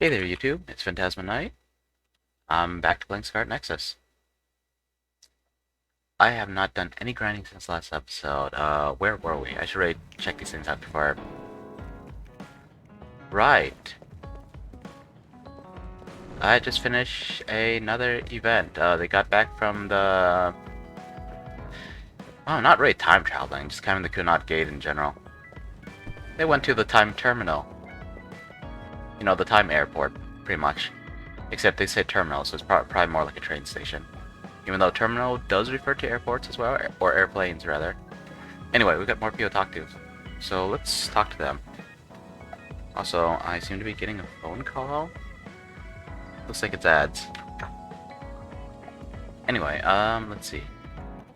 Hey there, YouTube. It's Phantasma Knight. I'm back to playing Scarlet Nexus. I have not done any grinding since last episode. Where were we? I should really check these things out before. Right. I just finished another event. They got back from the... Oh, not really time traveling, just kind of the Kunat Gate in general. They went to the time terminal. You know, the time airport, pretty much. Except they say terminal, so it's probably more like a train station. Even though terminal does refer to airports as well, or airplanes rather. Anyway, we got more people to talk to, so let's talk to them. Also, I seem to be getting a phone call. Looks like it's ads. Anyway, let's see.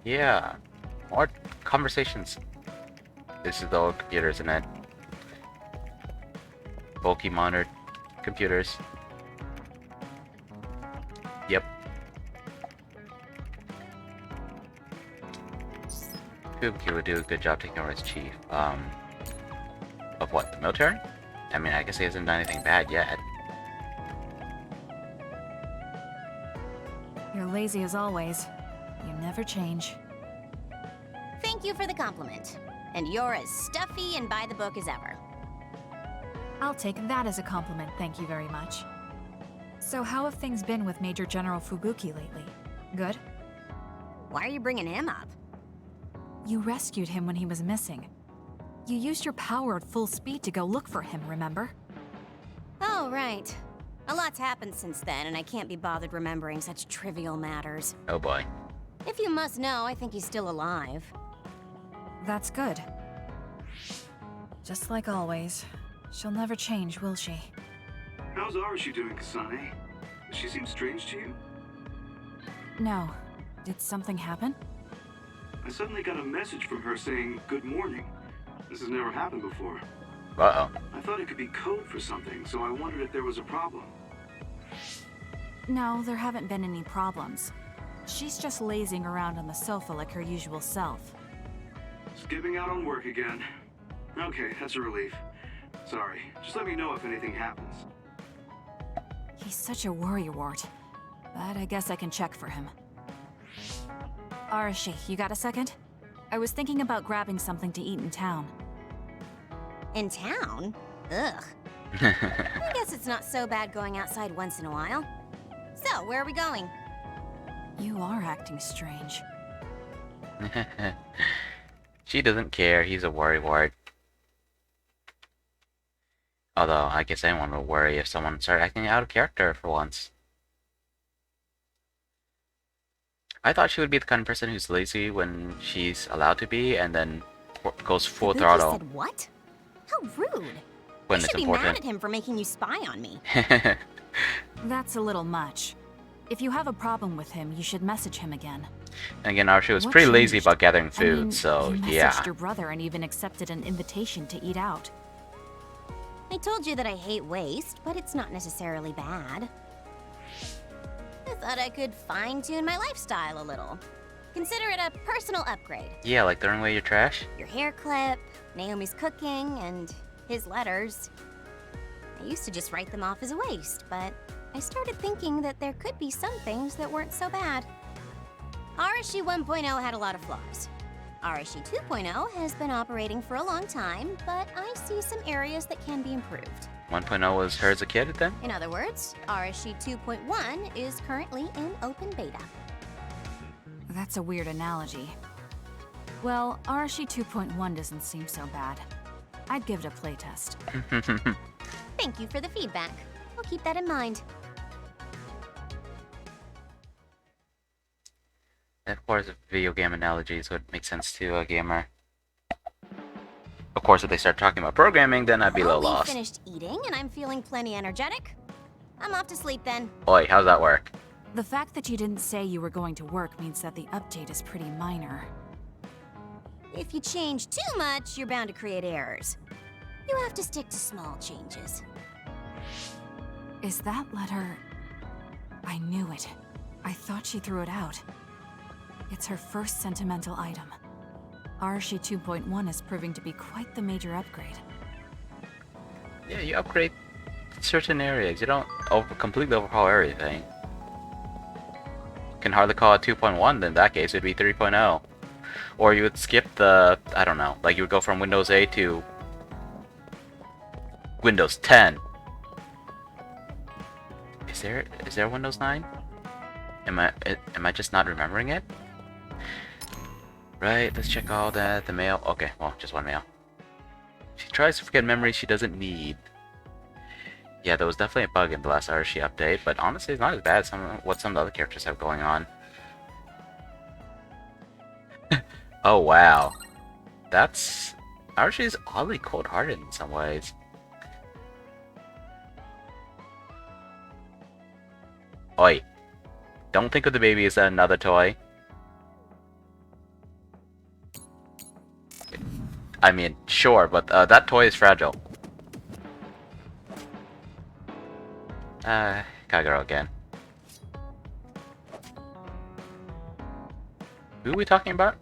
Yeah, more conversations. This is the old computer, isn't it? Bulky monitored computers. Yep. Kubuki would do a good job taking over as chief. Of what? The military? I mean, I guess he hasn't done anything bad yet. You're lazy as always. You never change. Thank you for the compliment. And you're as stuffy and by the book as ever. I'll take that as a compliment, thank you very much. So how have things been with Major General Fubuki lately? Good? Why are you bringing him up? You rescued him when he was missing. You used your power at full speed to go look for him, remember? Oh, right. A lot's happened since then, and I can't be bothered remembering such trivial matters. Oh boy. If you must know, I think he's still alive. That's good. Just like always. She'll never change, will she? How's Arashi doing, Kasane? Does she seem strange to you? No. Did something happen? I suddenly got a message from her saying, "Good morning." This has never happened before. Uh-oh. I thought it could be code for something, so I wondered if there was a problem. No, there haven't been any problems. She's just lazing around on the sofa like her usual self. Skipping out on work again. Okay, that's a relief. Sorry, just let me know if anything happens. He's such a worrywart. But I guess I can check for him. Arashi, you got a second? I was thinking about grabbing something to eat in town. In town? Ugh. I guess it's not so bad going outside once in a while. So, where are we going? You are acting strange. She doesn't care, he's a worrywart. Although, I guess anyone would worry if someone started acting out of character for once. I thought she would be the kind of person who's lazy when she's allowed to be, and then goes full Fubuki throttle said what? How rude. when You it's should be mad important. at him for making you spy on me. That's a little much. If you have a problem with him, you should message him again. And again, Arashi was What pretty lazy changed? about gathering I food, mean, so you messaged yeah. your brother and even accepted an invitation to eat out. I told you that I hate waste, but it's not necessarily bad. I thought I could fine-tune my lifestyle a little. Consider it a personal upgrade. Yeah, like throwing away your trash? Your hair clip, Naomi's cooking, and his letters. I used to just write them off as a waste, but I started thinking that there could be some things that weren't so bad. Arashi 1.0 had a lot of flaws. Arashi 2.0 has been operating for a long time, but I see some areas that can be improved. 1.0 was her as a kid then? In other words, Arashi 2.1 is currently in open beta. That's a weird analogy. Well, Arashi 2.1 doesn't seem so bad. I'd give it a playtest. Thank you for the feedback. I'll keep that in mind. Of course, video game analogies would make sense to a gamer. Of course, if they start talking about programming, then I'd be a little Well, we lost. finished eating, and I'm feeling plenty energetic. I'm off to sleep then. Oi, how's that work? The fact that you didn't say you were going to work means that the update is pretty minor. If you change too much, you're bound to create errors. You have to stick to small changes. Is that letter... I knew it. I thought she threw it out. It's her first sentimental item. Arashi 2.1 is proving to be quite the major upgrade. Yeah, you upgrade certain areas. You don't completely overhaul everything. Can hardly call it 2.1, then in that case it'd be 3.0. Or you would skip the, I don't know, like you would go from Windows 8 to Windows 10. Is there Windows 9? Am I just not remembering it? Right, let's check all that. The mail. Okay, well, just one mail. She tries to forget memories she doesn't need. Yeah, there was definitely a bug in the last RSG update, but honestly, it's not as bad as what some of the other characters have going on. Oh, wow. That's... RSG is oddly cold-hearted in some ways. Oi. Don't think of the baby as another toy. I mean, sure, but that toy is fragile. Kaguro again. Who are we talking about?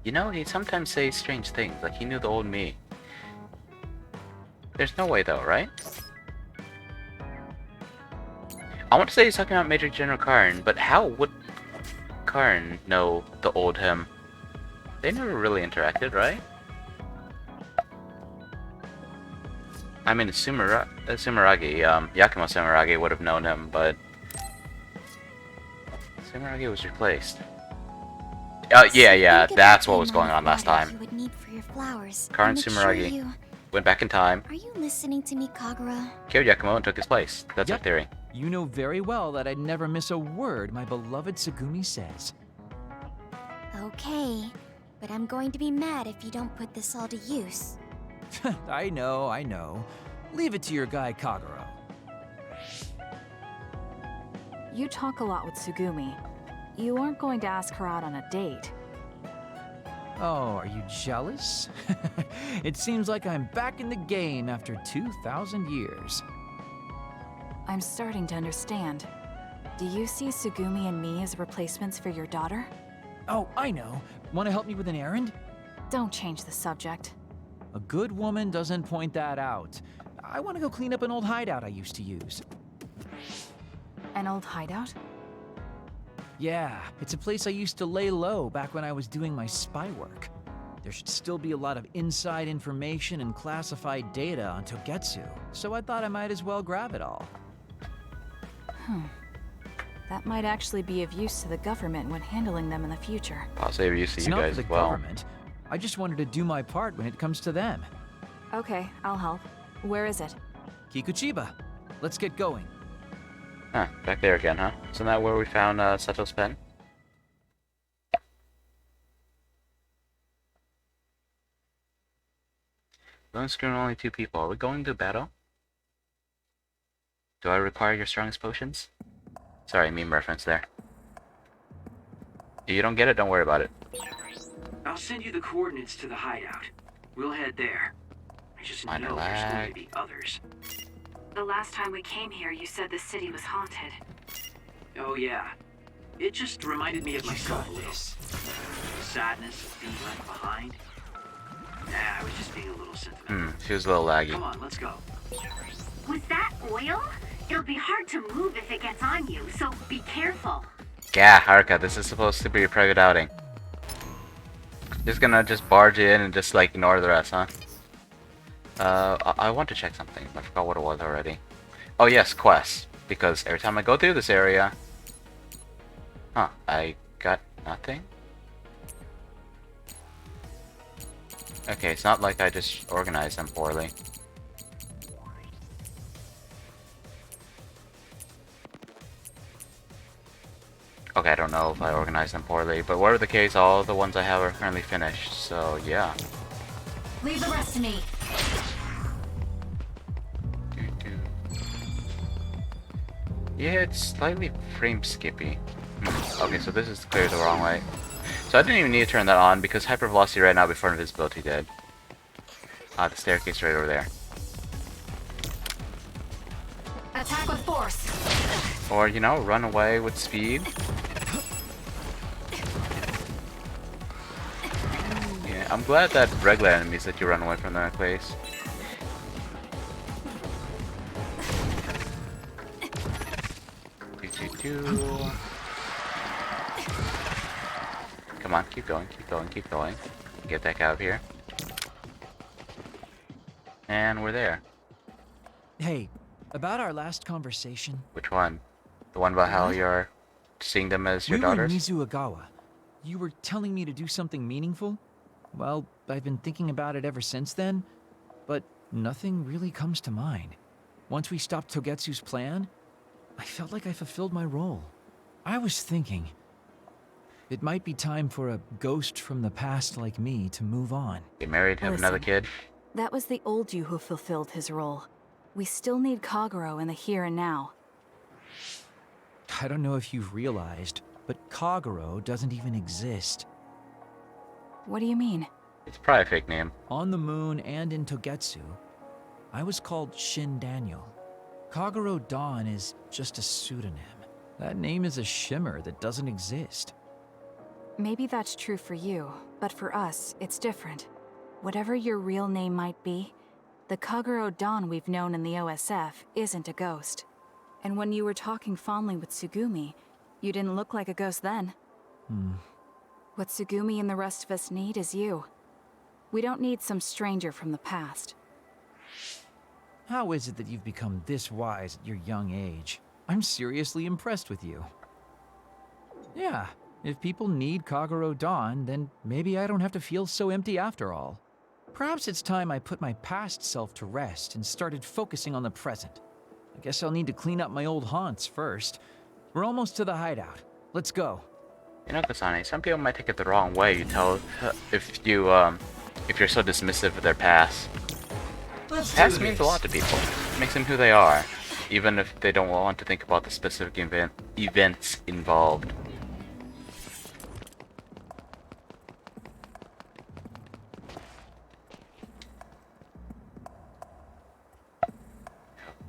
You know, he sometimes says strange things, like he knew the old me. There's no way though, right? I want to say he's talking about Major General Karn, but how would Karn know the old him? They never really interacted, right? I mean, Sumeragi, Yakumo Sumeragi would have known him, but Sumeragi was replaced. Yeah, that's what was going on last time. You would need for your flowers. Karn Make Sumeragi sure went back in time, Are you listening to me, Kaguro? killed Yakumo, and took his place. That's our Yep. theory. You know very well that I'd never miss a word my beloved Sugami says. Okay, but I'm going to be mad if you don't put this all to use. I know. Leave it to your guy Kaguro. You talk a lot with Sugumi. You aren't going to ask her out on a date. Oh, are you jealous? It seems like I'm back in the game after 2,000 years. I'm starting to understand. Do you see Sugumi and me as replacements for your daughter? Oh, I know. Want to help me with an errand? Don't change the subject. A good woman doesn't point that out. I want to go clean up an old hideout I used to use. An old hideout? Yeah, it's a place I used to lay low back when I was doing my spy work. There should still be a lot of inside information and classified data on Togetsu, so I thought I might as well grab it all. That might actually be of use to the government when handling them in the future. I'll save you, see It's you not guys for as the well. government. I just wanted to do my part when it comes to them. Okay, I'll help. Where is it? Kikuchiba, let's get going. Huh, back there again, huh? Isn't that where we found Sato's pen? Lone screen only 2 people. Are we going to battle? Do I require your strongest potions? Sorry, meme reference there. If you don't get it, don't worry about it. I'll send you the coordinates to the hideout. We'll head there. I just know Minor there's going lag. to be others. The last time we came here, you said the city was haunted. Oh yeah. It just reminded me of myself a little. The sadness of being left behind. Nah, I was just being a little sentimental. She was a little laggy. Come on, let's go. Was that oil? It'll be hard to move if it gets on you, so be careful. Yeah, Haruka, this is supposed to be a private outing. Just gonna barge in and just like ignore the rest, huh? I want to check something. I forgot what it was already. Oh yes, quests. Because every time I go through this area... Huh, I got nothing? Okay, it's not like I just organized them poorly. Okay, I don't know if I organized them poorly, but whatever the case, all the ones I have are currently finished, so yeah. Leave the rest to me. Yeah, it's slightly frame skippy. Okay, so this is clearly the wrong way. So I didn't even need to turn that on because hypervelocity right now before invisibility did. Ah, the staircase right over there. Attack with force! Or, you know, run away with speed. Yeah, I'm glad that regular enemies let you run away from that place. Come on, keep going. Get that guy out of here. And we're there. Hey, about our last conversation. Which one? The one about how What? you're seeing them as your We were in daughters? Mizuagawa. You were telling me to do something meaningful? Well, I've been thinking about it ever since then, but nothing really comes to mind. Once we stopped Togetsu's plan, I felt like I fulfilled my role. I was thinking, it might be time for a ghost from the past like me to move on. Get married, have another Listen. kid? That was the old you who fulfilled his role. We still need Kaguro in the here and now. I don't know if you've realized, but Kaguro doesn't even exist. What do you mean? It's probably a fake name. On the moon and in Togetsu, I was called Shin Daniel. Kaguro Dawn is just a pseudonym. That name is a shimmer that doesn't exist. Maybe that's true for you, but for us, it's different. Whatever your real name might be, the Kaguro Dawn we've known in the OSF isn't a ghost. And when you were talking fondly with Sugami, you didn't look like a ghost then. What Sugami and the rest of us need is you. We don't need some stranger from the past. How is it that you've become this wise at your young age? I'm seriously impressed with you. Yeah, if people need Kaguro Dawn, then maybe I don't have to feel so empty after all. Perhaps it's time I put my past self to rest and started focusing on the present. I guess I'll need to clean up my old haunts first. We're almost to the hideout. Let's go. You know, Kasane, some people might take it the wrong way. You tell if you're so dismissive of their past. Past means a lot to people. It makes them who they are, even if they don't want to think about the specific events involved.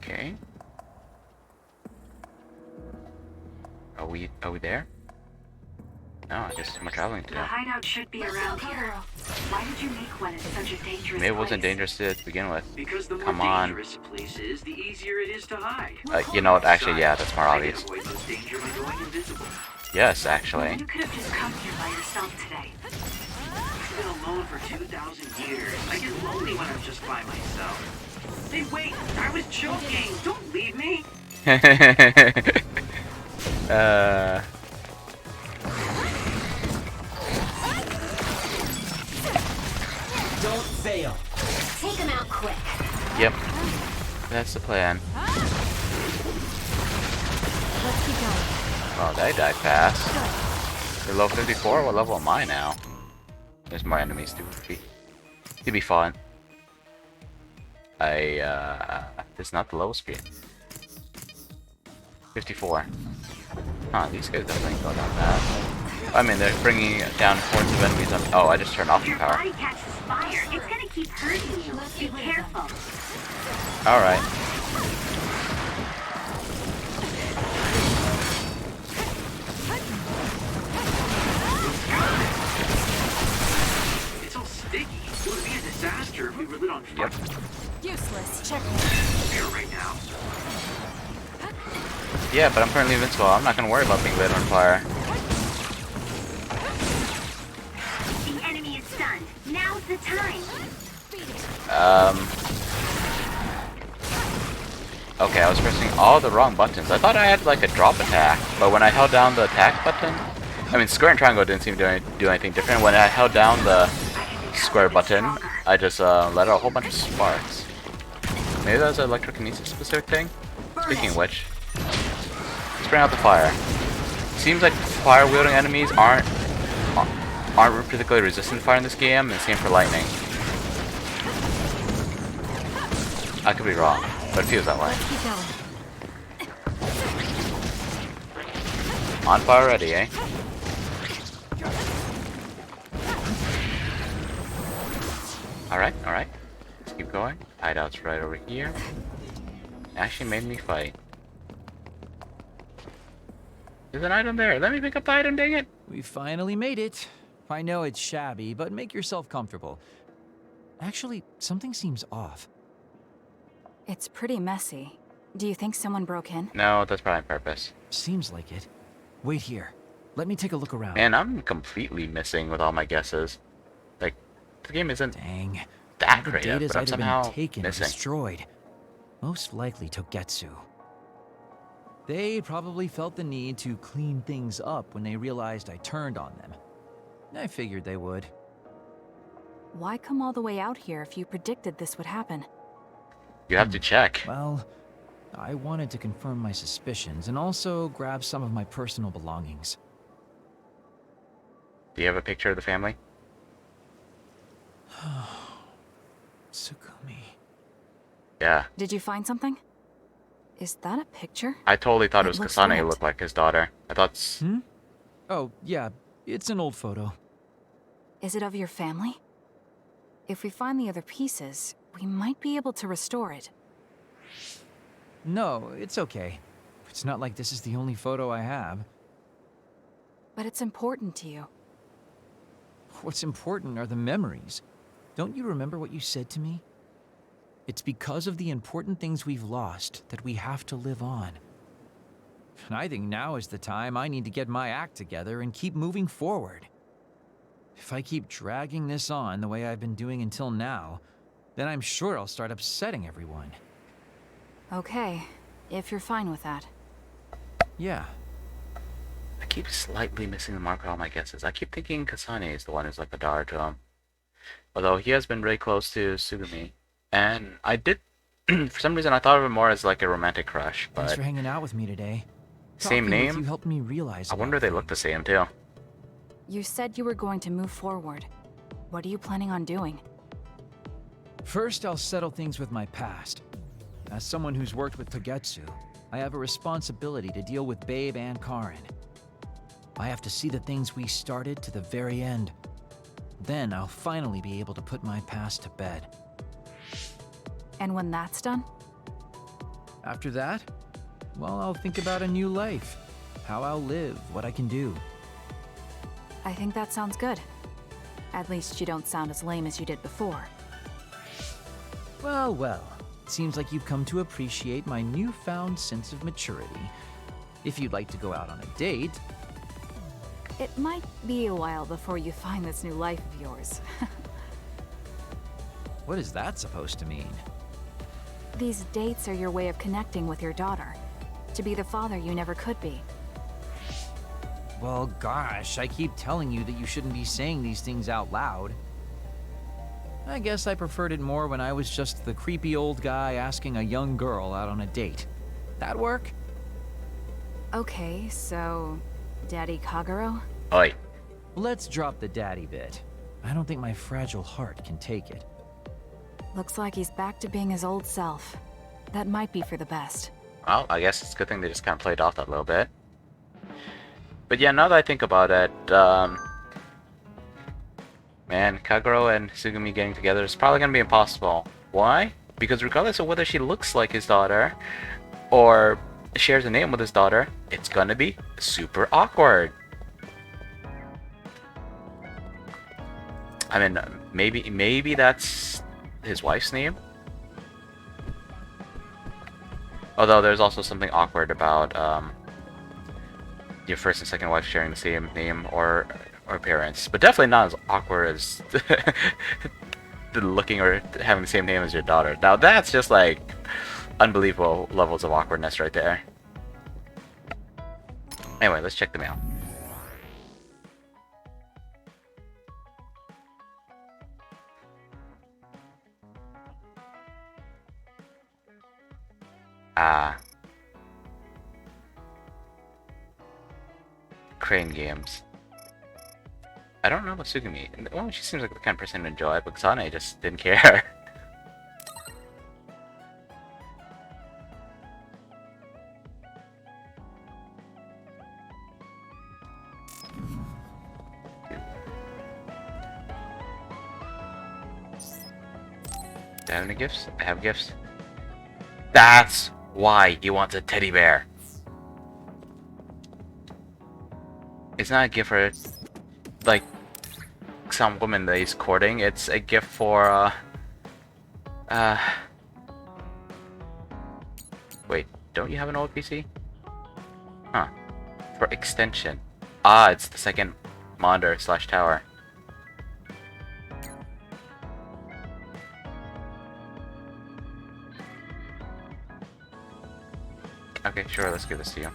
Okay. Are we there? No, I guess we're traveling to. The hideout should be around here. Why did you make one in such a dangerous Maybe it wasn't place? dangerous to begin with. Because the more Come on. dangerous a place is, the easier it is to hide. You know what? Actually, yeah, that's more I obvious. can avoid this danger by going invisible. Yes, actually. You could have just come here by yourself today. I've been alone for 2,000 years. I get lonely when I'm just by myself. Hey, wait! I was joking! Don't leave me! Don't fail. Take him out quick. Yep. That's the plan. Let's keep going. Oh, they died fast. They're level 54? What level am I now? There's more enemies to be fun. It's not the lowest speed. 54. Huh, these guys definitely go down fast. I mean, they're bringing down hordes of enemies on. Oh, I just turned off the Your power. body catches fire. It's gonna keep hurting you. Be careful. Alright. It's all sticky. It would be a disaster if we were lit on fire. Yep. Useless. Check. Here right now. Yeah, but I'm currently invincible. I'm not gonna worry about being lit on fire. The enemy is stunned. Now's the time. Okay, I was pressing all the wrong buttons. I thought I had like a drop attack, but when I held down the attack button, I mean square and triangle didn't seem to do anything different. When I held down the square button, I just let out a whole bunch of sparks. Maybe that was an electrokinesis specific thing? Speaking of which, let's bring out the fire. Seems like fire wielding enemies aren't particularly resistant to fire in this game, and the same for lightning. I could be wrong, but it feels that way. Let's keep going. On fire already, eh? Alright, alright. Let's keep going. Hideout's right over here. Actually made me fight. There's an item there. Let me pick up the item, dang it! We finally made it. I know it's shabby, but make yourself comfortable. Actually, something seems off. It's pretty messy. Do you think someone broke in? No, that's probably on purpose. Seems like it. Wait here. Let me take a look around. Man, I'm completely missing with all my guesses. Like, the game isn't Dang. that The creative, data's but I'm either somehow been taken or missing. destroyed. Most likely Togetsu. They probably felt the need to clean things up when they realized I turned on them. I figured they would. Why come all the way out here if you predicted this would happen? You have to check. Well, I wanted to confirm my suspicions and also grab some of my personal belongings. Do you have a picture of the family? Sugami. Yeah. Did you find something? Is that a picture? I totally thought it It was looks Kasane who ripped. looked like his daughter. I thought... Oh, yeah, it's an old photo. Is it of your family? If we find the other pieces, we might be able to restore it. No, it's okay. It's not like this is the only photo I have. But it's important to you. What's important are the memories. Don't you remember what you said to me? It's because of the important things we've lost that we have to live on. And I think now is the time I need to get my act together and keep moving forward. If I keep dragging this on the way I've been doing until now, then I'm sure I'll start upsetting everyone. Okay, if you're fine with that. Yeah. I keep slightly missing the mark of all my guesses. I keep thinking Kasane is the one who's like the daughter to him. Although he has been really close to Sugami. And I did, for some reason, I thought of him more as like a romantic crush. Thanks But for hanging out with me today. same Talking with name? you helped me realize I a wonder lot they of look the things. same too. You said you were going to move forward. What are you planning on doing? First, I'll settle things with my past. As someone who's worked with Togetsu, I have a responsibility to deal with Babe and Karin. I have to see the things we started to the very end. Then I'll finally be able to put my past to bed. And when that's done? After that, well, I'll think about a new life. How I'll live, what I can do. I think that sounds good. At least you don't sound as lame as you did before. Well, well. It seems like you've come to appreciate my newfound sense of maturity. If you'd like to go out on a date... It might be a while before you find this new life of yours. What is that supposed to mean? These dates are your way of connecting with your daughter. To be the father you never could be. Well, gosh, I keep telling you that you shouldn't be saying these things out loud. I guess I preferred it more when I was just the creepy old guy asking a young girl out on a date. That work? Okay, so... Daddy Kaguro? Oi. Let's drop the daddy bit. I don't think my fragile heart can take it. Looks like he's back to being his old self. That might be for the best. Well, I guess it's a good thing they just kind of played off that a little bit. But yeah, now that I think about it, man, Kaguro and Sugami getting together is probably going to be impossible. Why? Because regardless of whether she looks like his daughter, or shares a name with his daughter, it's going to be super awkward. I mean, maybe that's his wife's name? Although there's also something awkward about your first and second wife sharing the same name or parents, but definitely not as awkward as the looking or having the same name as your daughter. Now that's just like unbelievable levels of awkwardness right there. Anyway, let's check the mail. Crane games. I don't know about Sugami. Well, she seems like the kind of person to enjoy it, but Kasane just didn't care. Do I have any gifts? I have gifts. That's why he wants a teddy bear. It's not a gift for, like, some woman that he's courting. It's a gift for, Wait, don't you have an old PC? Huh. For extension. Ah, it's the second monitor slash tower. Okay, sure, let's give this to you.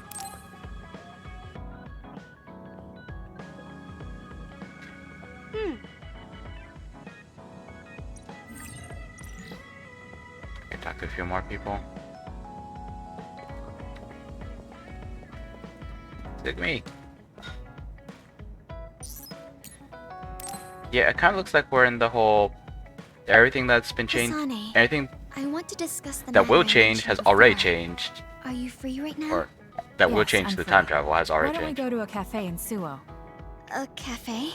Okay, talk to a few more people. Sugami. Yeah, it kind of looks like we're in the whole... Everything that's been changed... Kasane, Anything I want to discuss the that matter will I change mentioned has already before. changed. Are you free right now? Or that will Yes, change I'm the free. time travel has Why already don't we changed. go to a cafe in Suo? A cafe?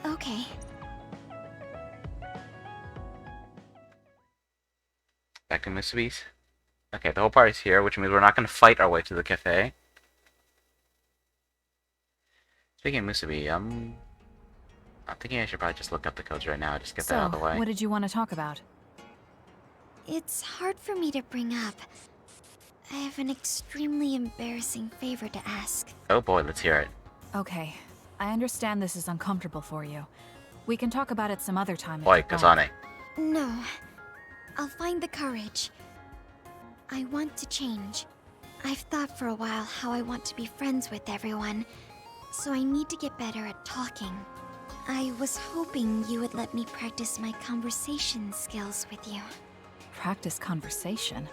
Okay. Back to Musubi's. Okay, the whole party's here, which means we're not going to fight our way to the cafe. Speaking of Musubi, I'm thinking I should probably just look up the codes right now, just get that out of the way. What did you want to talk about? It's hard for me to bring up. I have an extremely embarrassing favor to ask. Oh boy, let's hear it. Okay, I understand this is uncomfortable for you. We can talk about it some other time. if Oi, you'd like. Kasane. No. I'll find the courage. I want to change. I've thought for a while how I want to be friends with everyone, so I need to get better at talking. I was hoping you would let me practice my conversation skills with you. Practice conversation?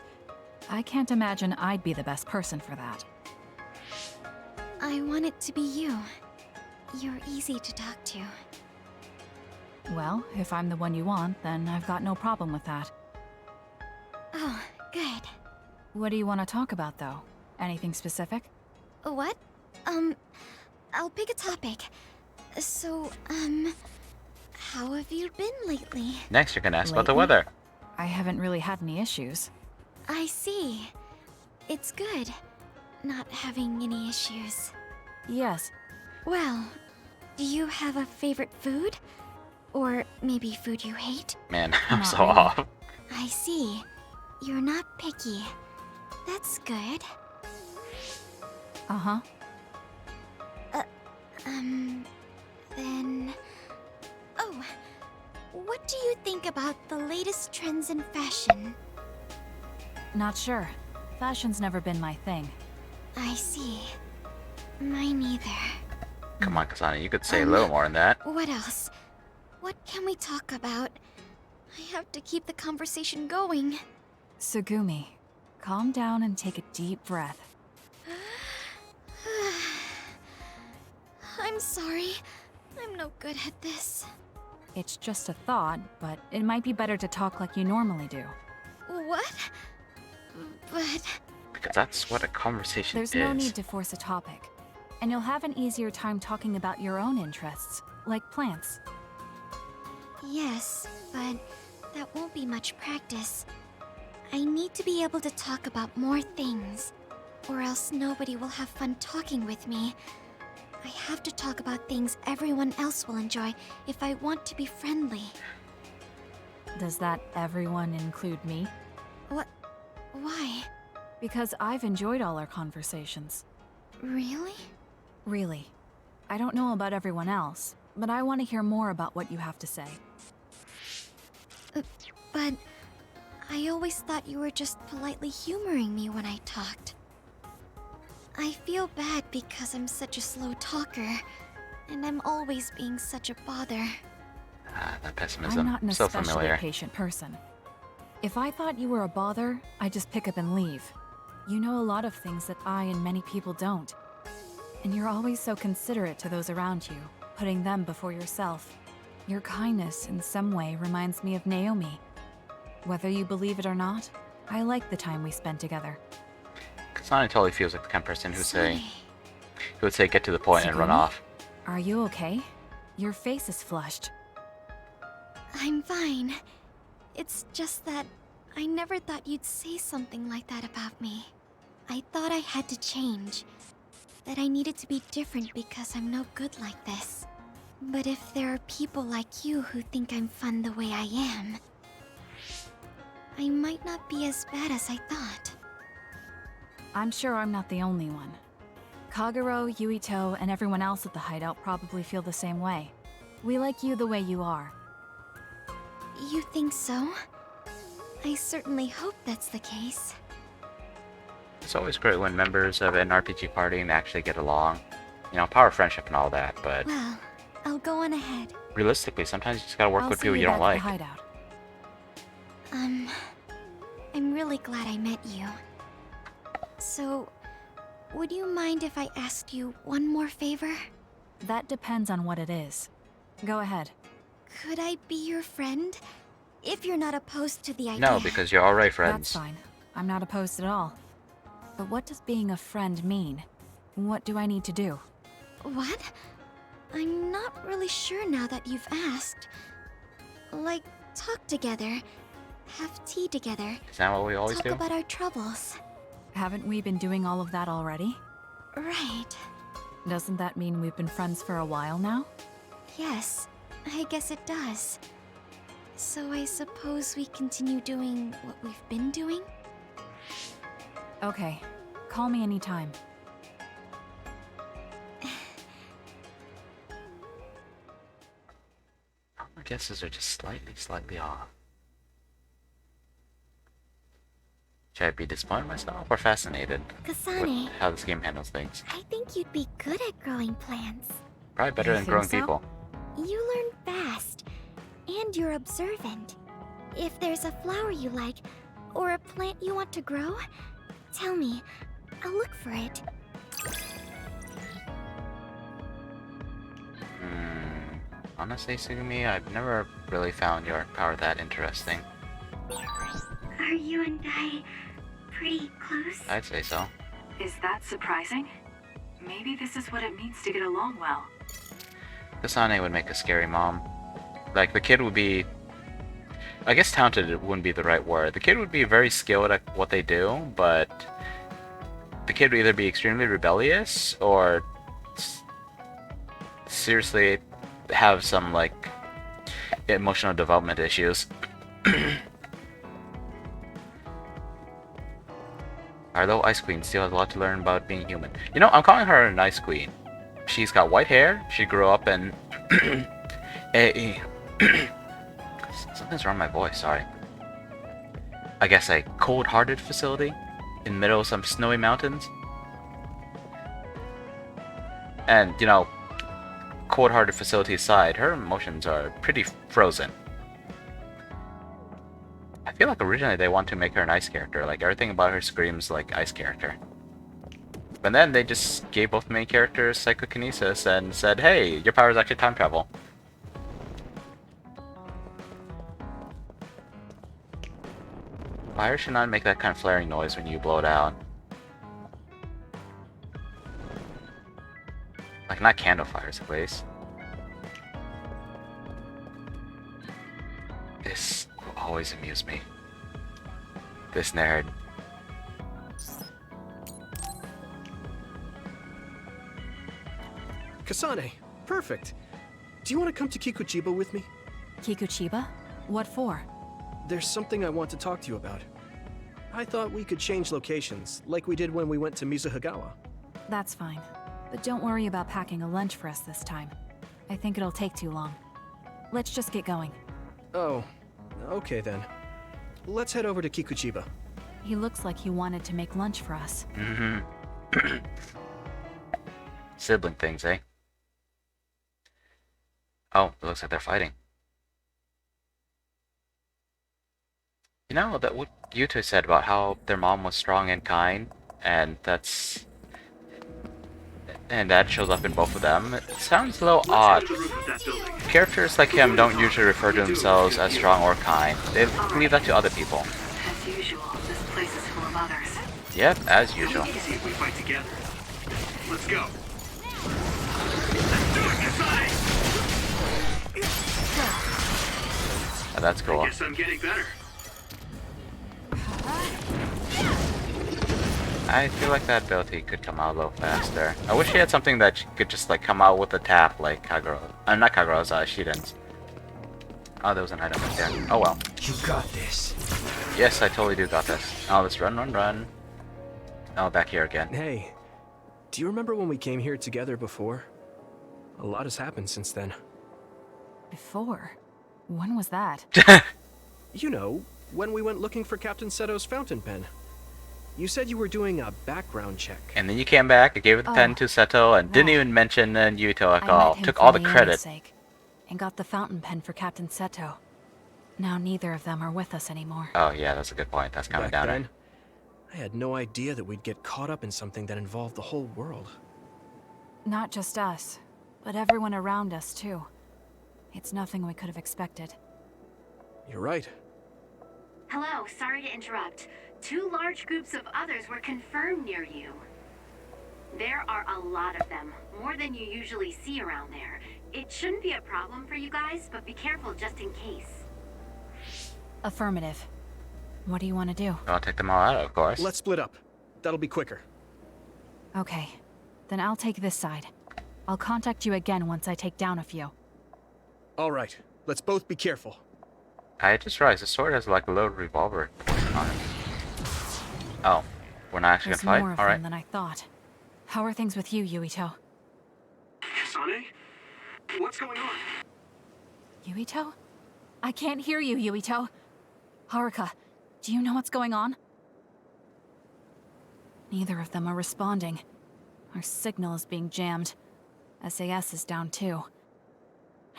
I can't imagine I'd be the best person for that. I want it to be you. You're easy to talk to. Well, if I'm the one you want, then I've got no problem with that. Oh, good. What do you want to talk about, though? Anything specific? What? I'll pick a topic. So, how have you been lately? Next, you're going to ask about the Lately? weather. I haven't really had any issues. I see. It's good, not having any issues. Yes, Well, do you have a favorite food? Or maybe food you hate? Man, I'm Not so really. off. I see. You're not picky. That's good. uh-huh. Then... Oh, what do you think about the latest trends in fashion? Not sure. Fashion's never been my thing. I see. Mine either. Come on, Kasane, you could say a little more than that. What else? What can we talk about? I have to keep the conversation going. Sugami, calm down and take a deep breath. I'm sorry. I'm no good at this. It's just a thought, but it might be better to talk like you normally do. What? But... Because that's what a conversation There's is. no need to force a topic. And you'll have an easier time talking about your own interests, like plants. Yes, but that won't be much practice. I need to be able to talk about more things, or else nobody will have fun talking with me. I have to talk about things everyone else will enjoy if I want to be friendly. Does that everyone include me? What? Why? Because I've enjoyed all our conversations. Really? Really. I don't know about everyone else, but I want to hear more about what you have to say. But I always thought you were just politely humoring me when I talked. I feel bad because I'm such a slow talker, and I'm always being such a bother. Ah, that pessimism. I'm not an So especially familiar. patient person. If I thought you were a bother, I'd just pick up and leave. You know a lot of things that I and many people don't. And you're always so considerate to those around you, putting them before yourself. Your kindness in some way reminds me of Naomi. Whether you believe it or not, I like the time we spent together. Kasane totally feels like the kind of person Sorry. who would say get to the point and run Sugami? off. Are you okay? Your face is flushed. I'm fine. It's just that I never thought you'd say something like that about me. I thought I had to change. That I needed to be different because I'm no good like this. But if there are people like you who think I'm fun the way I am, I might not be as bad as I thought. I'm sure I'm not the only one. Kaguro, Yuito, and everyone else at the hideout probably feel the same way. We like you the way you are. You think so? I certainly hope that's the case. It's always great when members of an RPG party actually get along. You know, power of friendship and all that, but Well, I'll go on ahead. realistically, sometimes you just gotta work I'll with see people you don't back like. at the hideout. I'm really glad I met you. So, would you mind if I asked you one more favor? That depends on what it is. Go ahead. Could I be your friend? If you're not opposed to the idea. No, because you're already friends. That's fine. I'm not opposed at all. But what does being a friend mean? What do I need to do? What? I'm not really sure now that you've asked. Like, talk together. Have tea together. Is that what we always Talk do? about our troubles. Haven't we been doing all of that already? Right. Doesn't that mean we've been friends for a while now? Yes, I guess it does. So I suppose we continue doing what we've been doing? Okay. Call me anytime. My guesses are just slightly off. Should I be disappointed in myself or fascinated with Kasane, how this game handles things? I think you'd be good at growing plants. Probably better You than think growing so? people. You learn fast, and you're observant. If there's a flower you like, or a plant you want to grow, tell me. I'll look for it. Honestly, Sugami, I've never really found your power that interesting. Are you and I pretty close? I'd say so. Is that surprising? Maybe this is what it means to get along well. Kasane would make a scary mom. Like, the kid would be... I guess talented wouldn't be the right word. The kid would be very skilled at what they do, but... the kid would either be extremely rebellious, or... seriously have some, like... emotional development issues. Our little ice queen still has a lot to learn about being human. You know, I'm calling her an ice queen. She's got white hair. She grew up in something's wrong with my voice, sorry. I guess a cold-hearted facility in the middle of some snowy mountains. And, you know, cold-hearted facility aside, her emotions are pretty frozen. I feel like originally they want to make her an ice character. Like, everything about her screams like ice character. But then they just gave both main characters psychokinesis and said, hey, your power is actually time travel. Fire should not make that kind of flaring noise when you blow it out. Like, not candle fires, at least. This will always amuse me. This nerd. Kasane, perfect. Do you want to come to Kikuchiba with me? Kikuchiba? What for? There's something I want to talk to you about. I thought we could change locations, like we did when we went to Mizuhagawa. That's fine. But don't worry about packing a lunch for us this time. I think it'll take too long. Let's just get going. Oh, okay then. Let's head over to Kikuchiba. He looks like he wanted to make lunch for us. Mm-hmm. Sibling things, eh? Oh, it looks like they're fighting. You know, that what Yuto said about how their mom was strong and kind, and that's... and that shows up in both of them. It sounds a little odd. Characters like him don't usually refer to themselves as strong or kind. They leave that to other people. As usual, this place is full of others. Yep, as usual. See if we fight together. Let's go. Let's do it, Kasane! Oh, that's cool. I guess I'm getting better. I feel like that ability could come out a little faster. I wish he had something that could just like come out with a tap like Kaguro. Not Kaguro's, Shiden's. Oh, there was an item right there. Oh well. You got this. Yes, I totally do got this. Now let's run, run, run. Oh, back here again. Hey, do you remember when we came here together before? A lot has happened since then. Before? When was that? You know, when we went looking for Captain Seto's fountain pen. You said you were doing a background check. And then you came back and gave the pen to Seto and didn't right. even mention Yuito at I all. met him Took for all the Leona's credit. sake, and got the fountain pen for Captain Seto. Now neither of them are with us anymore. Oh yeah, that's a good point. That's coming Back down. then, I had no idea that we'd get caught up in something that involved the whole world. Not just us, but everyone around us too. It's nothing we could have expected. You're right. Hello, sorry to interrupt. 2 large groups of others were confirmed near you. There are a lot of them, more than you usually see around there. It shouldn't be a problem for you guys, but be careful just in case. Affirmative. What do you want to do? I'll take them all out, of course. Let's split up. That'll be quicker. Okay, then I'll take this side. I'll contact you again once I take down a few. All right, let's both be careful. I just realized the sword has like a little revolver on it. Oh, we're not actually There's gonna more fight? of Alright. them than I thought. How are things with you, Yuito? Kasane? What's going on? Yuito? I can't hear you, Yuito. Haruka, do you know what's going on? Neither of them are responding. Our signal is being jammed. SAS is down too.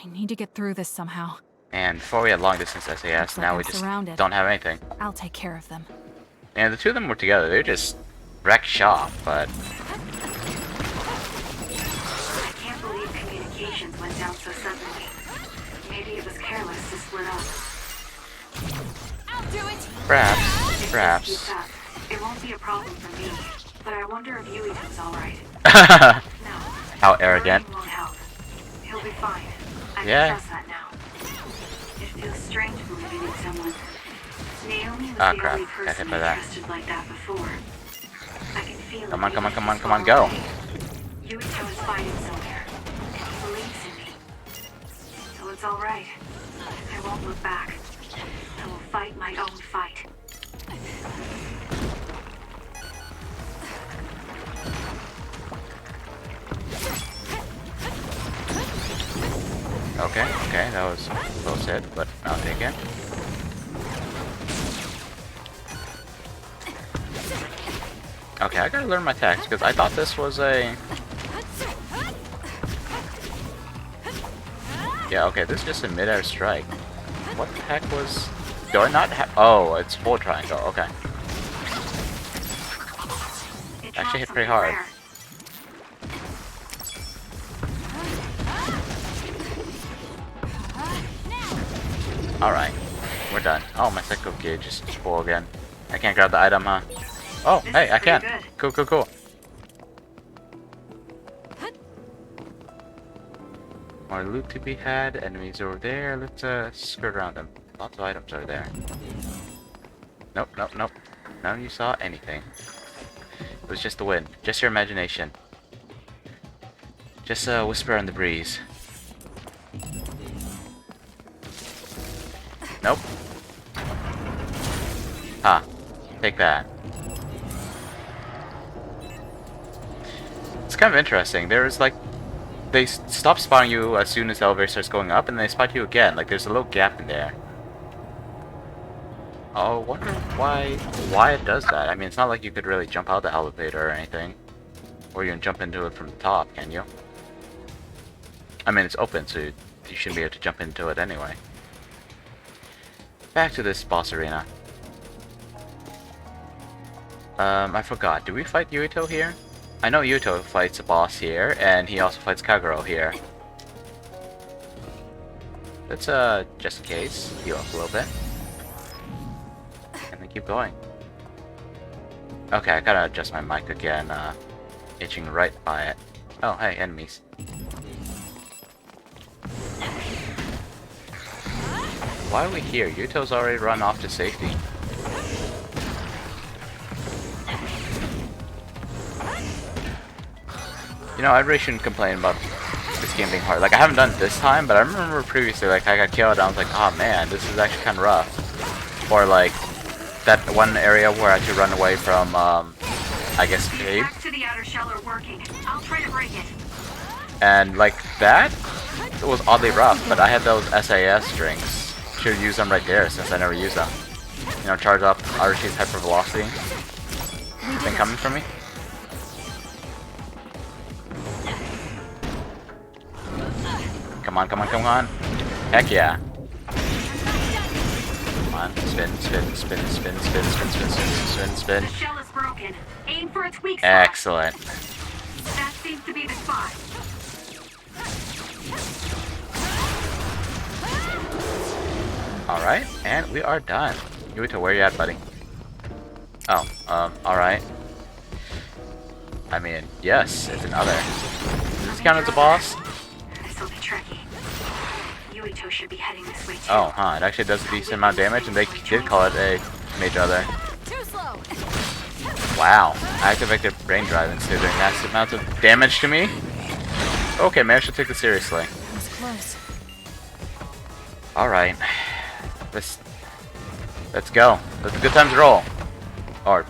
I need to get through this somehow. And before we had long distance SAS, Looks like now I'm we just surrounded. don't have anything. I'll take care of them. And the two of them were together. They just wrecked shop, but I can't believe communications went down so suddenly. Maybe it was careless to split up. I'll do it! perhaps, If this perhaps. keeps up, it won't be a problem for me. But I wonder if Yuito's alright. No. How arrogant. Worrying won't help. He'll be fine. I Yeah. can trust that now. It feels strange believing in someone. Naomi was Ah, the crap. only Got person hit by I that. trusted like that before. I can feel Come it on, come on, even come if on, it's come on, far go. away. Yuito is fighting somewhere, and he believes in me. So it's alright. I won't look back. I will fight my own fight. Okay, okay, that was close hit, but I'll take it. Okay, I gotta learn my attacks, because I thought this was a... Yeah, okay, this is just a mid-air strike. What the heck was... Do I not have... Oh, it's full triangle, okay. It Actually hit dropped pretty something hard. rare. Alright, we're done. Oh, my cycle gauge is full again. I can't grab the item, huh? Oh, This hey, is I pretty can. good. Cool, cool, cool. More loot to be had. Enemies over there. Let's skirt around them. Lots of items are there. Nope, nope, nope. None of you saw anything. It was just the wind. Just your imagination. Just a whisper in the breeze. Nope. Ah, take that. It's kind of interesting. There's like, they stop spotting you as soon as the elevator starts going up, and they spot you again. Like there's a little gap in there. Oh, I wonder why it does that. I mean, it's not like you could really jump out the elevator or anything, or you can jump into it from the top, can you? I mean, it's open, so you shouldn't be able to jump into it anyway. Back to this boss arena. I forgot. Do we fight Yuito here? I know Yuito fights a boss here, and he also fights Kaguro here. Let's, just in case, heal up a little bit. And then keep going. Okay, I gotta adjust my mic again, itching right by it. Oh, hey, enemies. Why are we here? Yuto's already run off to safety. You know, I really shouldn't complain about this game being hard. Like, I haven't done it this time, but I remember previously, like, I got killed and I was like, oh man, this is actually kind of rough. Or, like, that one area where I had to run away from, I guess, babe. Back to the outer shell are working. I'll try to break it. And like that, it was oddly rough, but I had those SAS drinks. Should use them right there since I never use them. You know, charge up Archie's hypervelocity. Thing coming for me? Come on, come on, come on. Heck yeah. Come on, spin, spin, spin, spin, spin, spin, spin, spin, spin, spin. The shell is broken. Aim for its weak spot. Excellent. That seems to be the spot. Alright, and we are done. Yuito, where you at, buddy? Oh, alright. I mean, yes, it's another. Does this count as a boss? This'll be tricky. Yuito should be heading this way too. Oh, huh, it actually does a decent amount of damage, and they did call it a major other. Too slow. Wow, I activated brain drive instead of doing massive amounts of damage to me? Okay, maybe I should take this seriously. That was close. Alright. Let's go. Let the good times roll. Or,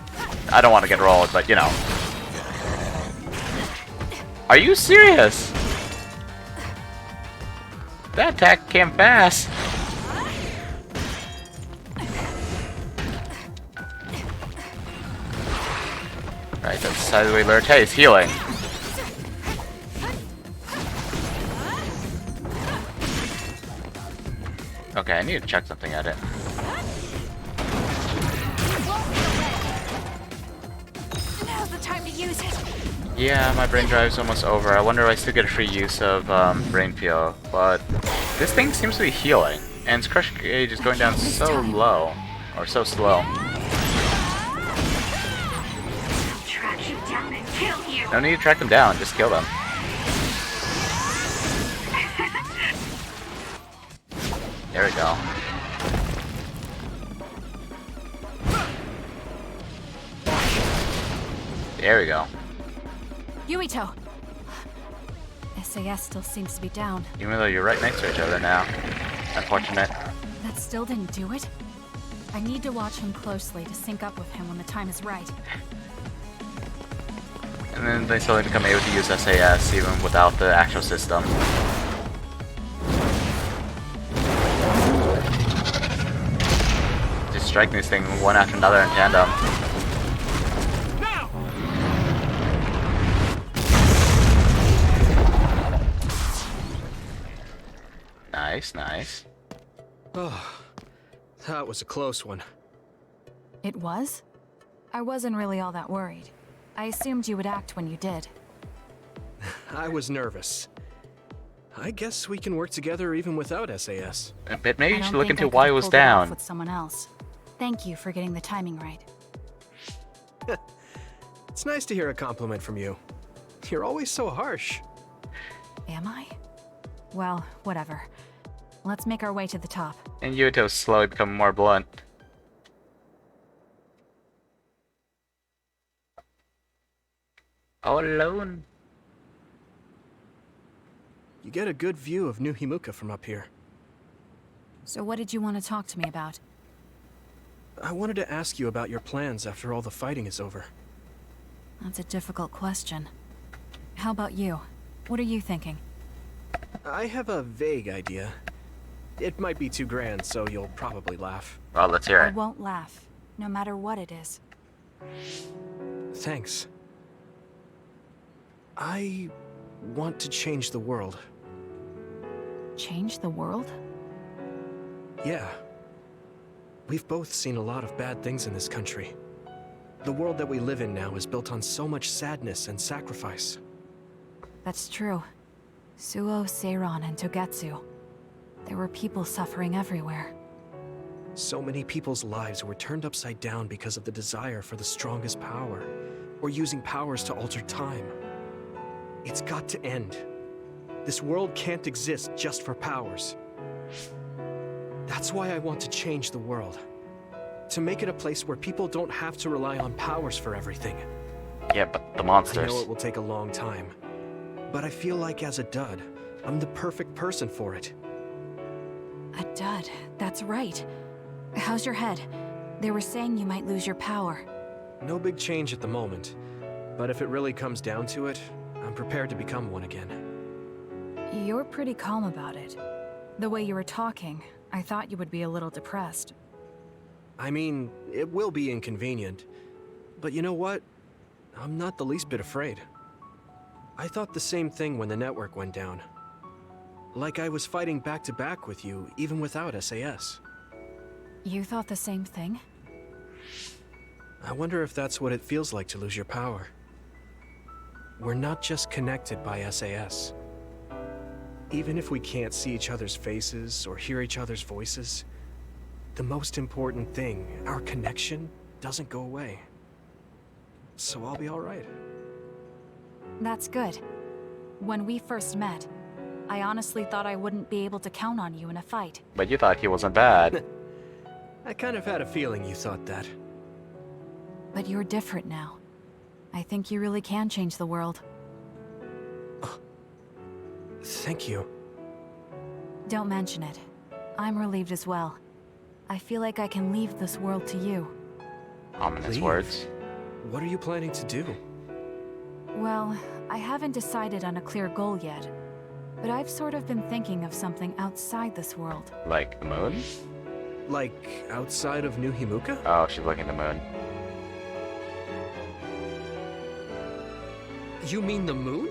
I don't want to get rolled, but you know. Are you serious? That attack came fast. Right, that's the side of the way alert. Hey, it's healing. Okay, I need to check something at it. Now's the time to use it. Yeah, my brain drive's almost over. I wonder if I still get a free use of brain peel, but this thing seems to be healing, and its crush gauge is going down so low, or so slow. Track you down and kill you. No need to track them down, just kill them. There we go. There we go. Yuito. SAS still seems to be down. Even though you're right next to each other now. Unfortunate. That still didn't do it? I need to watch him closely to sync up with him when the time is right. And then they slowly become able to use SAS even without the actual system. Just strike these things one after another in tandem. Nice, nice. Oh, that was a close one. It was? I wasn't really all that worried. I assumed you would act when you did. I was nervous. I guess we can work together even without SAS. But maybe you I should don't look think into I could why have it was pulled off down. with someone else. Thank you for getting the timing right. It's nice to hear a compliment from you. You're always so harsh. Am I? Well, whatever. Let's make our way to the top. And Yuito's slowly becoming more blunt. All alone. You get a good view of New Himuka from up here. So what did you want to talk to me about? I wanted to ask you about your plans after all the fighting is over. That's a difficult question. How about you? What are you thinking? I have a vague idea. It might be too grand, so you'll probably laugh. Well, let's hear I it. won't laugh, no matter what it is. Thanks. I want to change the world. Change the world? Yeah. We've both seen a lot of bad things in this country. The world that we live in now is built on so much sadness and sacrifice. That's true. Suo, Seiron, and Togetsu. There were people suffering everywhere. So many people's lives were turned upside down because of the desire for the strongest power, or using powers to alter time. It's got to end. This world can't exist just for powers. That's why I want to change the world. To make it a place where people don't have to rely on powers for everything. Yeah, but the I monsters. know it will take a long time, but I feel like as a dud, I'm the perfect person for it. A dud, that's right. How's your head? They were saying you might lose your power. No big change at the moment, but if it really comes down to it, I'm prepared to become one again. You're pretty calm about it. The way you were talking, I thought you would be a little depressed. I mean, it will be inconvenient, but you know what? I'm not the least bit afraid. I thought the same thing when the network went down. Like I was fighting back-to-back with you, even without SAS. You thought the same thing? I wonder if that's what it feels like to lose your power. We're not just connected by SAS. Even if we can't see each other's faces or hear each other's voices, the most important thing, our connection, doesn't go away. So I'll be all right. That's good. When we first met, I honestly thought I wouldn't be able to count on you in a fight. But you thought he wasn't bad. I kind of had a feeling you thought that. But you're different now. I think you really can change the world. Thank you. Don't mention it. I'm relieved as well. I feel like I can leave this world to you. Ominous Leave? words. What are you planning to do? Well, I haven't decided on a clear goal yet, but I've sort of been thinking of something outside this world. Like the moon? Like, outside of New Himuka? Oh, she's looking at the moon. You mean the moon?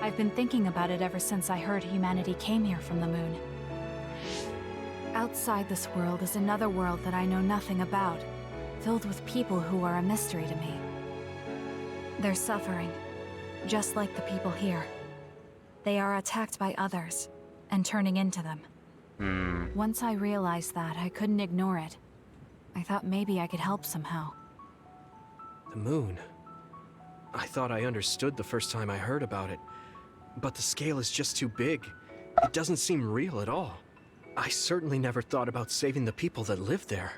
I've been thinking about it ever since I heard humanity came here from the moon. Outside this world is another world that I know nothing about, filled with people who are a mystery to me. They're suffering, just like the people here. They are attacked by others, and turning into them. Once I realized that, I couldn't ignore it. I thought maybe I could help somehow. The moon. I thought I understood the first time I heard about it, but the scale is just too big. It doesn't seem real at all. I certainly never thought about saving the people that live there.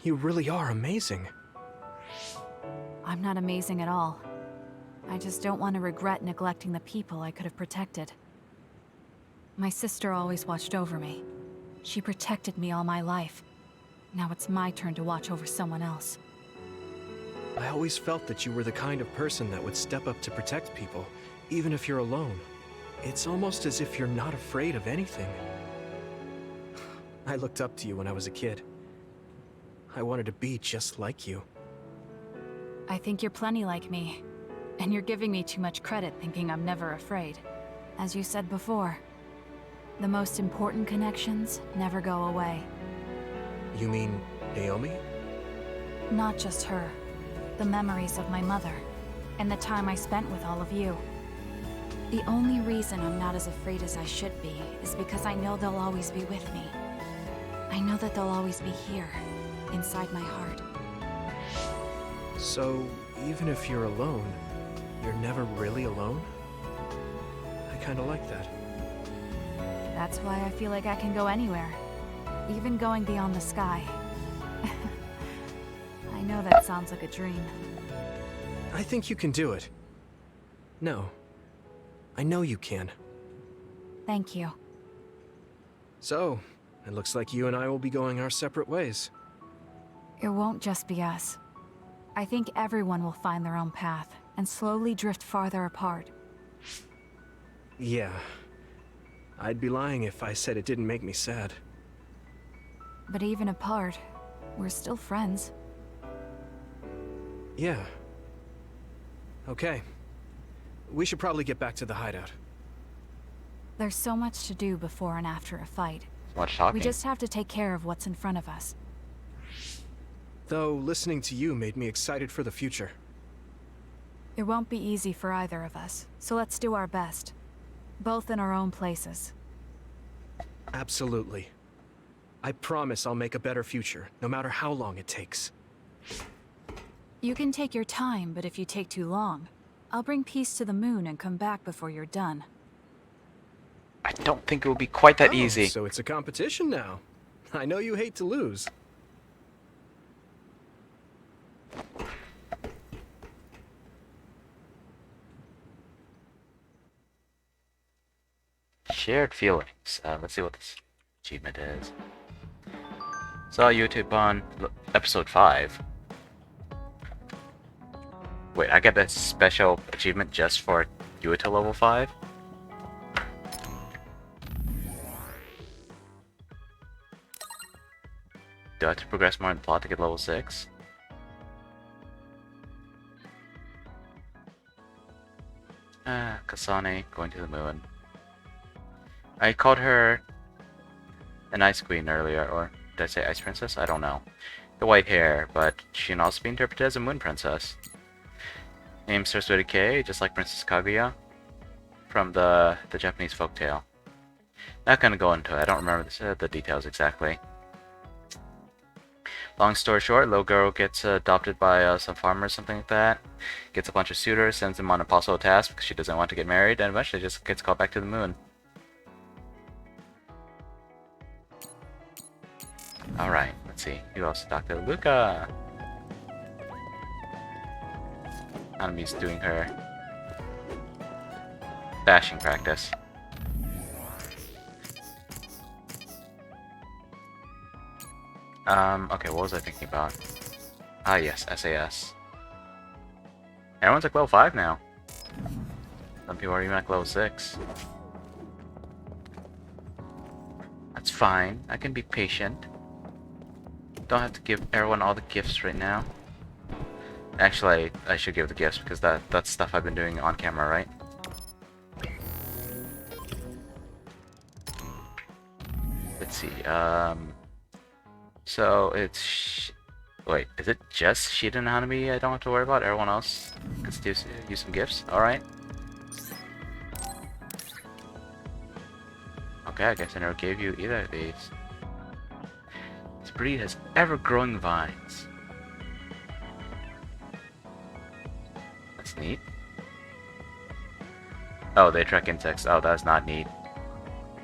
You really are amazing. I'm not amazing at all. I just don't want to regret neglecting the people I could have protected. My sister always watched over me. She protected me all my life. Now it's my turn to watch over someone else. I always felt that you were the kind of person that would step up to protect people, even if you're alone. It's almost as if you're not afraid of anything. I looked up to you when I was a kid. I wanted to be just like you. I think you're plenty like me. And you're giving me too much credit thinking I'm never afraid. As you said before, the most important connections never go away. You mean Naomi? Not just her. The memories of my mother, and the time I spent with all of you. The only reason I'm not as afraid as I should be is because I know they'll always be with me. I know that they'll always be here, inside my heart. So, even if you're alone, you're never really alone? I kinda like that. That's why I feel like I can go anywhere, even going beyond the sky. I know that sounds like a dream. I think you can do it. No. I know you can. Thank you. So, it looks like you and I will be going our separate ways. It won't just be us. I think everyone will find their own path and slowly drift farther apart. Yeah. I'd be lying if I said it didn't make me sad. But even apart, we're still friends. Yeah. Okay. We should probably get back to the hideout. There's so much to do before and after a fight. Much talking. We just have to take care of what's in front of us. Though, listening to you made me excited for the future. It won't be easy for either of us, so let's do our best. Both in our own places. Absolutely. I promise I'll make a better future, no matter how long it takes. You can take your time, but if you take too long, I'll bring peace to the moon and come back before you're done. I don't think it will be quite that easy. So it's a competition now. I know you hate to lose. Shared feelings. Let's see what this achievement is. Saw YouTube on episode 5. Wait, I get a special achievement just for you to level 5? Do I have to progress more in the plot to get level 6? Kasane going to the moon. I called her an ice queen earlier, or did I say ice princess? I don't know. The white hair, but she can also be interpreted as a moon princess. Name starts with a K, just like Princess Kaguya from the Japanese folktale. Not gonna go into it. I don't remember the details exactly. Long story short, little girl gets adopted by some farmer or something like that. Gets a bunch of suitors, sends them on impossible tasks because she doesn't want to get married, and eventually just gets called back to the moon. Alright, let's see. Who else? Dr. Luca! Anami's doing her bashing practice. Okay, what was I thinking about? Ah, yes, SAS. Everyone's like level 5 now. Some people are even like level 6. That's fine. I can be patient. Don't have to give everyone all the gifts right now. Actually, I should give the gifts because that's stuff I've been doing on camera, right? Let's see, so it's... Wait, is it just Shida and Hanami I don't have to worry about? Everyone else can still use some gifts? Alright. Okay, I guess I never gave you either of these. This breed has ever-growing vines. That's neat. Oh, they attract insects. Oh, that's not neat.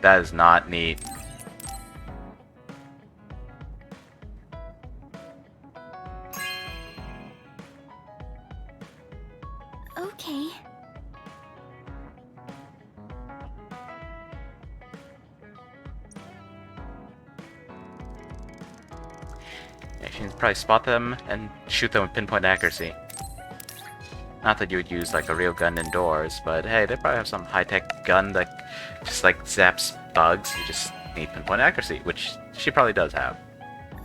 That is not neat. Okay. Yeah, you can probably spot them and shoot them with pinpoint accuracy. Not that you would use like a real gun indoors, but hey, they probably have some high-tech gun that just like zaps bugs. You just need pinpoint accuracy, which she probably does have.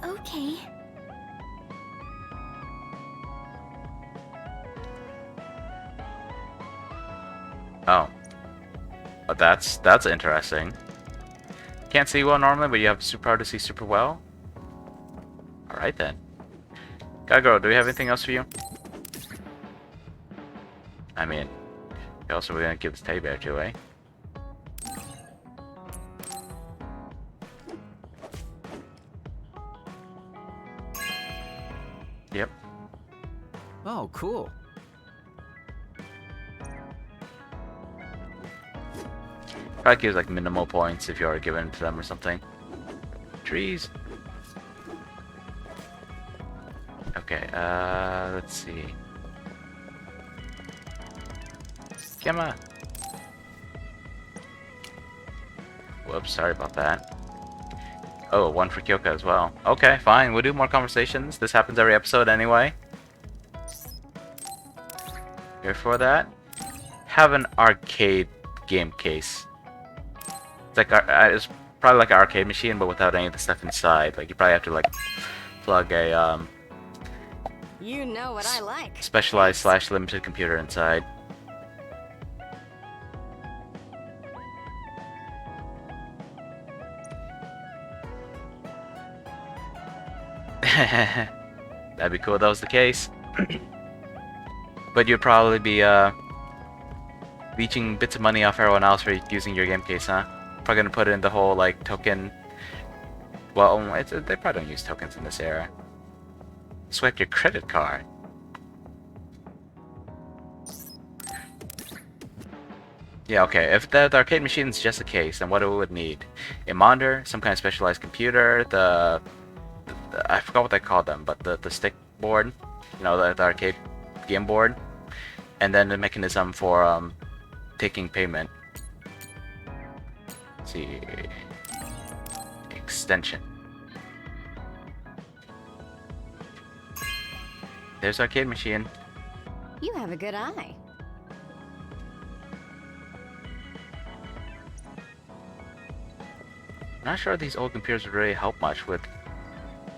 Okay. Oh. But that's interesting. Can't see well normally, but you have superpower to see super well? Alright then. Kaguro, do we have anything else for you? I mean, also we're gonna give this teddy bear to, eh? Yep. Oh, cool. Probably gives like minimal points if you are given to them or something. Trees. Okay, let's see. Gemma. Whoops, sorry about that. Oh, one for Kyoka as well. Okay, fine. We'll do more conversations. This happens every episode anyway. Here for that. Have an arcade game case. It's like it's probably like an arcade machine, but without any of the stuff inside. Like you probably have to like plug a You know what I like. specialized / limited computer inside. That'd be cool if that was the case. But you'd probably be leeching bits of money off everyone else for using your game case, huh? Probably gonna put in the whole like token. Well, they probably don't use tokens in this era. Swipe your credit card. Yeah, okay. If the arcade machine is just a case, then what it would need? A monitor, some kind of specialized computer, I forgot what they called them, but the stick board, you know, the arcade game board, and then the mechanism for taking payment. Let's see, extension. There's arcade machine. You have a good eye. I'm not sure these old computers would really help much with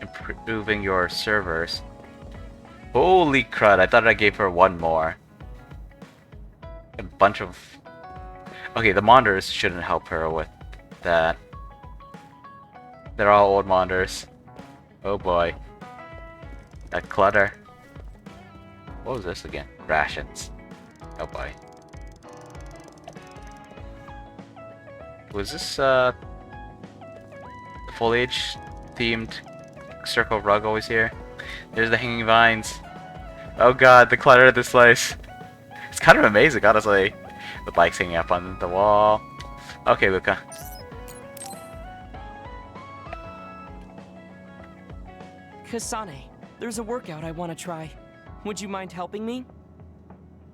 improving your servers. Holy crud, I thought I gave her one more. A bunch of... Okay, the monitors shouldn't help her with that. They're all old monitors. Oh boy. That clutter. What was this again? Rations. Oh boy. Was this the foliage themed circle rug always here? There's the hanging vines. Oh god, the clutter of this place. It's kind of amazing, honestly. The bikes hanging up on the wall. Okay, Luca. Kasane, there's a workout I want to try. Would you mind helping me?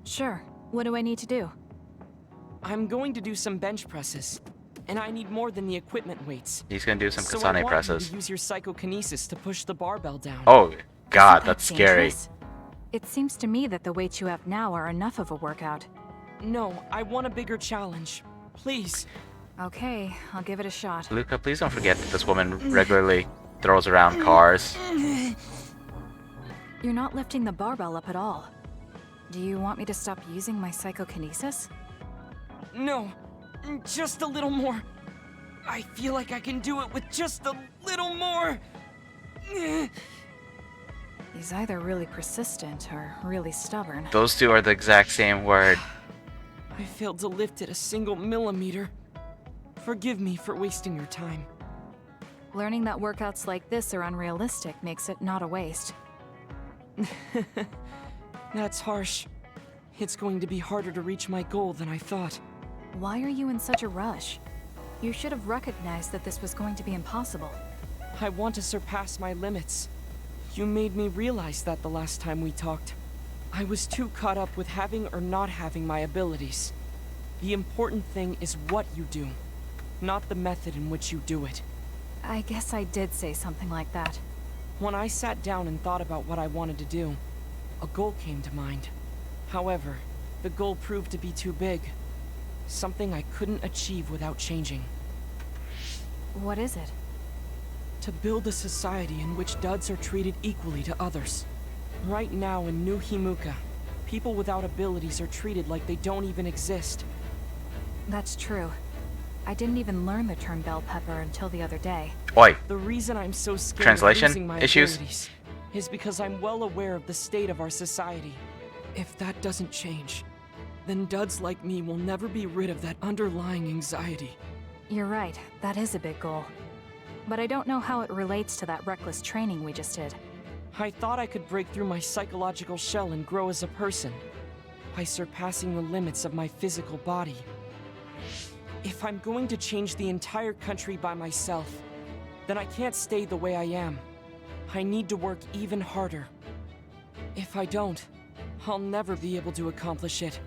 Sure. What do I need to do? I'm going to do some bench presses, and I need more than the equipment weights. He's gonna do some So I Kasane want presses. you to use your psychokinesis to push the barbell down. Oh god, Isn't that that's scary. dangerous? It seems to me that the weights you have now are enough of a workout. No, I want a bigger challenge. Please. Okay, I'll give it a shot. Luca, please don't forget that this woman regularly throws around cars. You're not lifting the barbell up at all. Do you want me to stop using my psychokinesis? No, just a little more. I feel like I can do it with just a little more. He's either really persistent or really stubborn. Those two are the exact same word. I failed to lift it a single millimeter. Forgive me for wasting your time. Learning that workouts like this are unrealistic makes it not a waste. That's harsh. It's going to be harder to reach my goal than I thought. Why are you in such a rush? You should have recognized that this was going to be impossible. I want to surpass my limits. You made me realize that the last time we talked. I was too caught up with having or not having my abilities. The important thing is what you do, not the method in which you do it. I guess I did say something like that. When I sat down and thought about what I wanted to do, a goal came to mind. However, the goal proved to be too big. Something I couldn't achieve without changing. What is it? To build a society in which duds are treated equally to others. Right now in New Himuka, people without abilities are treated like they don't even exist. That's true. I didn't even learn the term bell pepper until the other day. Oi. The reason I'm so scared Translation of losing my issues? abilities is because I'm well aware of the state of our society. If that doesn't change, then duds like me will never be rid of that underlying anxiety. You're right, that is a big goal. But I don't know how it relates to that reckless training we just did. I thought I could break through my psychological shell and grow as a person by surpassing the limits of my physical body. If I'm going to change the entire country by myself, then I can't stay the way I am. I need to work even harder. If I don't, I'll never be able to accomplish it.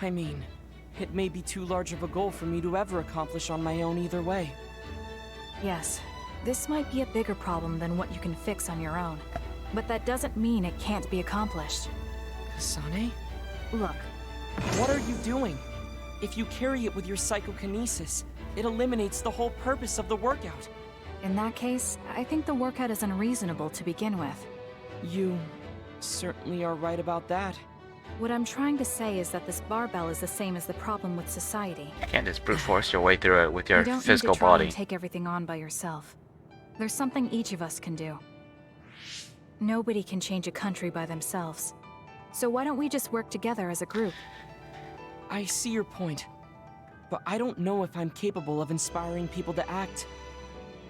I mean, it may be too large of a goal for me to ever accomplish on my own either way. Yes, this might be a bigger problem than what you can fix on your own. But that doesn't mean it can't be accomplished. Kasane? Look, What are you doing? If you carry it with your psychokinesis, it eliminates the whole purpose of the workout. in that case, I think the workout is unreasonable to begin with. You certainly are right about that. What I'm trying to say is that this barbell is the same as the problem with society. You can't just brute force your way through it with your You don't physical need to try body. and take everything on by yourself. There's something each of us can do. Nobody can change a country by themselves. So why don't we just work together as a group? I see your point, but I don't know if I'm capable of inspiring people to act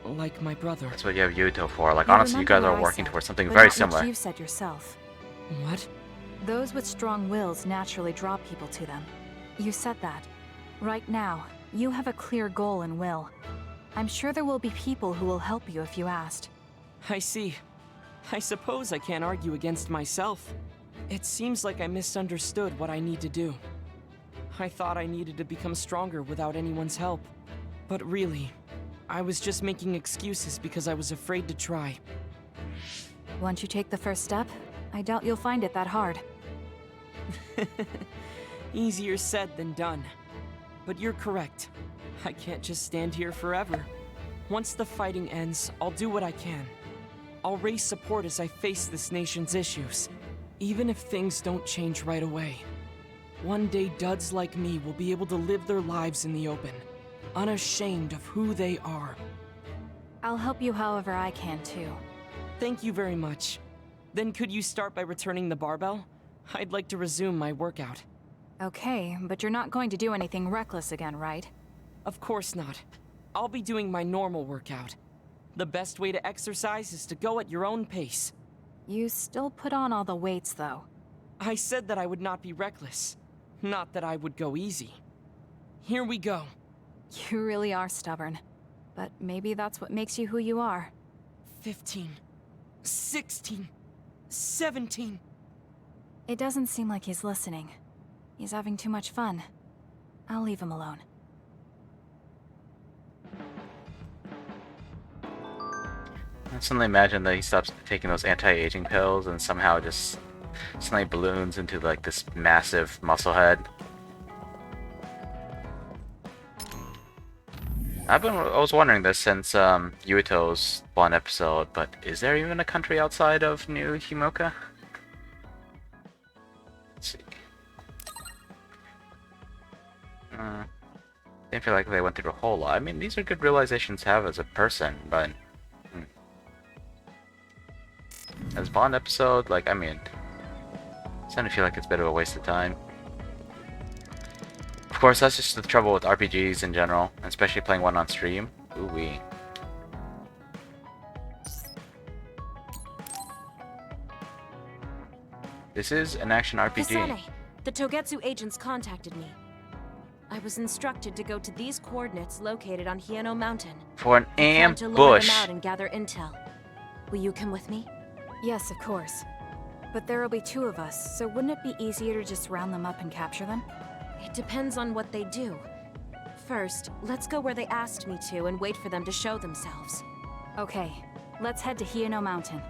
like my brother. That's what you have Yuto for. Like, You honestly, you guys remember are what I working said, towards something but very not what similar. you've said yourself. What? Those with strong wills naturally draw people to them. You said that. Right now, you have a clear goal and will. I'm sure there will be people who will help you if you asked. I see. I suppose I can't argue against myself. It seems like I misunderstood what I need to do. I thought I needed to become stronger without anyone's help. But really, I was just making excuses because I was afraid to try. Once you take the first step, I doubt you'll find it that hard. Easier said than done. But you're correct. I can't just stand here forever. Once the fighting ends, I'll do what I can. I'll raise support as I face this nation's issues, even if things don't change right away. One day, duds like me will be able to live their lives in the open, unashamed of who they are. I'll help you however I can, too. Thank you very much. Then could you start by returning the barbell? I'd like to resume my workout. Okay, but you're not going to do anything reckless again, right? Of course not. I'll be doing my normal workout. The best way to exercise is to go at your own pace. You still put on all the weights, though. I said that I would not be reckless, not that I would go easy. Here we go. You really are stubborn. But maybe that's what makes you who you are. 15, 16, 17. It doesn't seem like he's listening. He's having too much fun. I'll leave him alone. I suddenly imagine that he stops taking those anti-aging pills and somehow just suddenly balloons into like this massive muscle head. I was wondering this since Yuito's one episode, but is there even a country outside of New Himoka? Let's see. Didn't feel like they went through a whole lot. I mean, these are good realizations to have as a person, but as Bond episode, like, I mean, it's starting to feel like it's a bit of a waste of time. Of course, that's just the trouble with RPGs in general, especially playing one on stream. Ooh-wee. This is an action RPG. Kasane, the Togetsu agents contacted me. I was instructed to go to these coordinates located on Hieno Mountain. For an I plan to lure them ambush. out and gather intel. Will you come with me? Yes, of course. But there will be 2 of us, so wouldn't it be easier to just round them up and capture them? It depends on what they do. First, let's go where they asked me to and wait for them to show themselves. Okay, let's head to Hieno Mountain.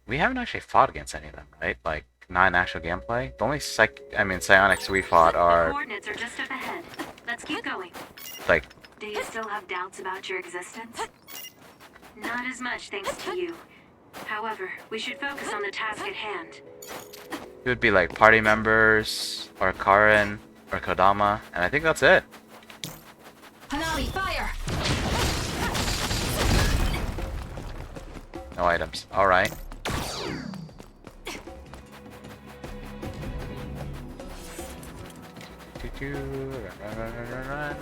We haven't actually fought against any of them, right? Like, not in actual gameplay. The only psionics we fought The are coordinates are just up ahead. Let's keep going. like, Do you still have doubts about your existence? Not as much thanks to you. However, we should focus on the task at hand. it would be like party members, or Karen, or Kodama, and I think that's it. Hanami, fire! No items. Alright. Run.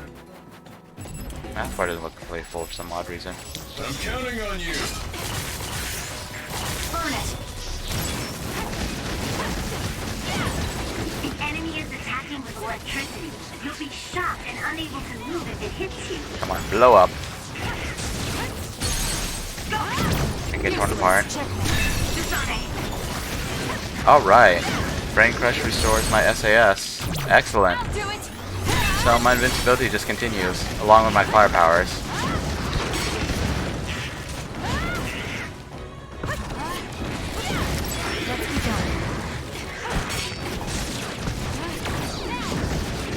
Math bar doesn't look playful for some odd reason. I'm counting on you. Burn it! The enemy is attacking with electricity. You'll be shocked and unable to move if it hits you. Come on, blow up. And get torn apart. Alright. Brain Crush restores my SAS. Excellent. So my invincibility just continues, along with my fire powers.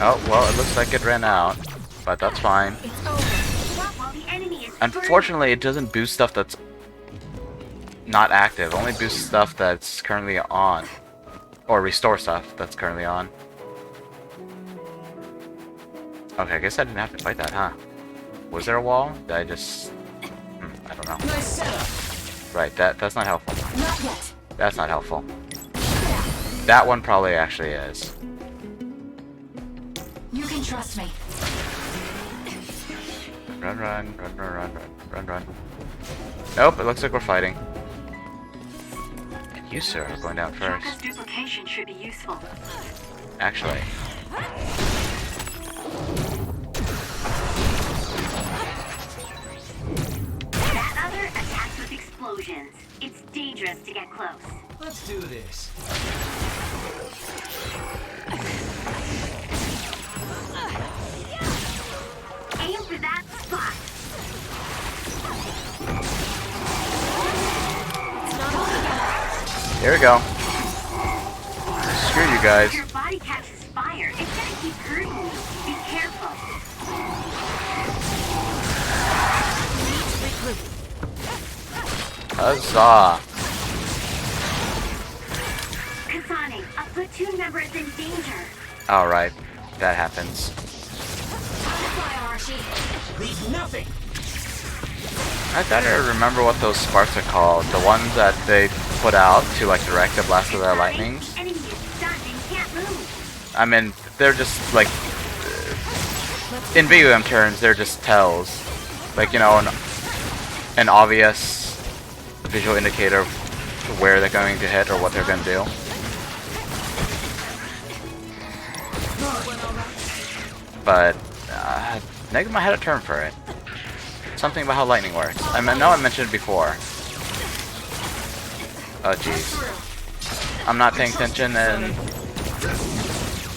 Oh, well, it looks like it ran out, but that's fine. Unfortunately, it doesn't boost stuff that's not active. It only boosts stuff that's currently on. Or restore stuff that's currently on. Okay, I guess I didn't have to fight that, huh? Was there a wall? Did I just... I don't know. Nice setup. Right, that's not helpful. Not yet. That's not helpful. That one probably actually is. You can trust me. Run, run, run, run, run, run, run, run. Nope, it looks like we're fighting. And you, sir, are going down first. Shortcut duplication should be useful. Actually. That other attacks with explosions. It's dangerous to get close. Let's do this. Aim for that Here we go. Screw you guys. Your body catches fire. It's gonna keep hurting you. Be careful. Huzzah. Kasane, a platoon member is in danger. Alright, that happens. Leave nothing. I gotta remember what those sparks are called. The ones that they put out to like direct the blast of their lightnings. Enemy is stunned and can't move. I mean, they're just like in video game terms, they're just tells. Like, you know, an obvious visual indicator of where they're going to hit or what they're going to do. But Negma had a term for it. Something about how lightning works. I know I mentioned it before. Oh jeez. I'm not paying attention and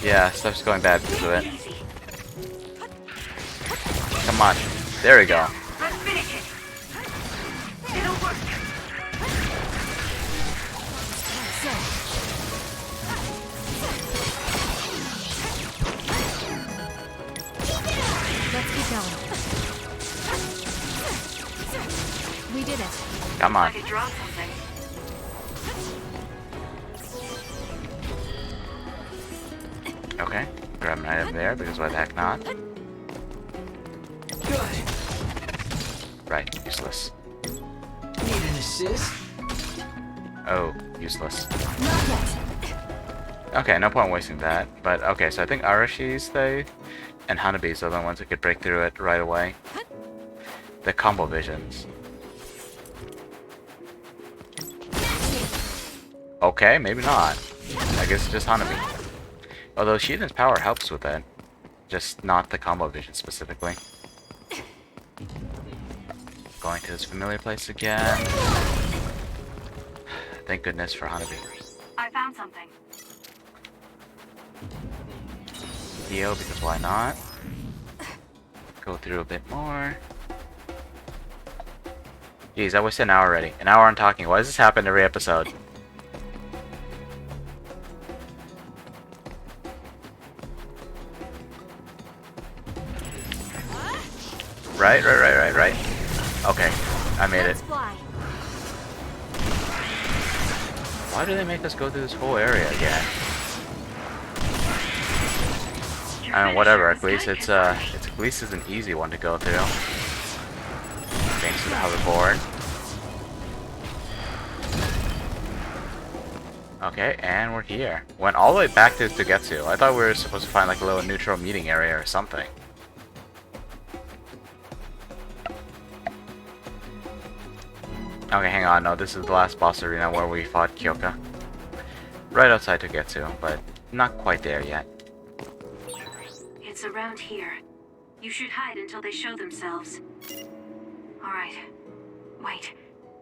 yeah, stuff's going bad because of it. Come on. There we go. Let's finish it. It'll work. Let's keep going. We did it. Come on. I could draw something. Okay. Grab an item there because why the heck not? Good. Right. Useless. Need an assist? Oh, useless. Not yet. Okay, no point wasting that. But okay, so I think Arashis and Hanabis are the ones who could break through it right away. The combo visions. Okay, maybe not. I guess it's just Hanabi. Although Shiden's power helps with it. Just not the combo vision specifically. Going to this familiar place again. Thank goodness for Hanabi. I found something. Heal, because why not? Go through a bit more. Jeez, I wasted an hour already. An hour on talking. Why does this happen every episode? Right. Okay, I made it. Why do they make us go through this whole area again? I mean, whatever. At least it's at least it's an easy one to go through. Thanks to the hoverboard. Okay, and we're here. Went all the way back to Getsu. I thought we were supposed to find like a little neutral meeting area or something. Okay, hang on. No, this is the last boss arena where we fought Kyoka. Right outside Togetsu, but not quite there yet. It's around here. You should hide until they show themselves. Alright. Wait.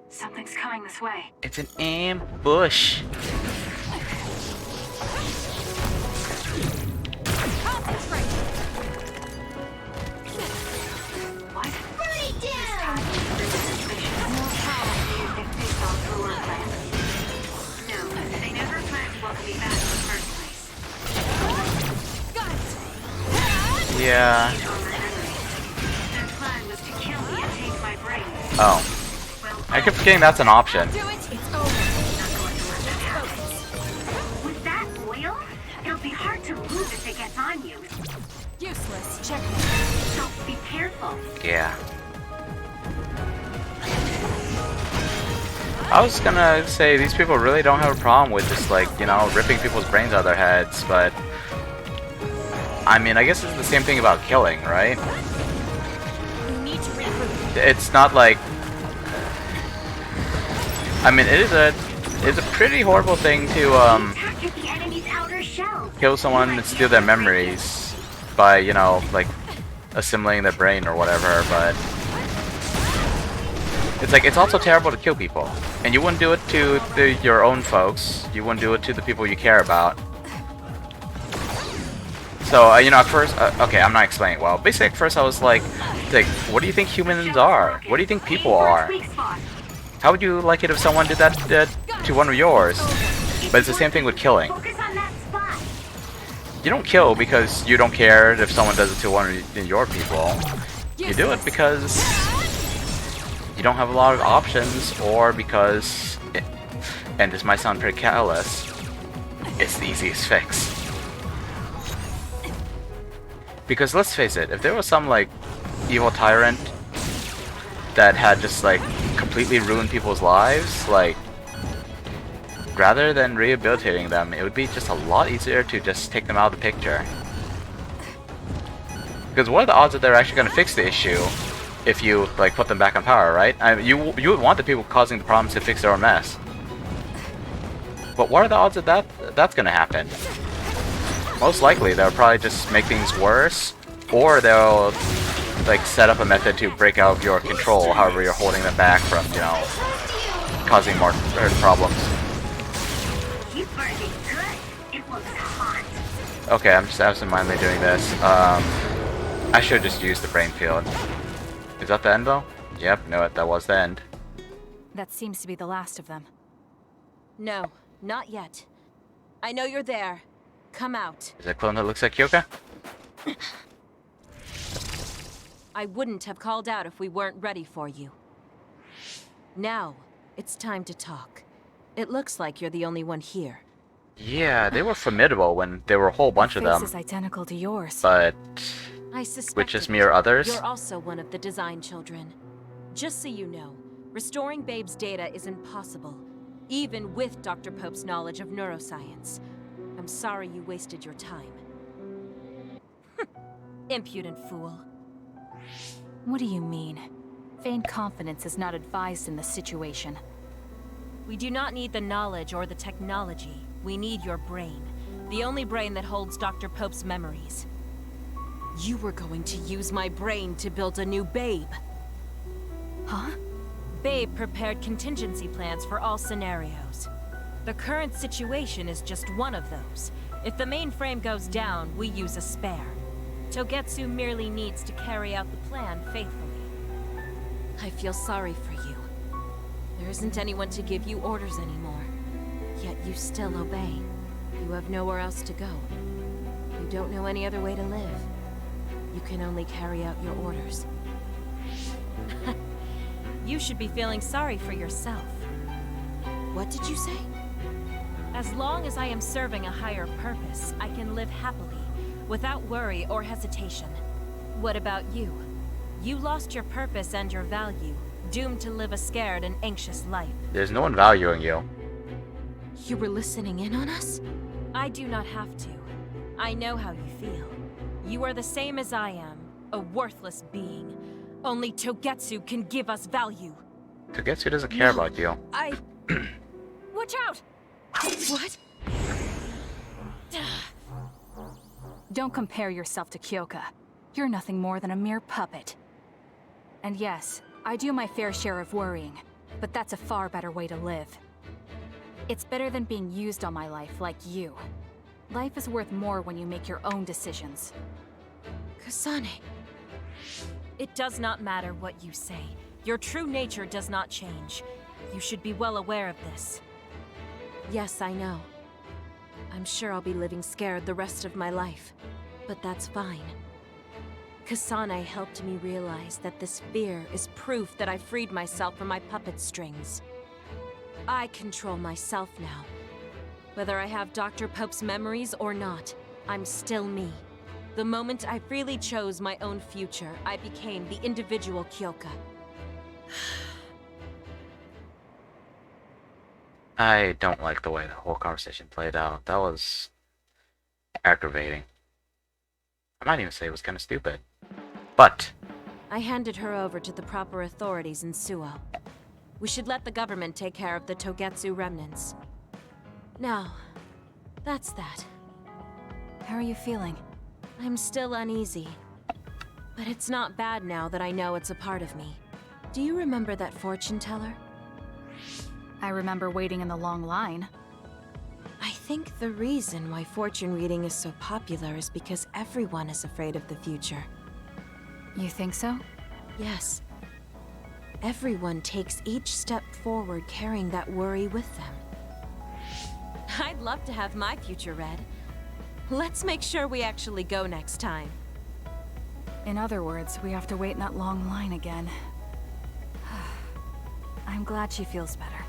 Something's coming this way. It's an ambush. What? Burn it down! No, they never planned to welcome me back in the first place. Yeah. Their plan was to kill me and take my brain. Oh. I kept forgetting that's an option. With that oil, it'll be hard to move if it gets on you. Useless. Check. So be careful. Yeah. I was gonna say these people really don't have a problem with just like, you know, ripping people's brains out of their heads, but I mean, I guess it's the same thing about killing, right? It's not like, I mean, it's a pretty horrible thing to kill someone and steal their memories by, you know, like assimilating their brain or whatever, but it's like, it's also terrible to kill people. And you wouldn't do it to your own folks. You wouldn't do it to the people you care about. So, you know, at first, okay, I'm not explaining it well. Basically, at first I was like, what do you think humans are? What do you think people are? How would you like it if someone did that to one of yours. But it's the same thing with killing. Focus on that spot. You don't kill because you don't care if someone does it to one of your people. You do it because you don't have a lot of options, or because, and this might sound pretty callous, it's the easiest fix. Because let's face it, if there was some like evil tyrant that had just like completely ruined people's lives, like rather than rehabilitating them, it would be just a lot easier to just take them out of the picture. Because what are the odds that they're actually going to fix the issue if you like put them back on power, right? I mean, you would want the people causing the problems to fix their own mess. But what are the odds that that's going to happen? Most likely they'll probably just make things worse, or they'll like set up a method to break out of your control, however you're holding them back from, you know, causing more problems. Keep burning good. It looks hot. Okay, I'm just absentmindedly doing this. I should just use the brain field. Is that the end though? Yep, no, that was the end. That seems to be the last of them. No, not yet. I know you're there. Come out. Is that a clone that looks like Kyoka? I wouldn't have called out if we weren't ready for you. Now, it's time to talk. It looks like you're the only one here. Yeah, they were formidable when there were a whole bunch of them. Face is identical to yours. But I suspect which is mere others? You're also one of the design children. Just so you know, restoring Babe's data is impossible, even with Dr. Pope's knowledge of neuroscience. I'm sorry you wasted your time. Impudent fool. What do you mean? Feigned confidence is not advised in this situation. We do not need the knowledge or the technology. We need your brain. The only brain that holds Dr. Pope's memories. You were going to use my brain to build a new Babe. Huh? Babe prepared contingency plans for all scenarios. The current situation is just one of those. If the mainframe goes down, we use a spare. Togetsu merely needs to carry out the plan faithfully. I feel sorry for you. There isn't anyone to give you orders anymore. Yet you still obey. You have nowhere else to go. You don't know any other way to live. You can only carry out your orders. You should be feeling sorry for yourself. What did you say? As long as I am serving a higher purpose, I can live happily, without worry or hesitation. What about you? You lost your purpose and your value, doomed to live a scared and anxious life. There's no one valuing you. You were listening in on us? I do not have to. I know how you feel. You are the same as I am, a worthless being. Only Togetsu can give us value. Togetsu doesn't care about you. Watch out! What? Don't compare yourself to Kyoka. You're nothing more than a mere puppet. And yes, I do my fair share of worrying, but that's a far better way to live. It's better than being used on my life like you. Life is worth more when you make your own decisions. Kasane. It does not matter what you say. Your true nature does not change. You should be well aware of this. Yes, I know. I'm sure I'll be living scared the rest of my life, but that's fine. Kasane helped me realize that this fear is proof that I freed myself from my puppet strings. I control myself now. Whether I have Dr. Pope's memories or not, I'm still me. The moment I freely chose my own future, I became the individual Kyoka. I don't like the way the whole conversation played out. That was aggravating. I might even say it was kind of stupid. But I handed her over to the proper authorities in Suo. We should let the government take care of the Togetsu remnants. Now, that's that. How are you feeling? I'm still uneasy. But it's not bad now that I know it's a part of me. Do you remember that fortune teller? I remember waiting in the long line. I think the reason why fortune reading is so popular is because everyone is afraid of the future. You think so? Yes. Everyone takes each step forward carrying that worry with them. I'd love to have my future read. Let's make sure we actually go next time. In other words, we have to wait in that long line again. I'm glad she feels better.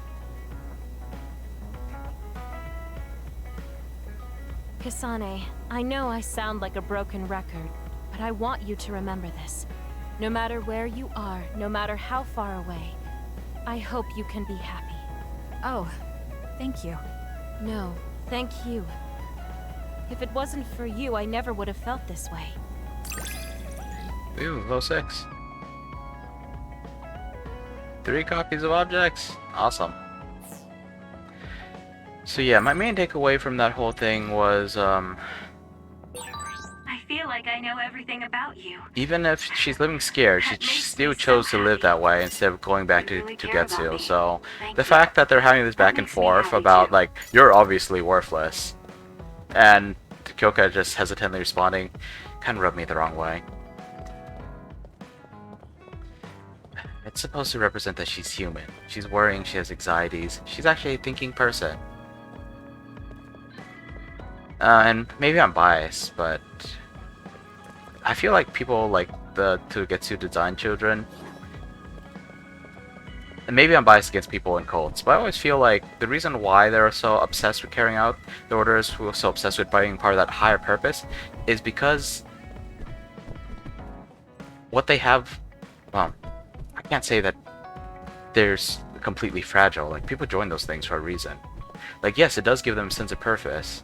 Kasane, I know I sound like a broken record, but I want you to remember this. No matter where you are, no matter how far away, I hope you can be happy. Oh, thank you. No, thank you. If it wasn't for you, I never would have felt this way. Ooh, level 6. 3 copies of objects. Awesome. So yeah, my main takeaway from that whole thing was, I feel like I know everything about you. even if she's living scared, she still chose to live that way instead of going back to Getsu. So the fact that they're having this back and forth about, like, you're obviously worthless, and Kyoka just hesitantly responding, kind of rubbed me the wrong way. It's supposed to represent that she's human. She's worrying, she has anxieties. She's actually a thinking person. And maybe I'm biased, but I feel like people like the Togetsu design children, and maybe I'm biased against people in cults, but I always feel like the reason why they're so obsessed with carrying out the orders, who are so obsessed with being part of that higher purpose, is because what they have, well, I can't say that they're completely fragile. Like, people join those things for a reason. Like, yes, it does give them a sense of purpose,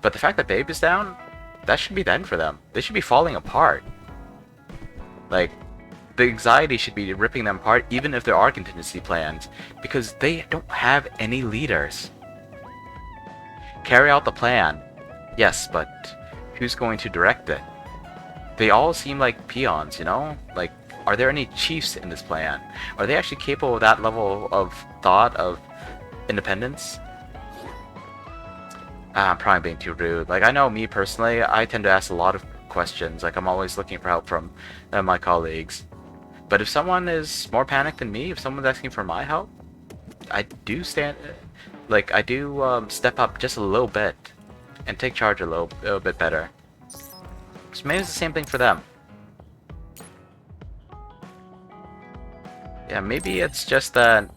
but the fact that Babe is down, that should be the end for them. They should be falling apart. Like, the anxiety should be ripping them apart, even if there are contingency plans, because they don't have any leaders. Carry out the plan, yes, but who's going to direct it? They all seem like peons, you know? Like, are there any chiefs in this plan? Are they actually capable of that level of thought, of independence? I'm probably being too rude. Like, I know me personally, I tend to ask a lot of questions. Like, I'm always looking for help from my colleagues. But if someone is more panicked than me, if someone's asking for my help, I do step up just a little bit and take charge a little bit better. So maybe it's the same thing for them. Yeah, maybe it's just that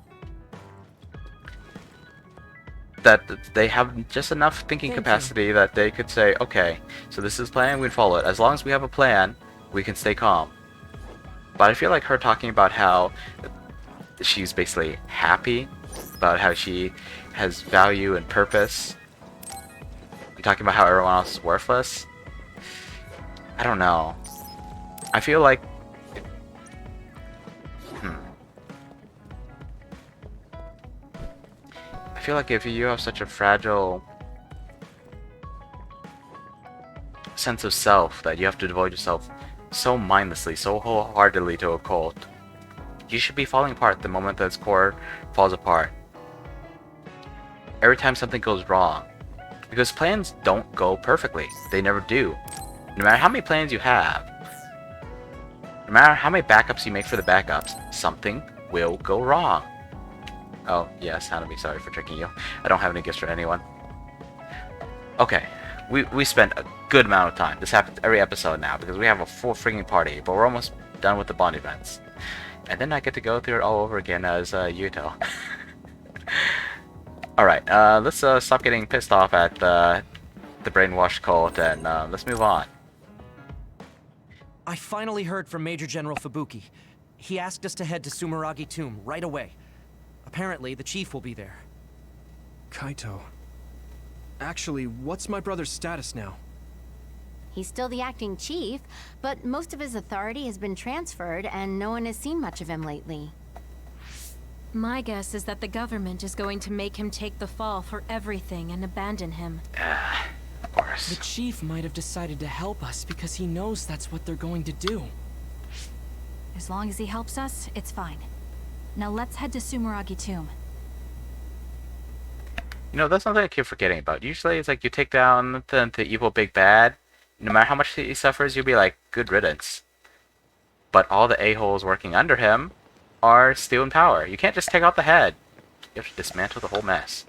they have just enough thinking capacity that they could say, okay, so this is the plan, we can follow it. As long as we have a plan, we can stay calm. But I feel like her talking about how she's basically happy, about how she has value and purpose, and talking about how everyone else is worthless, I don't know. I feel like I feel like if you have such a fragile sense of self that you have to devote yourself so mindlessly, so wholeheartedly to a cult, you should be falling apart the moment that its core falls apart. Every time something goes wrong. Because plans don't go perfectly. They never do. No matter how many plans you have, no matter how many backups you make for the backups, something will go wrong. Oh, yes, Hanami, sorry for tricking you. I don't have any gifts for anyone. Okay, we spent a good amount of time. This happens every episode now because we have a full freaking party, but we're almost done with the Bond events. And then I get to go through it all over again as Yuto. Alright, let's stop getting pissed off at the brainwashed cult and let's move on. I finally heard from Major General Fubuki. He asked us to head to Sumeragi Tomb right away. Apparently, the chief will be there. Kaito. Actually, what's my brother's status now? He's still the acting chief, but most of his authority has been transferred and no one has seen much of him lately. My guess is that the government is going to make him take the fall for everything and abandon him. Of course. The chief might have decided to help us because he knows that's what they're going to do. As long as he helps us, it's fine. Now let's head to Sumeragi Tomb. You know, that's something I keep forgetting about. Usually it's like you take down the evil big bad, no matter how much he suffers, you'll be like, good riddance. But all the a-holes working under him are still in power. You can't just take out the head. You have to dismantle the whole mess.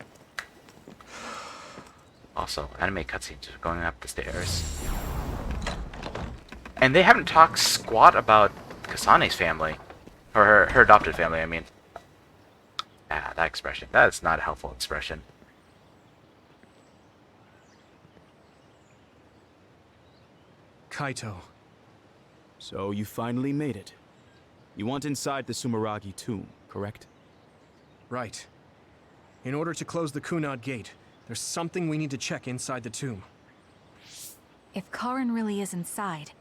Also, anime cutscenes are going up the stairs. And they haven't talked squat about Kasane's family. Or her adopted family, I mean. Ah, that expression. That is not a helpful expression. Kaito. So you finally made it. You want inside the Sumeragi tomb, correct? Right. In order to close the Kunad Gate, there's something we need to check inside the tomb. If Karin really is inside,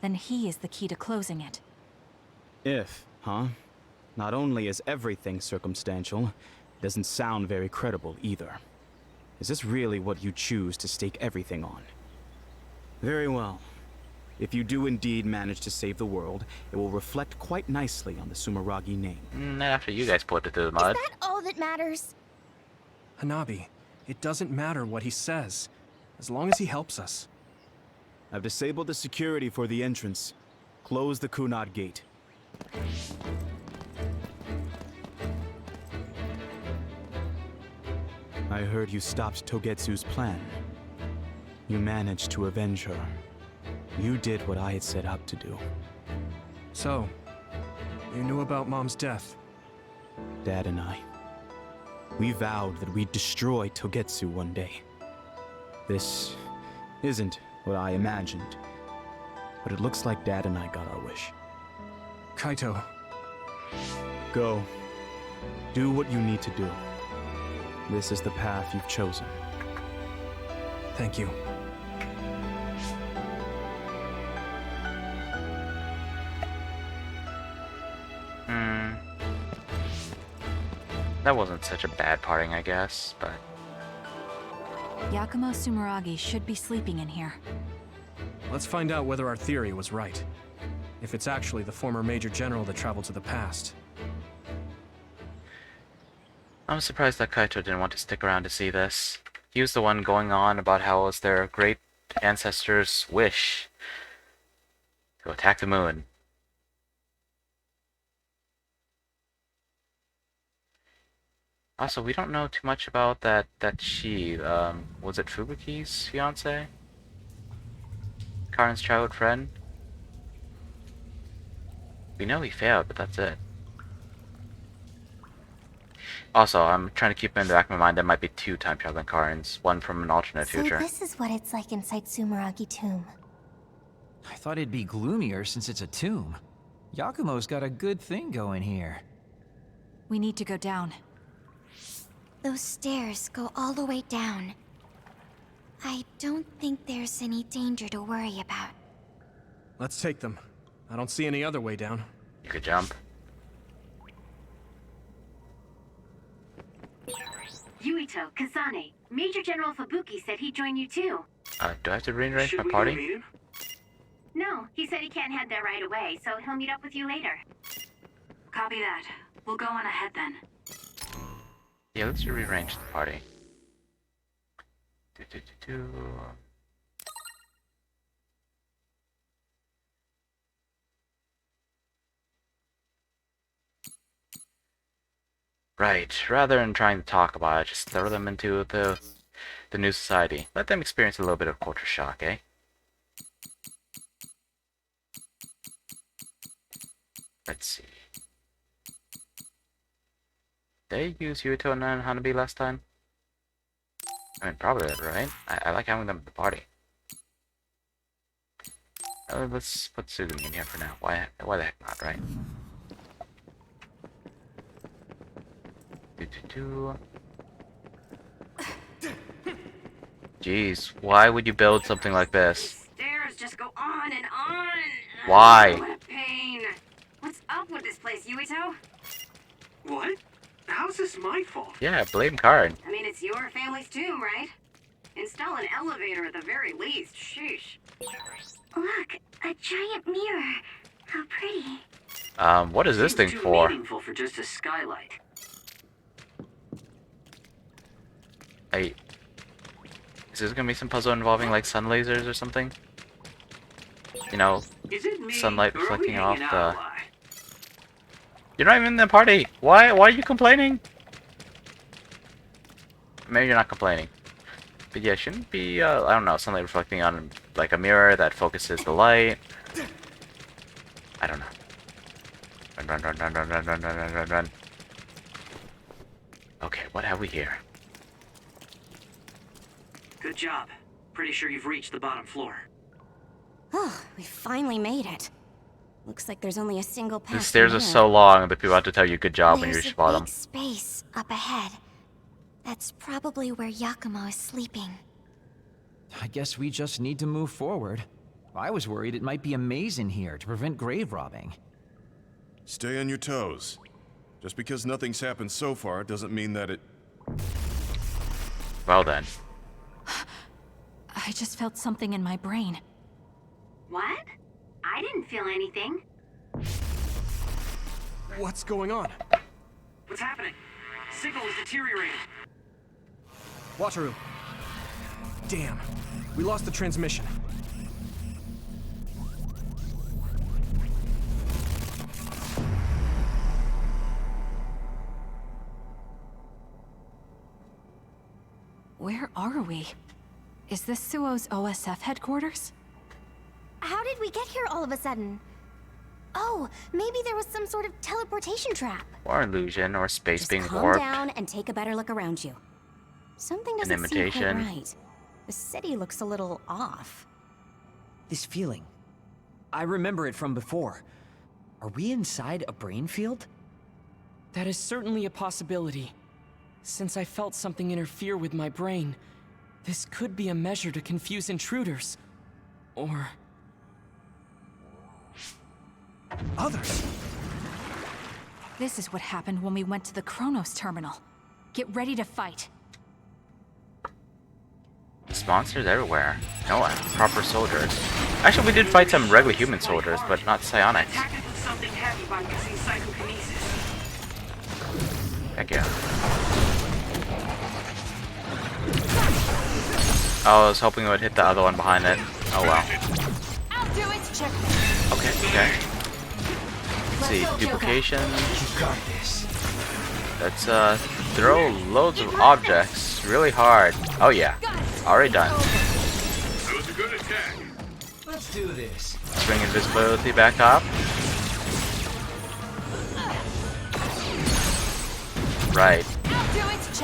then he is the key to closing it. If, huh? Not only is everything circumstantial, it doesn't sound very credible either. Is this really what you choose to stake everything on? Very well. If you do indeed manage to save the world, it will reflect quite nicely on the Sumeragi name. Not after you guys put it through the mud. Is that all that matters? Hanabi, it doesn't matter what he says, as long as he helps us. I've disabled the security for the entrance. Close the Kunad Gate. I heard you stopped Togetsu's plan. You managed to avenge her. You did what I had set out to do. So, you knew about Mom's death? Dad and I. We vowed that we'd destroy Togetsu one day. This isn't what I imagined, but it looks like Dad and I got our wish. Kaito. Go. Do what you need to do. This is the path you've chosen. Thank you. That wasn't such a bad parting, I guess, but... Yakumo Sumeragi should be sleeping in here. Let's find out whether our theory was right. If it's actually the former Major General that traveled to the past. I'm surprised that Kaito didn't want to stick around to see this. He was the one going on about how it was their great ancestors' wish to attack the moon. Also, we don't know too much about that she, was it Fubuki's fiance? Karin's childhood friend? We know he failed, but that's it. Also, I'm trying to keep in the back of my mind there might be two time traveling Karins, one from an alternate future. So this is what it's like inside Sumeragi Tomb. I thought it'd be gloomier since it's a tomb. Yakumo's got a good thing going here. We need to go down. Those stairs go all the way down. I don't think there's any danger to worry about. Let's take them. I don't see any other way down. You could jump. Yuito, Kasane, Major General Fubuki said he'd join you too. Do I have to rearrange my Should we party? go meet him? No, he said he can't head there right away, so he'll meet up with you later. Copy that. We'll go on ahead then. Yeah, let's rearrange the party. Right, rather than trying to talk about it, just throw them into the new society. Let them experience a little bit of culture shock, eh? Let's see. Did they use Yuito and Hanabi last time? I mean, probably, right? I like having them at the party. Let's put Sugami in here for now. Why the heck not, right? Jeez, why would you build something like this? Stairs just go on and on. Why? What a pain. What's up with this place, Yuito? What? How's this my fault? Yeah, blame Karin. I mean, it's your family's tomb, right? Install an elevator at the very least. Sheesh. Look, a giant mirror. How pretty. What is this thing Seems too for? meaningful for just a skylight. Is this gonna be some puzzle involving like sun lasers or something? You know, Is it me, sunlight or are we reflecting off hanging out the... a lot? You're not even in the party! Why are you complaining? Maybe you're not complaining. But yeah, shouldn't be, I don't know, something reflecting on, like, a mirror that focuses the light. I don't know. Run, run, run, run, run, run, run, run, run, run. Okay, what have we here? Good job. Pretty sure you've reached the bottom floor. Oh, we finally made it. Looks like there's only a single path. The stairs from are here. so long that people have to tell you good job when you There's reach a the bottom. big space up ahead. That's probably where Yakumo is sleeping. I guess we just need to move forward. I was worried it might be a maze in here to prevent grave robbing. Stay on your toes. Just because nothing's happened so far doesn't mean that it... Well then. I just felt something in my brain. What? I didn't feel anything. What's going on? What's happening? Signal is deteriorating. Wataru. Damn. We lost the transmission. Where are we? Is this Suo's OSF headquarters? How did we get here all of a sudden? Oh, maybe there was some sort of teleportation trap. Or illusion, or space Just being calm warped. down and take a better look around you. Something doesn't seem quite imitation. right. The city looks a little off. This feeling. I remember it from before. Are we inside a brain field? That is certainly a possibility. Since I felt something interfere with my brain, this could be a measure to confuse intruders. Or... Others? This is what happened when we went to the Kronos terminal. Get ready to fight. There's monsters everywhere. No proper soldiers. Actually, we did fight some regular human soldiers, but not psionics. Tackled with something heavy by using psychokinesis. Heck yeah. Oh, I was hoping it would hit the other one behind it. Oh well. I'll do it. Check. Okay, okay. Let's see, duplication. You got this. Let's throw loads of objects really hard. Oh yeah, already done. That was a good attack. Let's do this. Let's bring invisibility back up. Right.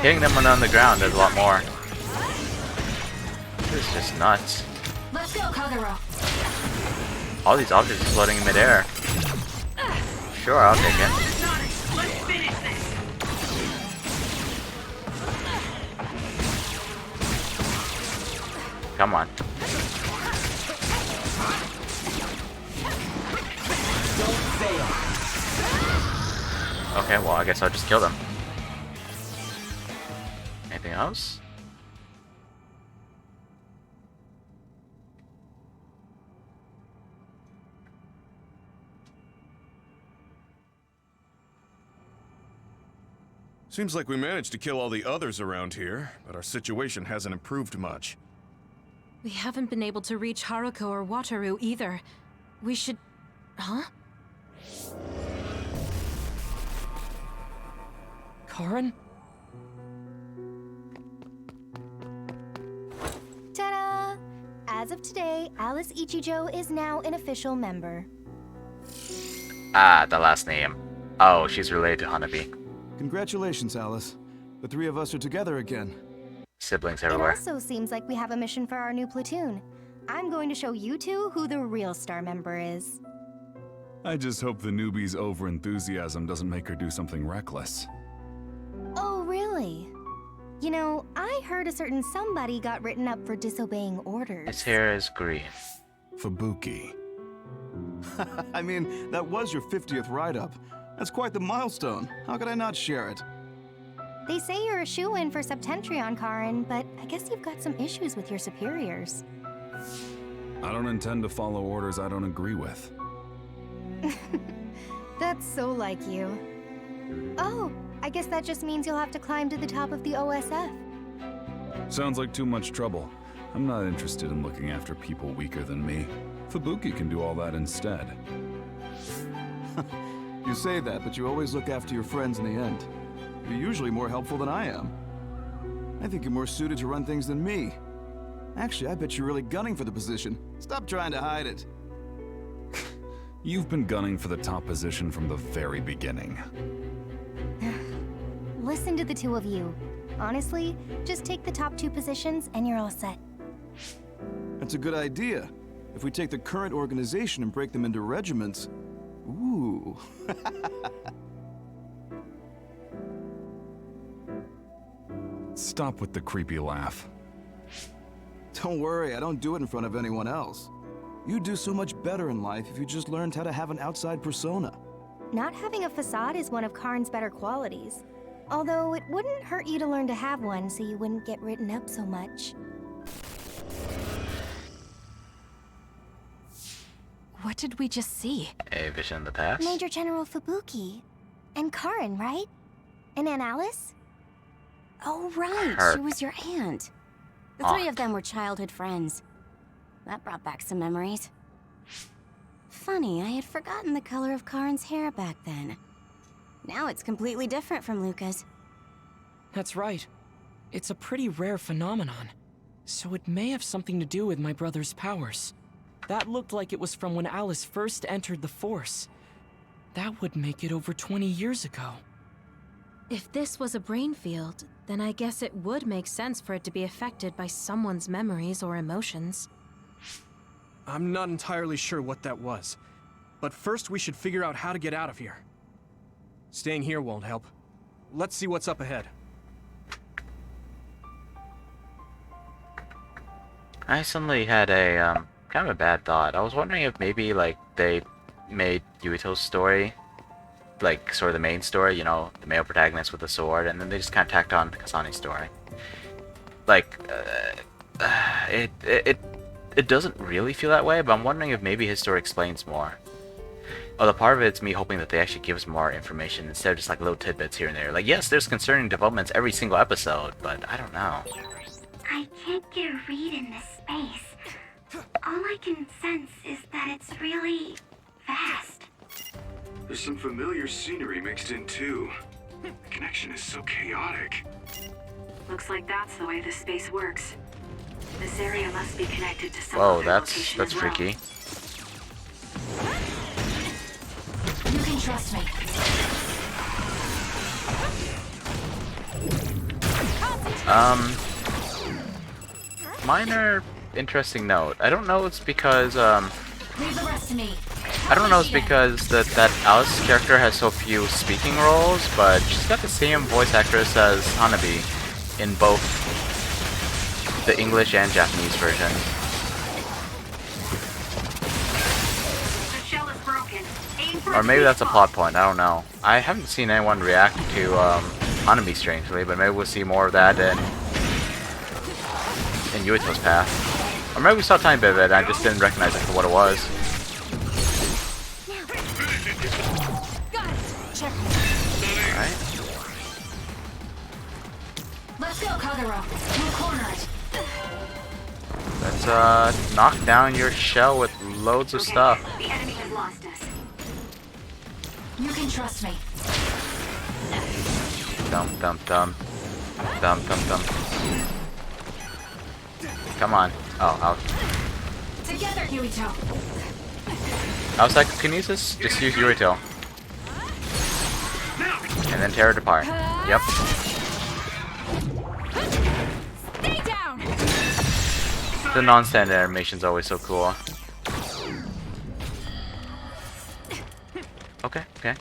Hitting them when on the ground does a lot more. This is just nuts. Let's go, Kaguro. All these objects are floating in midair. Sure, I'll take it. Let's finish this. Come on. Don't fail. Okay, well, I guess I'll just kill them. Anything else? Seems like we managed to kill all the others around here, but our situation hasn't improved much. We haven't been able to reach Haruko or Wataru either. We should... Huh? Karin? Ta-da! As of today, Alice Ichijo is now an official member. Ah, the last name. Oh, she's related to Hanabi. Congratulations, Alice. The three of us are together again. Siblings It everywhere. also seems like we have a mission for our new platoon. I'm going to show you two who the real star member is. I just hope the newbie's overenthusiasm doesn't make her do something reckless. Oh, really? You know, I heard a certain somebody got written up for disobeying orders. His hair is green. Fubuki. I mean, that was your 50th write-up. That's quite the milestone. How could I not share it? They say you're a shoo-in for Septentrion, Karin, but I guess you've got some issues with your superiors. I don't intend to follow orders I don't agree with. That's so like you. Oh, I guess that just means you'll have to climb to the top of the OSF. Sounds like too much trouble. I'm not interested in looking after people weaker than me. Fubuki can do all that instead. You say that, but you always look after your friends in the end. You're usually more helpful than I am. I think you're more suited to run things than me. Actually, I bet you're really gunning for the position. Stop trying to hide it. You've been gunning for the top position from the very beginning. Listen to the two of you. Honestly, just take the top 2 positions and you're all set. That's a good idea. If we take the current organization and break them into regiments... Ooh. Stop with the creepy laugh. Don't worry, I don't do it in front of anyone else. You'd do so much better in life if you just learned how to have an outside persona. Not having a facade is one of Karn's better qualities. Although it wouldn't hurt you to learn to have one so you wouldn't get written up so much. What did we just see? A vision of the past? Major General Fubuki. And Karn, right? And Aunt Alice? Oh, right. Her She was your aunt. The 3 of them were childhood friends. That brought back some memories. Funny, I had forgotten the color of Karn's hair back then. Now it's completely different from Luca's. That's right. It's a pretty rare phenomenon. So it may have something to do with my brother's powers. That looked like it was from when Alice first entered the Force. That would make it over 20 years ago. If this was a brain field, then I guess it would make sense for it to be affected by someone's memories or emotions. I'm not entirely sure what that was. But first we should figure out how to get out of here. Staying here won't help. Let's see what's up ahead. I suddenly had a, kind of a bad thought. I was wondering if maybe, like, they made Yuito's story, like, sort of the main story, you know, the male protagonist with the sword, and then they just kind of tacked on Kasane's story. Like, it doesn't really feel that way, but I'm wondering if maybe his story explains more. Although part of it's me hoping that they actually give us more information instead of just like little tidbits here and there. Like, yes, there's concerning developments every single episode, but I don't know. I can't get a read in this space. All I can sense is that it's really vast. There's some familiar scenery mixed in too. The connection is so chaotic. Looks like that's the way this space works. This area must be connected to some Whoa, other that's location as well. freaky. You can trust me. Minor interesting note. I don't know it's because, Leave the rest to me. I don't know it's because that Alice character has so few speaking roles, but she's got the same voice actress as Hanabi in both the English and Japanese version. The shell is broken. Aim for Or maybe its that's a weak plot point, I don't know. I haven't seen anyone react to Hanabi strangely, but maybe we'll see more of that in Yuito's path. Or maybe we saw a tiny bit of it and I just didn't recognize it for what it was. Alright. Let's go, Kaguro. We'll corner it. Let's knock down your shell with loads of stuff. The enemy has lost us. You can trust me. Dum dum dum. Dum dum dum. Come on. Oh, Together, Yuito. I was like, Kinesis, just use Yuito. And then tear it apart. Yep. Stay down. The non-standard animation's always so cool. Okay, okay.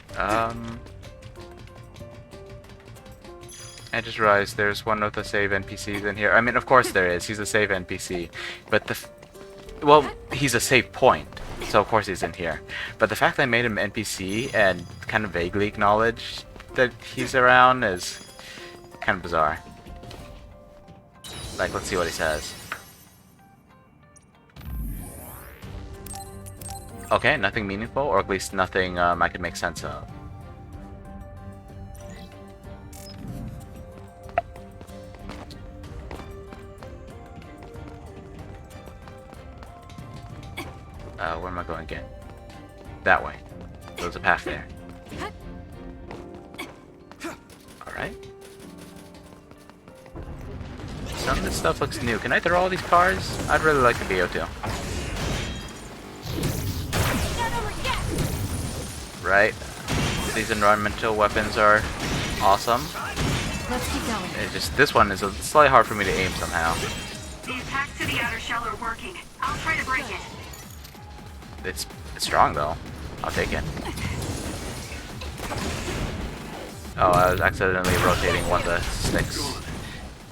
I just realized there's one of the save NPCs in here. I mean, of course there is. He's a save NPC. But well, he's a save point. So of course he's in here. But the fact that I made him NPC and kind of vaguely acknowledged that he's around is kind of bizarre. Like, let's see what he says. Okay, nothing meaningful, or at least nothing I could make sense of. Where am I going again? That way. There's a path there. Alright. Some of this stuff looks new. Can I throw all these cars? I'd really like to be able to. Right. These environmental weapons are awesome. Let's keep going. It's just this one is slightly hard for me to aim somehow. The attacks to the outer shell are working. I'll try to break it. It's strong though. I'll take it. Oh, I was accidentally rotating one of the sticks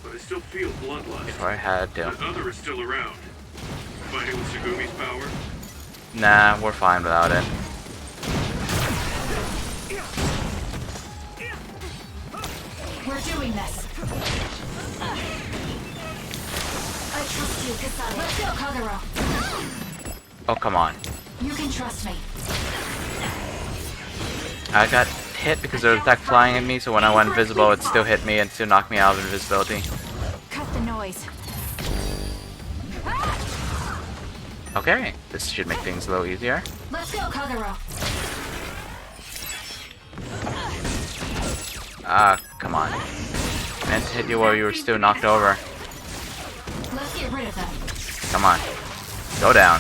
But I still feel bloodlust. before I had to. The other is still around. Fighting with Sugumi's power? Nah, we're fine without it. We're doing this. I trust you, Kasane. Let's go, Kaguro. Oh, come on. You can trust me. I got hit because there was attack flying at me, so when I went invisible, it still hit me and still knocked me out of invisibility. Cut the noise. Okay, this should make things a little easier. Let's go, Kaguro. Ah, come on. Meant to hit you while you were still knocked over. Let's get rid of them. Come on. Go down.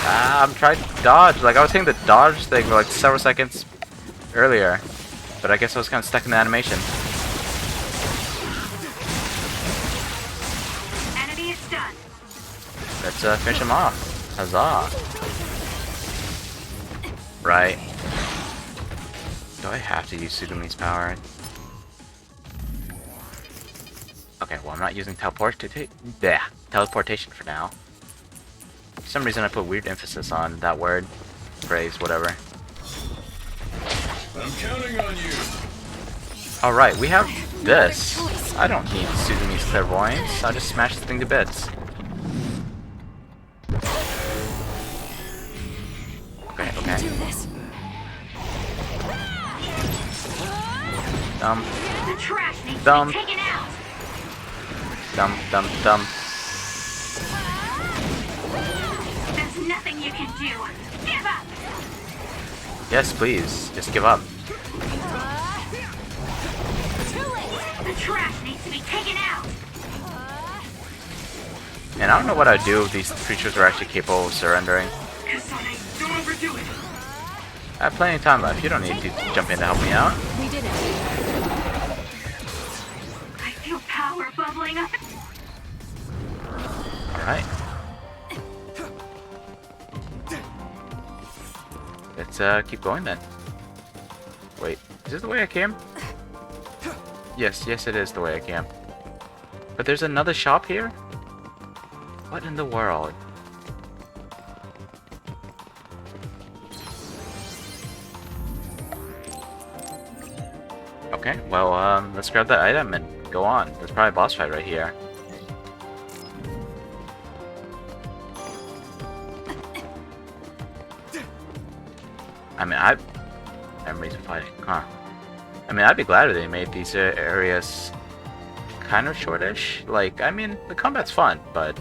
Ah, I'm trying to dodge. Like, I was hitting the dodge thing for like several seconds earlier. But I guess I was kind of stuck in the animation. Enemy is done. Let's finish him off. Huzzah. Right. Do I have to use Sugumi's power? Okay, well I'm not using teleportation for now. For some reason I put weird emphasis on that word, phrase, whatever. I'm counting on you. Alright, we have this. I don't need Suzumi's clairvoyance. I'll just smash this thing to bits. Okay, okay. Dumb. The trash needs Dumb. to be taken out. Dumb, dumb, dumb. There's nothing you can do. Give up. Yes, please. Just give up. The trash needs to be taken out. And I don't know what I'd do if these creatures were actually capable of surrendering. Kasane, don't overdo it. I have plenty of time left. You don't need to jump in to help me out. We did it. I feel power bubbling up. Alright. Let's keep going then. Wait, is this the way I came? Yes, yes it is the way I came. But there's another shop here? What in the world? Okay, well, let's grab that item and go on. There's probably a boss fight right here. I mean, enemies are fighting, huh? I mean, I'd be glad if they made these areas kind of shortish. Like, I mean, the combat's fun, but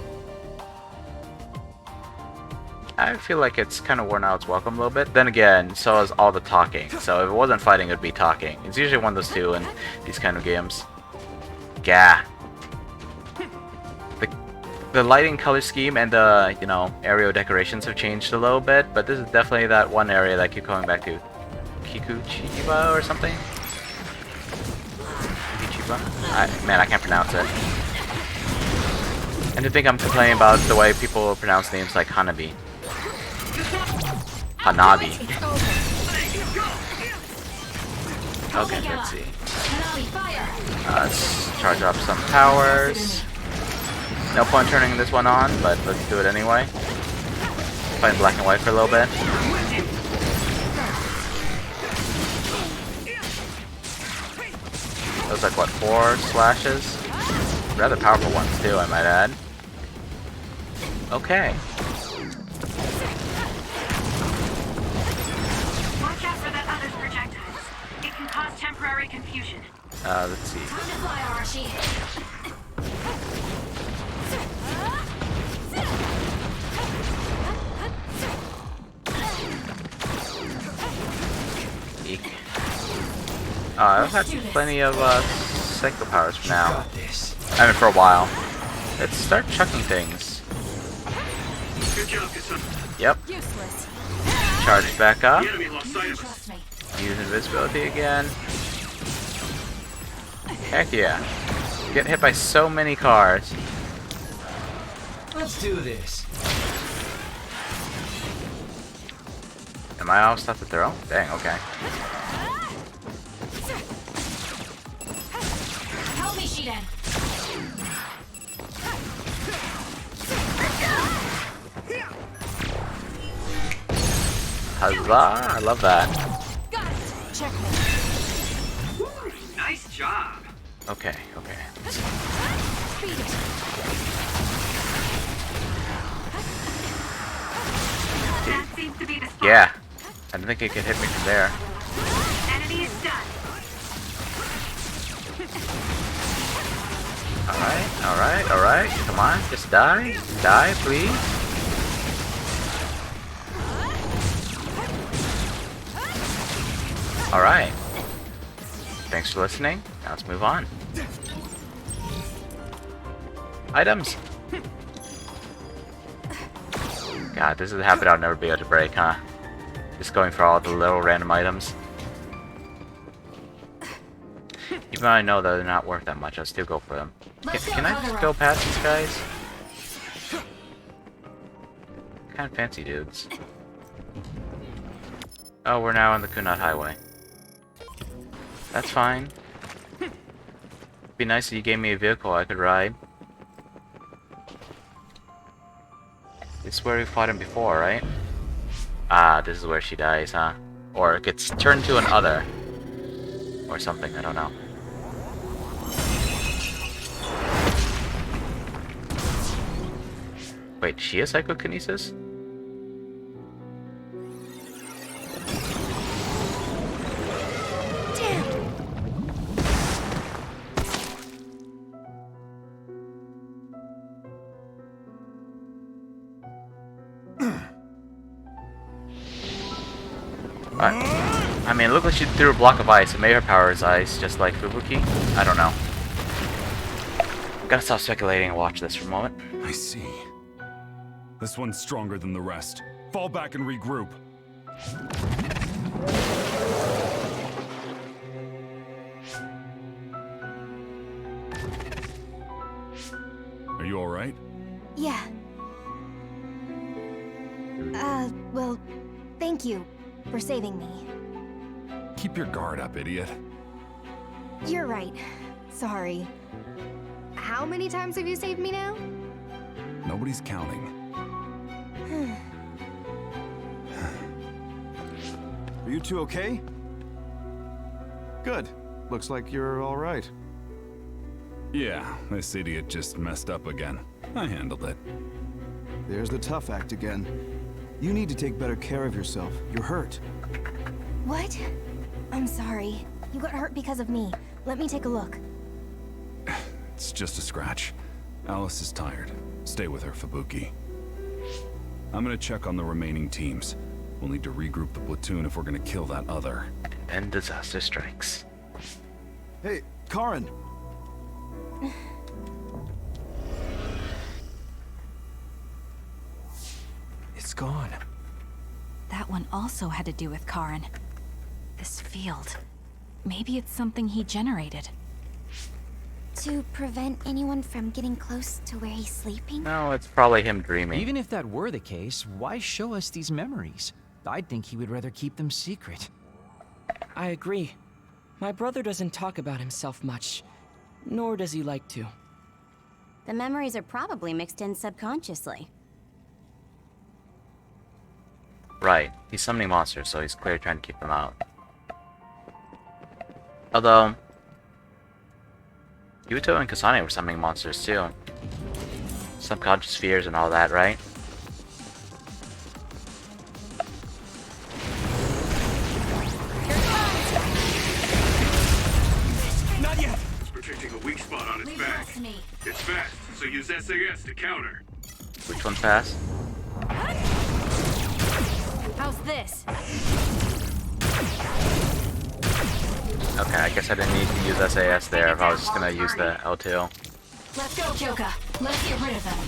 I feel like it's kind of worn out its welcome a little bit. Then again, so is all the talking. So if it wasn't fighting, it would be talking. It's usually one of those two in these kind of games. Gah. The lighting color scheme and the, you know, aerial decorations have changed a little bit, but this is definitely that one area that I keep going back to. Kikuchiba or something? Kikuchiba? Man, I can't pronounce it. And to think I'm complaining about the way people pronounce names like Hanabi. Hanabi. Okay, let's see. Let's charge up some powers. No point turning this one on, but let's do it anyway. Playing black and white for a little bit. Those like, what, 4 slashes? Rather powerful ones too, I might add. Okay. Watch out for that other's projectiles. It can cause temporary confusion. Let's see. Time to fly, Arashi. Eek. I've had plenty of psycho powers for now. I mean, for a while. Let's start chucking things. Good job, Kasane. Yep. Useless. Charge back up. The enemy lost sight of us. Use invisibility again. Heck yeah. Get hit by so many cars. Let's do this. Am I out of stuff to throw? Dang, okay. Help me, Shiden. Huzzah! I love that. Got it. Checkmate. Nice job. Okay, okay. Beat it. That seems to be the spot. Yeah. I didn't think it could hit me from there. Enemy is done. Alright, alright, alright. Come on, just die. Die, please. Alright. Thanks for listening. Now let's move on. Items. God, this is a habit I'll never be able to break, huh? Just going for all the little random items. Even though I know that they're not worth that much, I'll still go for them. Can I just go past these guys? Kind of fancy dudes. Oh, we're now on the Kunat Highway. That's fine. Be nice if you gave me a vehicle I could ride. This is where we fought him before, right? Ah, this is where she dies, huh? Or gets turned to an other. Or something, I don't know. Wait, she has psychokinesis? I mean, it looked like she threw a block of ice, and maybe her power is ice, just like Fubuki. I don't know. Gotta stop speculating and watch this for a moment. I see. This one's stronger than the rest. Fall back and regroup. Are you alright? Yeah. Well, thank you for saving me. Keep your guard up, idiot. You're right. Sorry. How many times have you saved me now? Nobody's counting. Are you two okay? Good. Looks like you're all right. Yeah, this idiot just messed up again. I handled it. There's the tough act again. You need to take better care of yourself. You're hurt. What? I'm sorry. You got hurt because of me. Let me take a look. It's just a scratch. Alice is tired. Stay with her, Fubuki. I'm gonna check on the remaining teams. We'll need to regroup the platoon if we're gonna kill that other. And disaster strikes. Hey, Karin! It's gone. That one also had to do with Karin. This field. Maybe it's something he generated. To prevent anyone from getting close to where he's sleeping? No, it's probably him dreaming. Even if that were the case, why show us these memories? I'd think he would rather keep them secret. I agree. My brother doesn't talk about himself much, nor does he like to. The memories are probably mixed in subconsciously. Right. He's summoning monsters, so he's clearly trying to keep them out. Although, Yuto and Kasane were summoning monsters too. Subconscious fears and all that, right? Not yet! It's protecting a weak spot on its back. It's fast, so use SAS to counter. Which one's fast? How's this? Okay, I guess I didn't need to use SAS there if I was just gonna use the L2. Let's go, Kyoka. Let's get rid of them.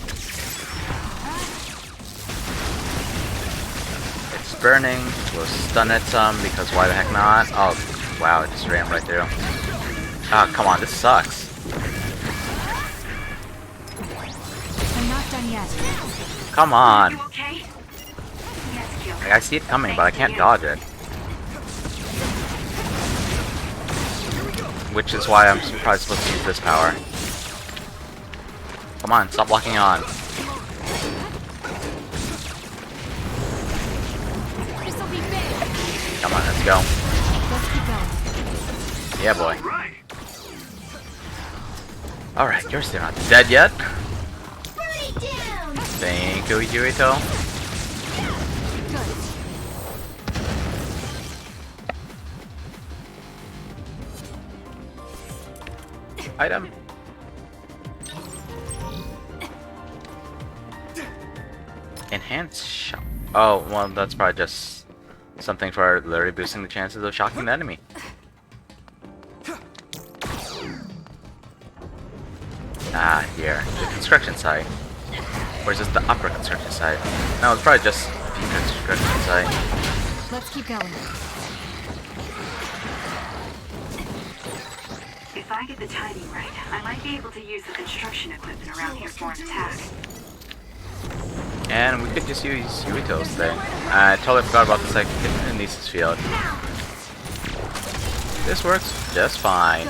It's burning. We'll stun it some because why the heck not? Oh, wow, it just ran right through. Oh, come on, this sucks. I'm not done yet. Come on. Okay? Yes, Kyoka. Like, I see it coming, but I can't dodge it. Which is why I'm probably supposed to use this power. Come on, stop locking on. Come on, let's go. Let's keep going. Yeah, boy. Alright, you're still not dead yet. Thank you, Yuito. Item. Enhance shock. Oh, well, that's probably just something for literally boosting the chances of shocking the enemy. Ah, here. The construction site. Or is this the upper construction site? No, it's probably just the construction site. Let's keep going. If I get the timing right, I might be able to use the construction equipment around here for an attack. And we could just use Yuito's thing. I totally forgot about the second Nexus field. This works just fine.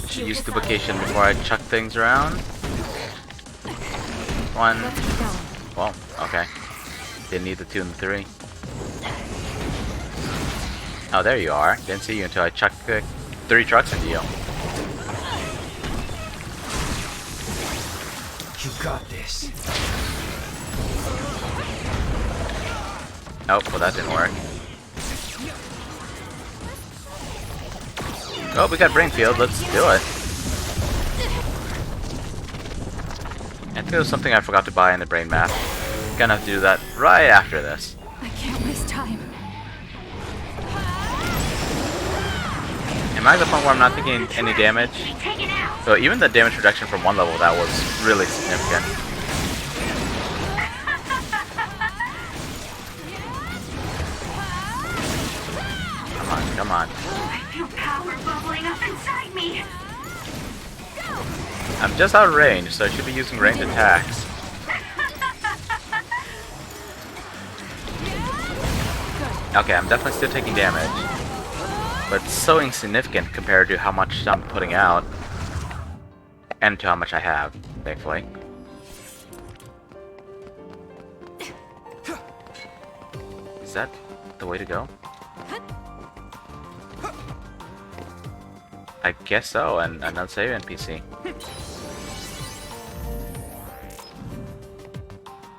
Should use duplication before I chuck things around. One. Well, okay. Didn't need the 2 and the 3. Oh, there you are. Didn't see you until I chucked 3 trucks into you. You got this. Oh, well that didn't work. Oh, we got brain field. Let's do it. I think it was something I forgot to buy in the brain map. Gonna have to do that right after this. I can't waste time. Am I at the point where I'm not taking any damage? So even the damage reduction from one level, that was really significant. Come on, come on. I feel power bubbling up inside me. I'm just out of range, so I should be using ranged attacks. Okay, I'm definitely still taking damage. But it's so insignificant compared to how much I'm putting out. And to how much I have, thankfully. Is that the way to go? I guess so, and another save NPC.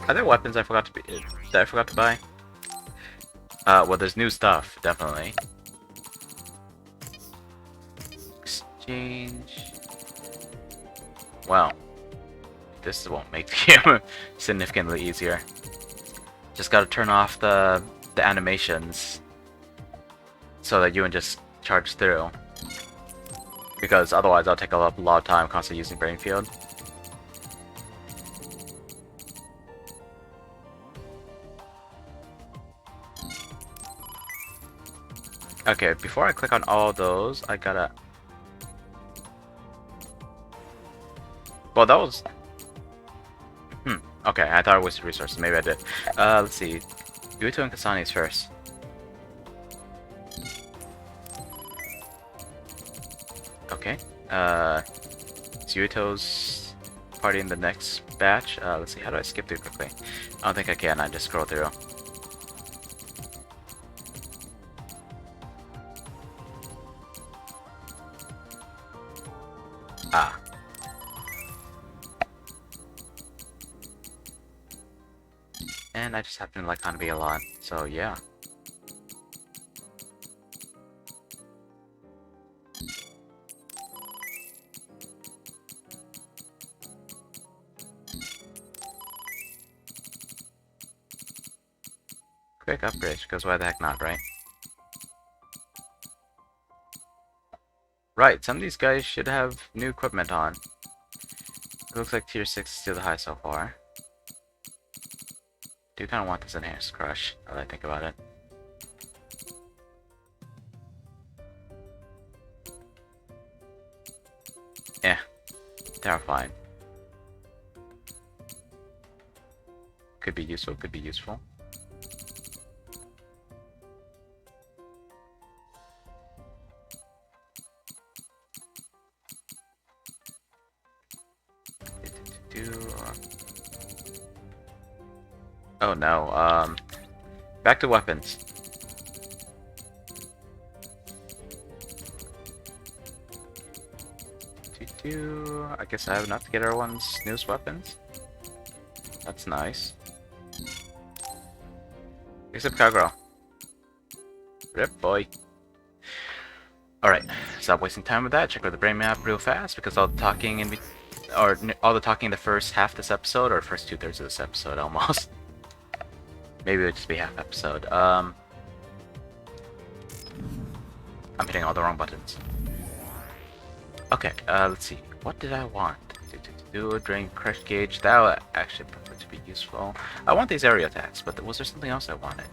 Are there weapons I forgot to that I forgot to buy? Well, there's new stuff, definitely. Exchange. Well, this won't make the game significantly easier. Just gotta turn off the animations so that you can just charge through. Because otherwise I'll take a lot of time constantly using brain field. Okay, before I click on all those, I gotta... Well, that was... Okay, I thought it was resources. Maybe I did. Let's see. Yuito and Kasane's first. Okay. Yuito's party in the next batch. Let's see, how do I skip through quickly? I don't think I can, I just scroll through. Ah. And I just happen to like Hanabi a lot, so yeah. Quick upgrades, because why the heck not, right? Right, some of these guys should have new equipment on. It looks like tier 6 is still the high so far. Do kind of want this enhanced crush, now that I think about it. Yeah, terrifying. Could be useful, could be useful. Oh no, back to weapons. I guess I have enough to get everyone's newest weapons. That's nice. Except Kaguro. Rip, boy. Alright, stop wasting time with that. Check out the brain map real fast because all the talking in all the talking in the first half of this episode, or first 2/3 of this episode almost. Maybe it would just be half episode. I'm hitting all the wrong buttons. Okay, let's see. What did I want? Do a drain crush gauge. That would actually prefer to be useful. I want these area attacks, but was there something else I wanted?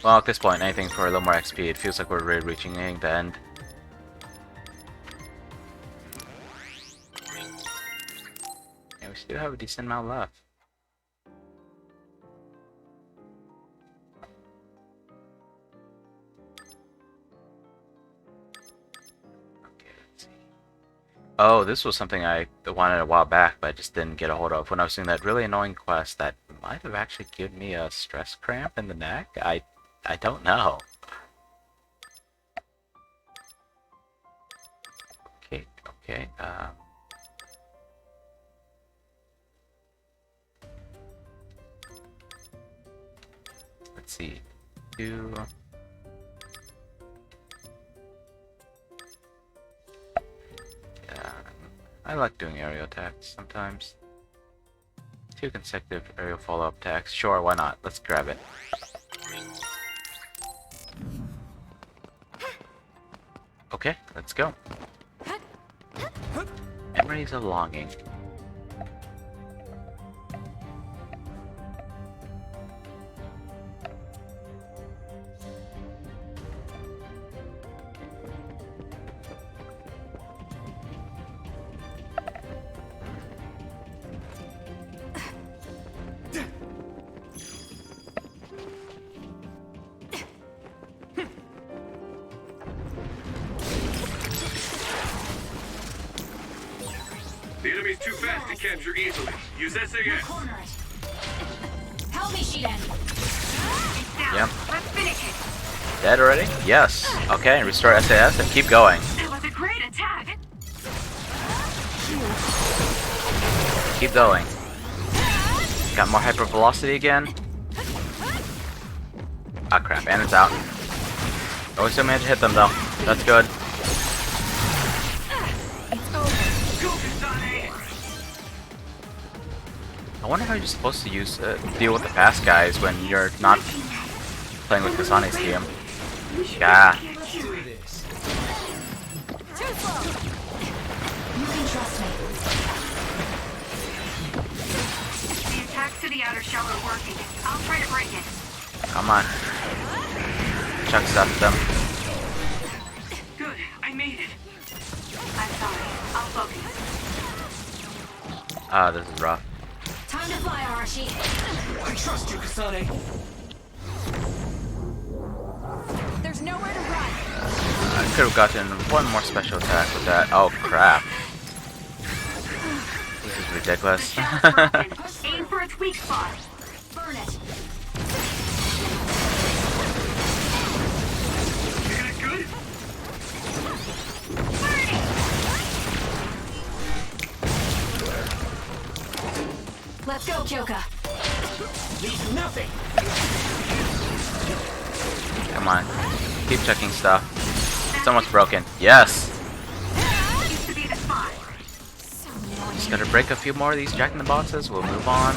Well, at this point, anything for a little more XP. It feels like we're really reaching the end. Yeah, we still have a decent amount left. Okay, let's see. Oh, this was something I wanted a while back, but I just didn't get a hold of when I was doing that really annoying quest that might have actually given me a stress cramp in the neck. I don't know. Okay, let's see. I like doing aerial attacks sometimes. 2 consecutive aerial follow-up attacks. Sure, why not? Let's grab it. Okay, let's go. Memories of longing. The enemy's too fast to capture easily. Use SAS. Help me, Shiden. Yep. Let's finish it. Dead already? Yes. Okay, and restore SAS and keep going. That was a great attack. Keep going. Got more hyper velocity again. Ah crap, and it's out. Oh, we still managed to hit them though. That's good. I wonder how you're supposed to use deal with the fast guys when you're not playing with Kasane's team. Yeah. You can trust me. The attacks to the outer shell are working. I'll try to break it. Come on. Chuck stuff at them. Good, I made it. I'm sorry. I'll focus. Ah, this is rough. Time to fly, Arashi. I trust you, Kasane. There's nowhere to run. I could have gotten one more special attack with that. Oh crap. This is ridiculous. Aim for its weak spot. Burn it. Is it good? Let's go, Kyoka. Leave nothing. Come on. Keep checking stuff. Someone's broken. Yes! Just gotta break a few more of these Jack in the Boxes. We'll move on.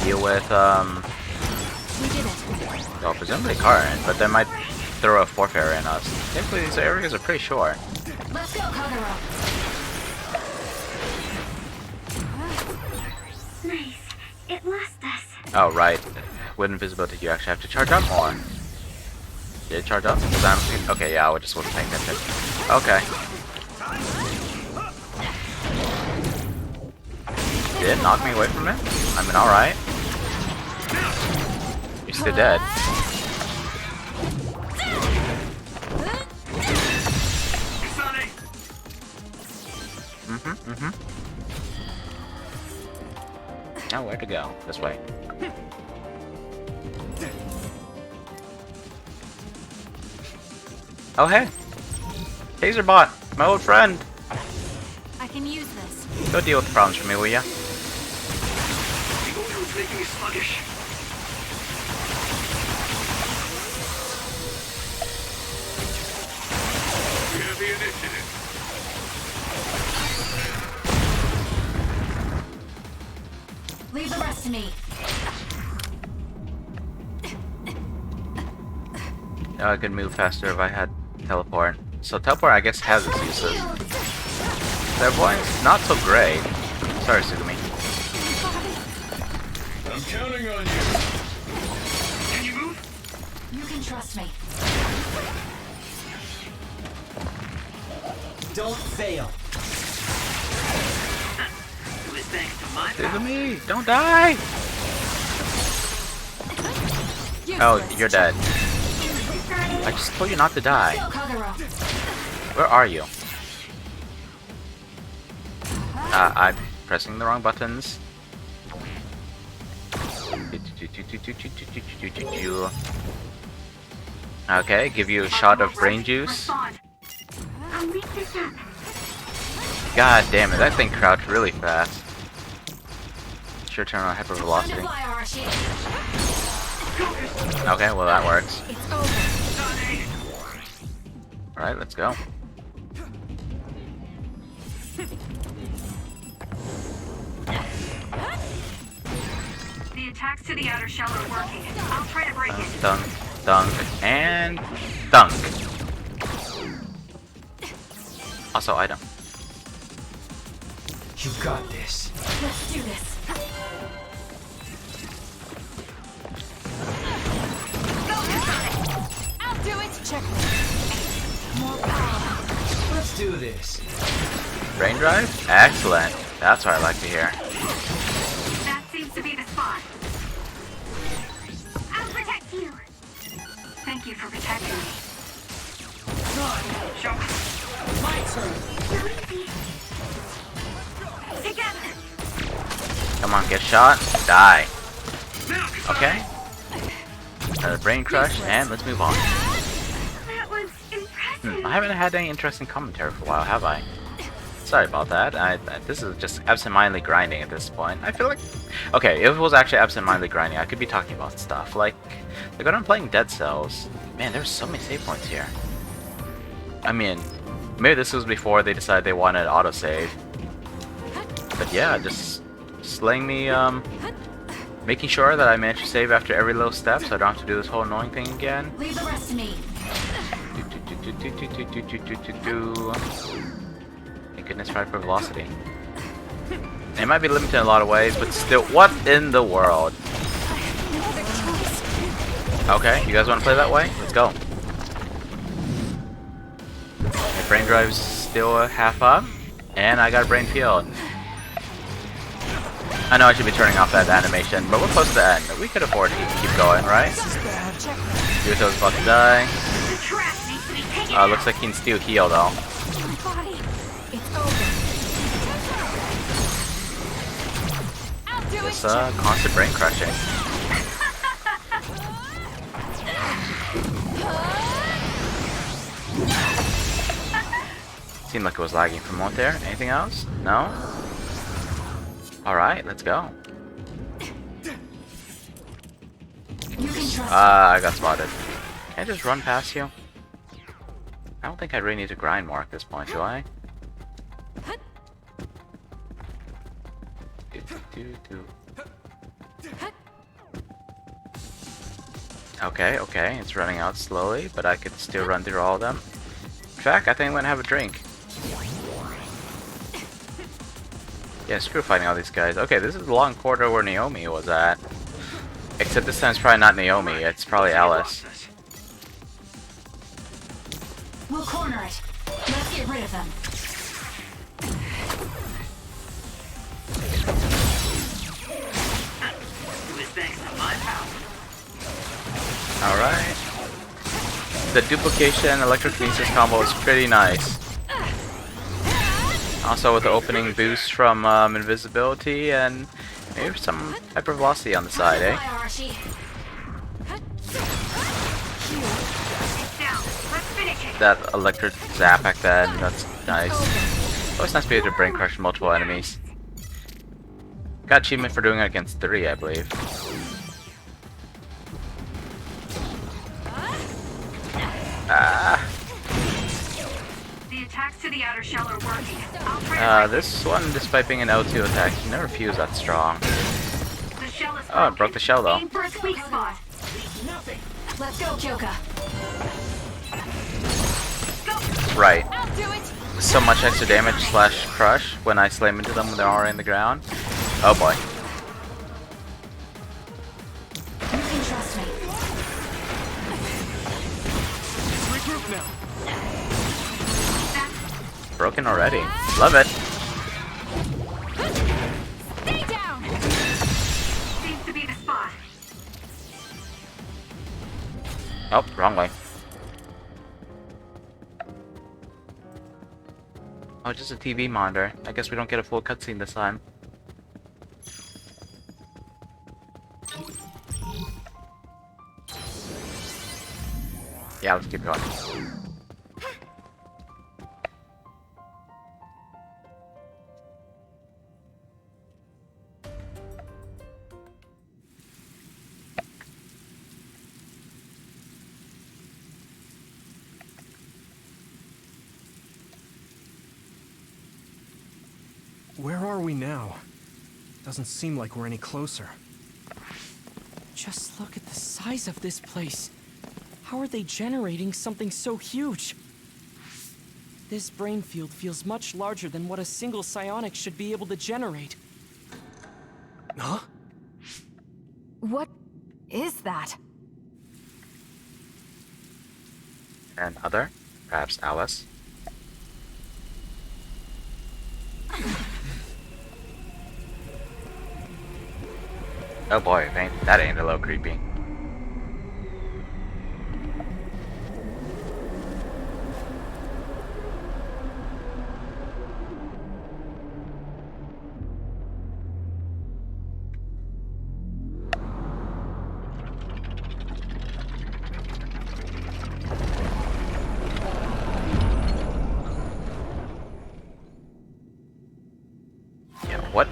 Deal with, well, presumably Karin, but they might throw a fourth area in us. Thankfully, these areas are pretty short. Let's go, Kaguro. Nice. It lost us. Oh, right. With invisibility, you actually have to charge up more. Did it charge up? Okay, yeah, I just wasn't paying attention. Okay. Did it knock me away from it? I mean, alright. You're still dead. Now where to go? This way. Oh hey! Taserbot! My old friend! I can use this. Go deal with the problems for me, will ya? The odor is making me sluggish. We have the initiative. Leave the rest to me. I could move faster if I had teleport. So teleport, I guess, has its uses. Clairvoyance, not so great. Sorry, Sugami. I'm counting on you. Can you move? You can trust me. Don't fail. It was thanks to my Sugami, don't die! Oh, you're dead. I just told you not to die. Where are you? I'm pressing the wrong buttons. Okay, give you a shot of brain juice. God damn it, that thing crouched really fast. Sure turn on hypervelocity. Okay, well that works. Alright, let's go. The attacks to the outer shell are working. I'll try to break it. Dunk, dunk, and dunk. Also item. You got this. Let's do this. I'll do it. Check. More power. Let's do this. Brain drive? Excellent. That's what I like to hear. That seems to be the spot. I'll protect you. Thank you for protecting me. Show. My turn. Together. Come on, get shot. Die. Okay. Another brain crush, and let's move on. That was impressive. I haven't had any interesting commentary for a while, have I? Sorry about that. This is just absentmindedly grinding at this point. I feel like... Okay, if it was actually absentmindedly grinding, I could be talking about stuff. Like when I'm playing Dead Cells, man, there's so many save points here. I mean, maybe this was before they decided they wanted autosave. But yeah, just letting me, making sure that I manage to save after every little step so I don't have to do this whole annoying thing again. Leave the rest to me. Thank goodness for velocity. It might be limited in a lot of ways, but still, what in the world? Okay, you guys want to play that way? Let's go. My brain drive's still half up, and I got a brain field. I know I should be turning off that animation, but we're close to the end. We could afford to keep going, right? Yuto's about to die. Looks like he can still heal though. This constant brain crushing. Seemed like it was lagging for a moment there. Anything else? No? Alright, let's go. I got spotted. Can I just run past you? I don't think I really need to grind more at this point, do I? Okay, okay, it's running out slowly, but I could still run through all of them. In fact, I think I'm gonna have a drink. Yeah, screw fighting all these guys. Okay, this is the long corridor where Naomi was at. Except this time it's probably not Naomi, it's probably Alice. We'll corner it. Let's get rid of them. Alright. The duplication electrokinesis combo is pretty nice. Also with the opening boost from invisibility and maybe some hyper velocity on the side, eh? That electric zap back then, that's nice. Always nice to be able to brain crush multiple enemies. Got achievement for doing it against 3, I believe. Ah. The attacks to the outer shell are working. This one, despite being an L2 attack, never feels that strong. The shell is Oh, it broke the shell though. aim for its weak spot. Let's go, Kyoka. Right. I'll do it. So much extra damage slash crush when I slam into them when they're already in the ground. Oh boy. You can trust me. Regroup now. Broken already. Love it. Stay down. Seems to be the spot. Oh, wrong way. Oh, just a TV monitor. I guess we don't get a full cutscene this time. Yeah, let's keep going. Where are we now? Doesn't seem like we're any closer. Just look at the size of this place. How are they generating something so huge? This brain field feels much larger than what a single psionic should be able to generate. Huh? What is that? Another? Perhaps Alice? Oh boy, that ain't a little creepy. Yeah, what?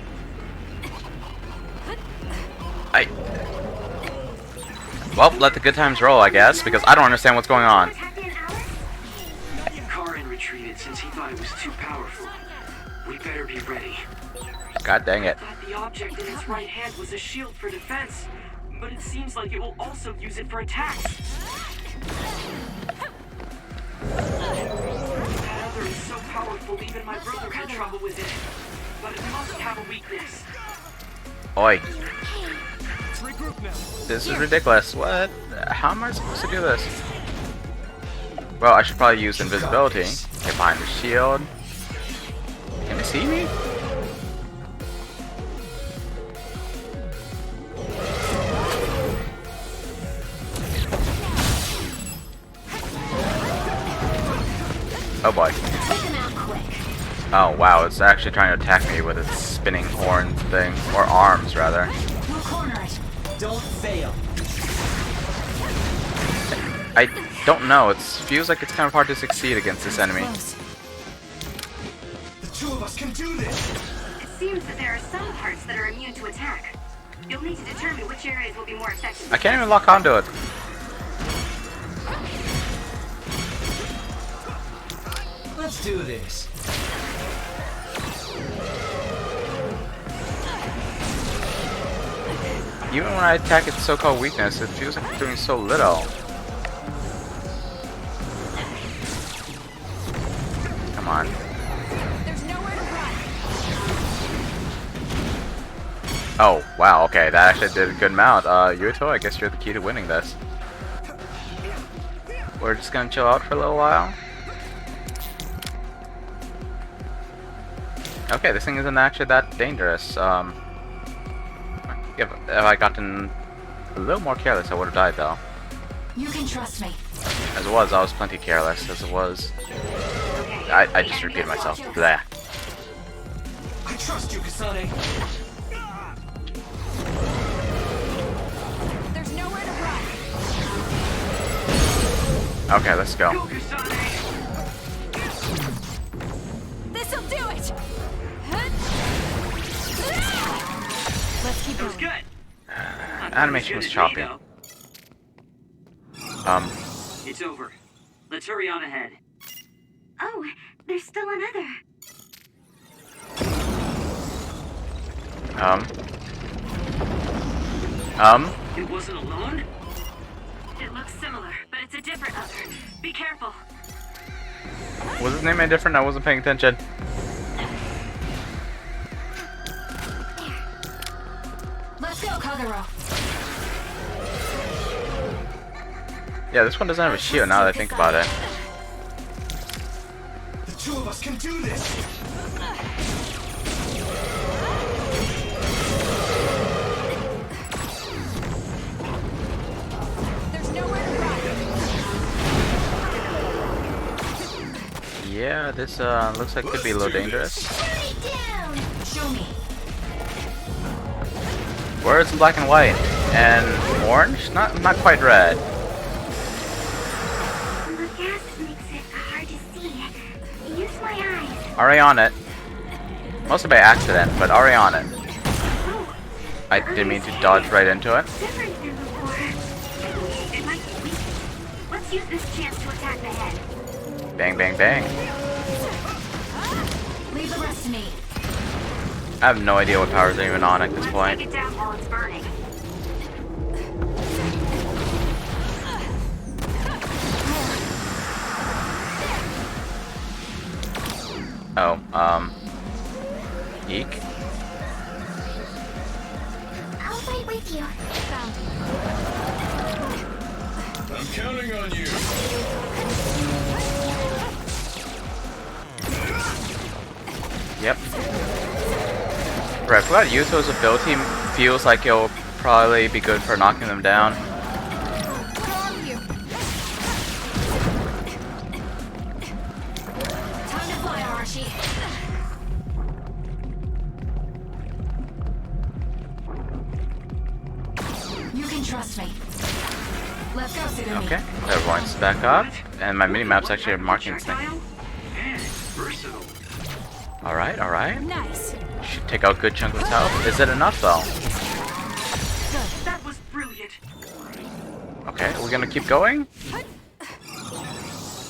Well, let the good times roll, I guess, because I don't understand what's going on. Karin retreated since he thought it was too powerful. We better be ready. God dang it. I thought the object in its right hand was a shield for defense, but it seems like it will also use it for attacks. That other is so powerful, even my brother had trouble with it. But it must have a weakness. Oi. Regroup now. This is ridiculous. What? How am I supposed to do this? Well, I should probably use invisibility. Get behind the shield. Can they see me? Oh boy. Oh wow, it's actually trying to attack me with its spinning horns thing. Or arms, rather. We'll corner it. Don't fail. I don't know, it feels like it's kind of hard to succeed against this enemy. The two of us can do this. It seems that there are some parts that are immune to attack. You'll need to determine which areas will be more effective. I can't even lock onto it. Let's do this. Even when I attack its so-called weakness, it feels like it's doing so little. Come on. There's nowhere to run. Oh, wow, okay, that actually did a good amount. Yuto, I guess you're the key to winning this. We're just gonna chill out for a little while. Okay, this thing isn't actually that dangerous. If I gotten a little more careless, I would have died, though. You can trust me. As it was, I was plenty careless. As it was, I just repeated myself. Blah. I trust you, Kasane. There's nowhere to run. Okay, let's go. This'll do it. Let's keep going. Good. Animation was choppy. It's over. Let's hurry on ahead. Oh, there's still another. It wasn't alone? It looks similar, but it's a different other. Be careful. Was his name any different? I wasn't paying attention. Let's go, Kaguro. Yeah, this one doesn't have a shield now that I think about it. The two of us can do this. There's nowhere to run. Yeah, this looks like could be a little dangerous. Show me. Where's black and white? And orange? Not quite red. The gas makes it hard to see. Use my eyes. Already on it. Mostly by accident, but already on it. I didn't mean to dodge right into it. Different than before. It might be weak. Let's use this chance to attack the head. Bang, bang, bang. Leave the rest to me. I have no idea what powers are even on at this Let's point. take it down while it's burning. Oh, eek. I'll fight with you. I'm counting on you. Yep. Right, I forgot Yuto's ability feels like it'll probably be good for knocking them down. Time to fly, Arashi. You can trust me. Let's go, Sugami. Okay, everyone's back up, and my mini-map's actually marking this thing. Alright, alright. Nice. Should take out a good chunk of his health. Is it enough, though? That was brilliant. Okay, we're gonna keep going?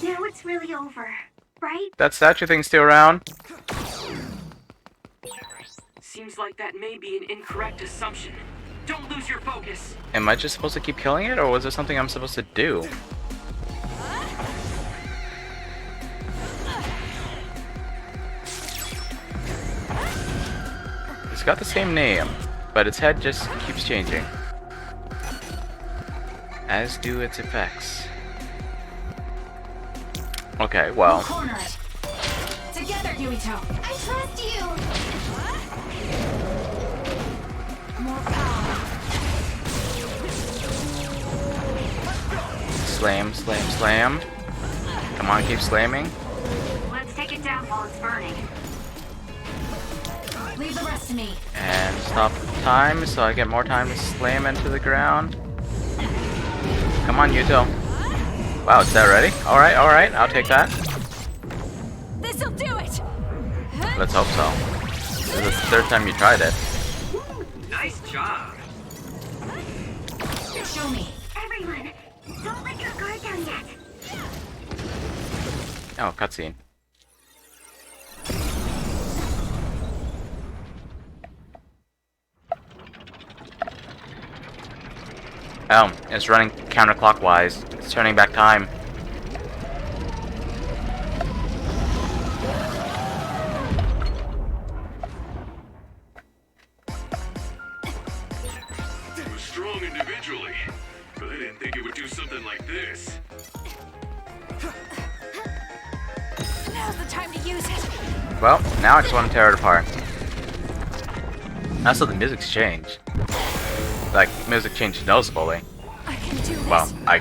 Now it's really over, right? That statue thing's still around? Seems like that may be an incorrect assumption. Don't lose your focus. Am I just supposed to keep killing it, or was there something I'm supposed to do? It's got the same name, but its head just keeps changing. As do its effects. Okay, well. Corner it. Together, Yuito. I trust you. More power. Slam, slam, slam. Come on, keep slamming. Let's take it down while it's burning. Leave the rest to me. And stop the time so I get more time to slam into the ground. Come on, Yuto. Wow, is that ready? Alright, alright, I'll take that. This'll do it. Let's hope so. This is the third time you tried it. Nice job. Show me. Everyone, don't let your guard down yet. Oh, cutscene. Oh, it's running counterclockwise. It's turning back time. It was strong individually, but I didn't think it would do something like this. Now's the time to use it. Well, now I just want to tear it apart. Also, the music's changed. Like, music changed noticeably. I can do this. Well, I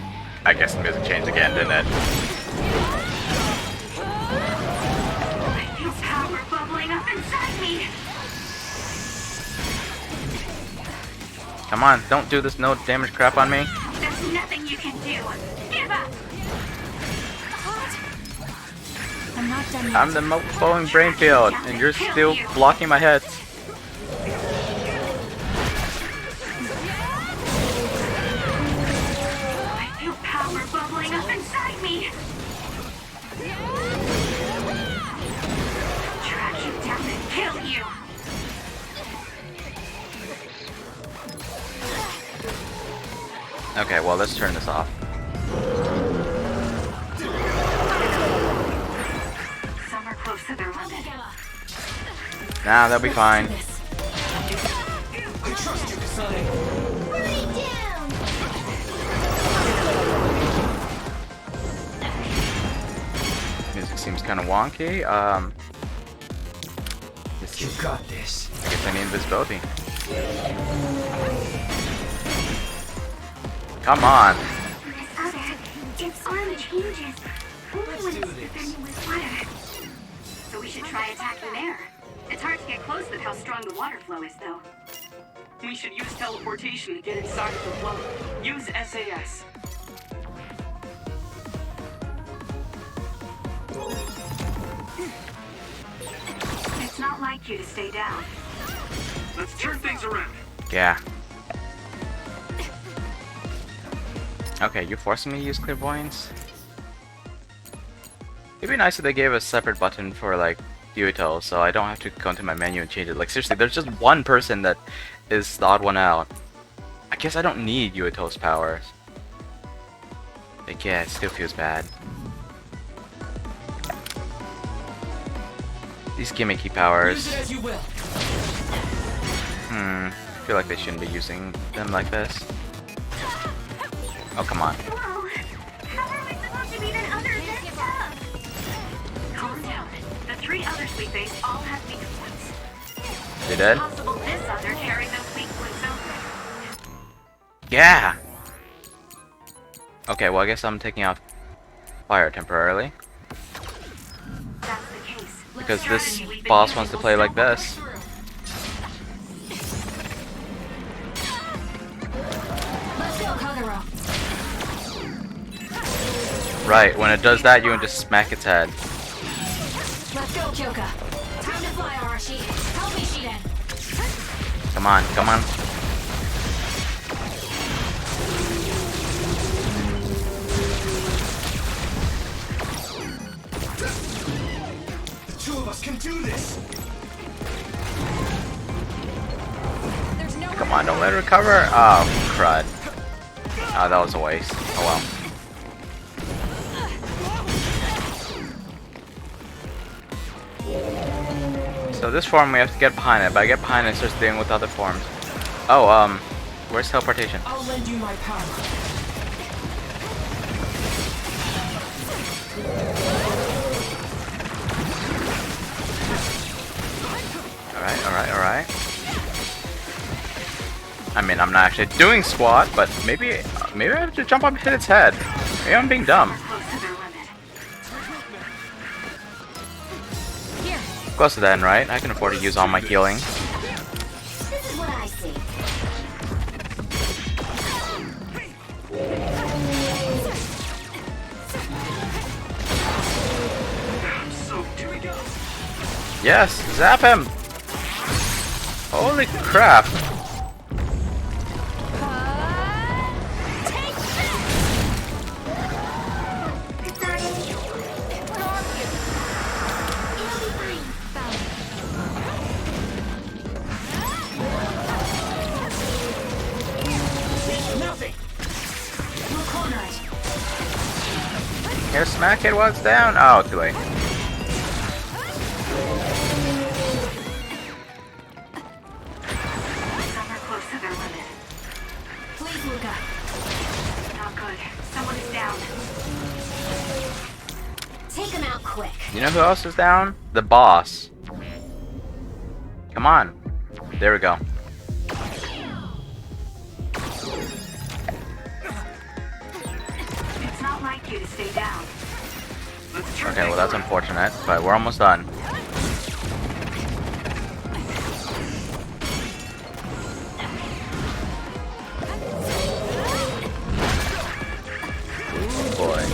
guess the music changed again, didn't it? I feel power bubbling up inside me. Come on, don't do this no damage crap on me. There's nothing you can do. Give up. I'm not done yet. I'm the most flowing brain field, and you're still blocking my head. I feel power bubbling up inside me. Track you down and kill you. Okay, well, let's turn this off. Some are close to their limit. Nah, they'll be fine. I trust you, Kasane. Lay down! Music seems kind of wonky. You got this. I guess I need invisibility. Come on. Its arm changes. Only when it's defending with water. So we should try attacking there. It's hard to get close with how strong the water flow is, though. We should use teleportation to get inside of the flow. Use SAS. It's not like you to stay down. Let's turn things around. Yeah. Okay, you forcing me to use clairvoyance? It'd be nice if they gave a separate button for, like, Yuito, so I don't have to go into my menu and change it. Like, seriously, there's just one person that is the odd one out. I guess I don't need Yuito's powers. Like, yeah, it still feels bad. These gimmicky powers. Use it as you will. I feel like they shouldn't be using them like this. Oh, come on. Whoa! How are we supposed to be the others this tough? Calm down. The three others we faced all have weak points. They did? Possible this other carried those weak points over. Yeah! Okay, well, I guess I'm taking out fire temporarily. That's the case. Because this boss wants to play like this. Let's go, Kaguro. Right, when it does that, you can just smack its head. Let's go, Kyoka. Time to fly, Arashi. Help me, Shiden. Come on, come on. The two of us can do this. Come on, don't let it recover. Oh, crud. Oh, that was a waste. Oh well. So this form we have to get behind it, but I get behind it and starts dealing with other forms. Oh, where's teleportation? I'll lend you my power. Alright. I mean, I'm not actually doing squat, but maybe I have to jump up and hit its head. Maybe I'm being dumb. Close to that, right? I can afford to use all my healing. This is what I see. Yes, zap him! Holy crap! Here, smack it while it's down. Oh, too late. Some are close to their limit. Please look up. Not good. Someone is down. Take him out quick. You know who else is down? The boss. Come on. There we go. It's not like you to stay down. Let's turn Okay, well things that's around. unfortunate, but we're almost done. Ooh, boy.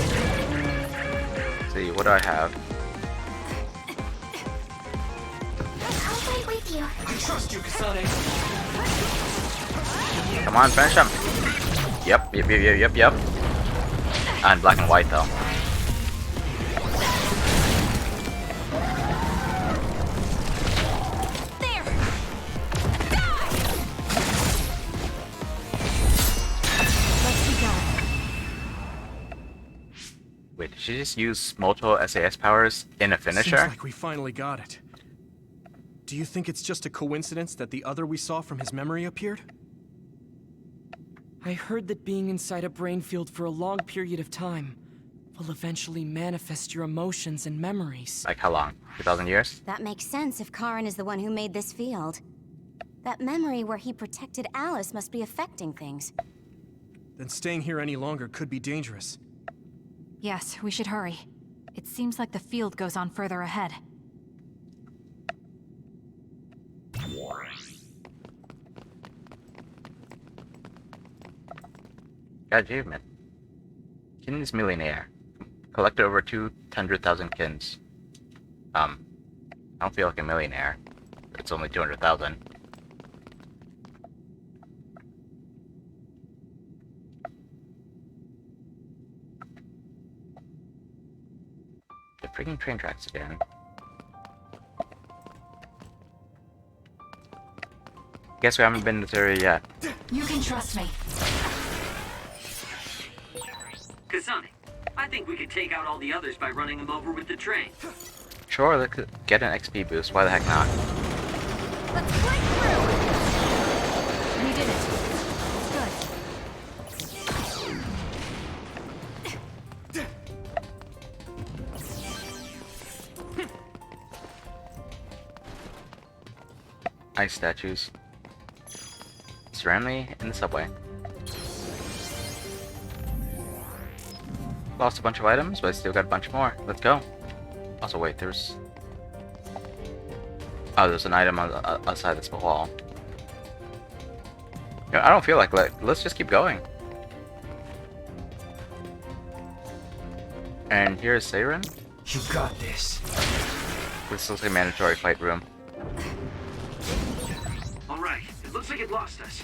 Let's see, what do I have? I'll fight with you. I trust you, Kasane. Come on, finish him. Yep. And black and white though. Wait, did she just use multiple SAS powers in a finisher? Seems like we finally got it. Do you think it's just a coincidence that the other we saw from his memory appeared? I heard that being inside a brain field for a long period of time will eventually manifest your emotions and memories. Like how long? 2,000 years? That makes sense if Karin is the one who made this field. That memory where he protected Alice must be affecting things. Then staying here any longer could be dangerous. Yes, we should hurry. It seems like the field goes on further ahead. Got achievement. Kins Millionaire. Collected over 200,000 kins. I don't feel like a millionaire. It's only 200,000. The freaking train tracks again. Guess we haven't been to this area yet. You can trust me. Kasane, I think we could take out all the others by running them over with the train. Sure, let's get an XP boost. Why the heck not? Let's break through! We did it. Good. Ice statues. Surround me in the subway. Lost a bunch of items, but I still got a bunch more. Let's go. Also, wait, there's... Oh, there's an item outside this wall. You know, I don't feel like let's just keep going. And here's Seiren. You got this. This looks like a mandatory fight room. Alright, it looks like it lost us.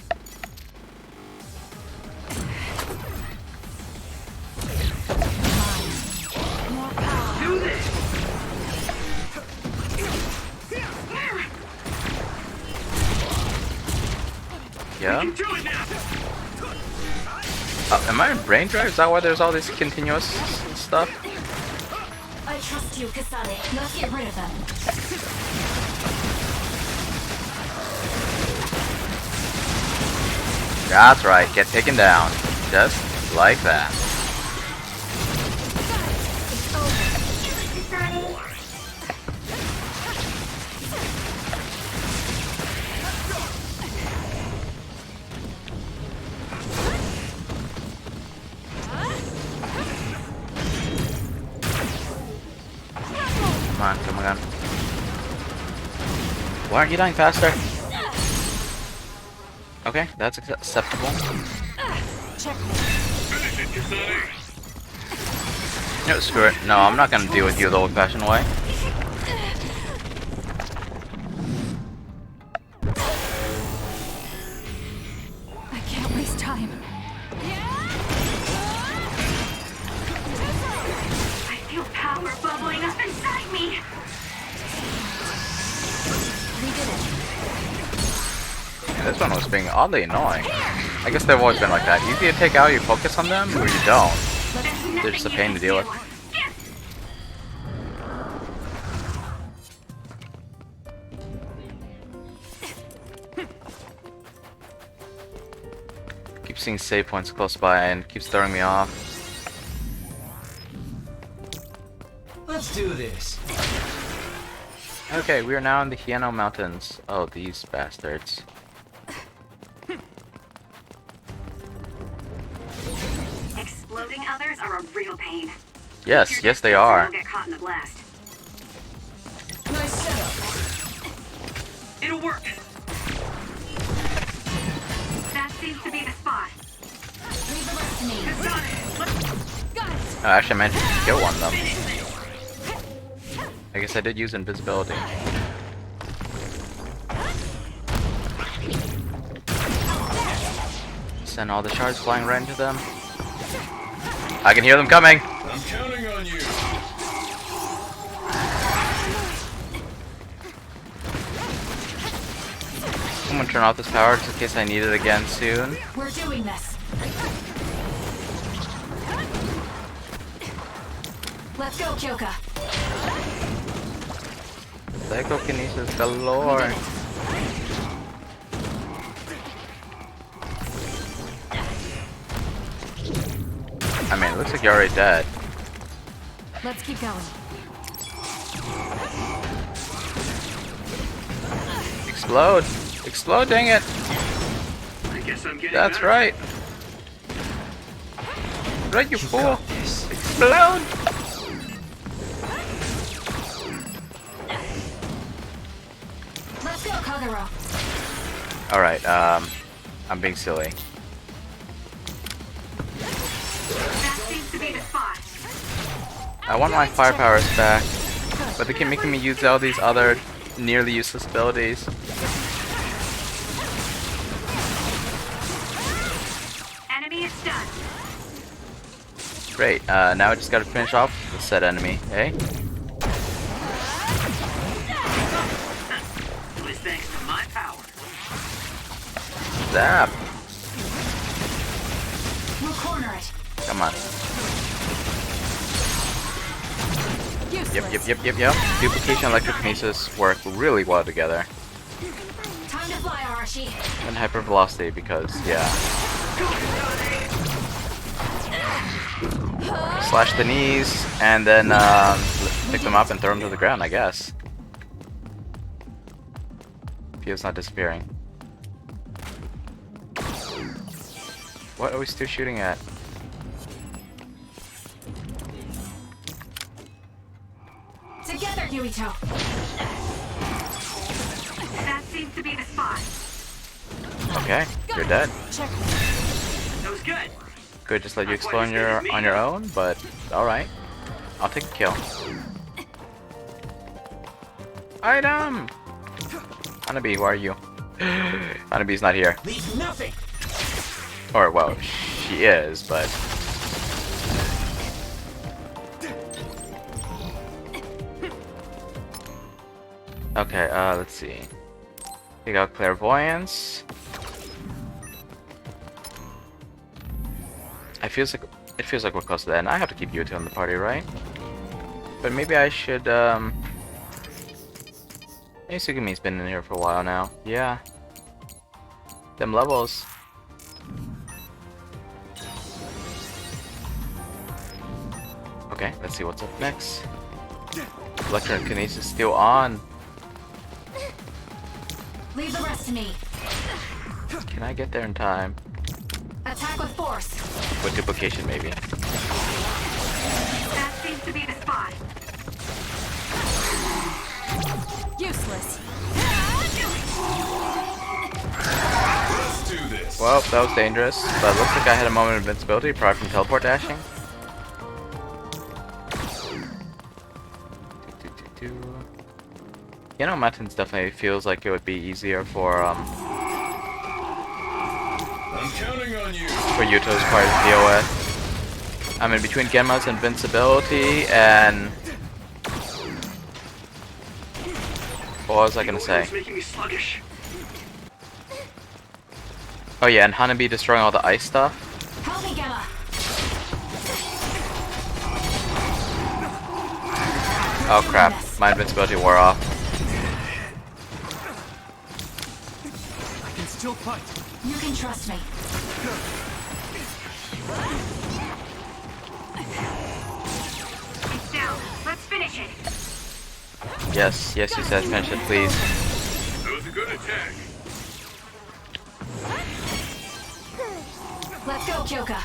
Do this! Yeah? We can do it now! Am I in brain drive? Is that why there's all this continuous stuff? I trust you, Kasane. Let's get rid of them. That's right, get taken down. Just like that. Come on. Why aren't you dying faster? Okay, that's acceptable. No, screw it. No, I'm not gonna deal with you the old-fashioned way. I can't waste time. I feel power bubbling up inside me. We did it. Yeah, this one was being oddly annoying. I guess they've always been like that. Easy to take out, you focus on them, or you don't. They're just a pain to deal with. Keep seeing save points close by and keeps throwing me off. Let's do this. Okay, we are now in the Hieno Mountains. Oh, these bastards. Exploding others are a real pain. Yes, yes they are. Get caught in the blast. Nice setup. It'll work. That seems to be the spot. Leave the rest to me. Got it. Oh, actually, I managed to kill one of them. I guess I did use invisibility. Send all the shards flying right into them. I can hear them coming. I'm counting on you. I'm gonna turn off this power just in case I need it again soon. We're doing this. Let's go, Kyoka. Psychokinesis galore. I mean, it looks like you're already dead. Let's keep going. Explode! Explode, dang it! I guess I'm getting That's better. right. Right, you fool! Explode! Let's go, Kaguro. Alright, I'm being silly. That seems to be the spot. I want my firepowers back, but they keep making me use all these other nearly useless abilities. Enemy is stunned. Great, now I just gotta finish off the said enemy, eh? It was thanks to my power. Zap! We'll corner it. Come on. Yep. Duplication and electrokinesis work really well together. Time to fly, Arashi. And hypervelocity because, yeah. Slash the knees and then pick them up and throw them to the ground, I guess. Fio's not disappearing. What are we still shooting at? Together, Yuito. That seems to be the spot. Okay, you're dead. Check. That was good. Could just let you explore on your own, but alright. I'll take a kill. Item! Hanabi, who are you? Hanabi's not here. Leave nothing. Or, well, she is, but... Okay, let's see. We got clairvoyance. It feels like we're close to that, and I have to keep Yuto in the party, right? But maybe I should, Maybe Sugami's been in here for a while now. Yeah. Them levels. Okay, let's see what's up next. Electrokinesis is still on. Leave the rest to me. Can I get there in time? Attack with force. With duplication, maybe. That seems to be the spot. Useless. Let's do this. Well, that was dangerous, but it looks like I had a moment of invincibility prior from teleport dashing. You know, Mountains definitely feels like it would be easier for I'm counting on you. for Yuto's part to deal with. I mean, between Genma's invincibility and what was I gonna say? It's making me sluggish. Oh yeah, and Hanabi destroying all the ice stuff. Help me, Gemma. Oh crap, my invincibility wore off. I can still fight. You can trust me. It's down. Let's finish it. Yes, yes, you said finish it, please. That was a good attack. Let's go, Kyoka.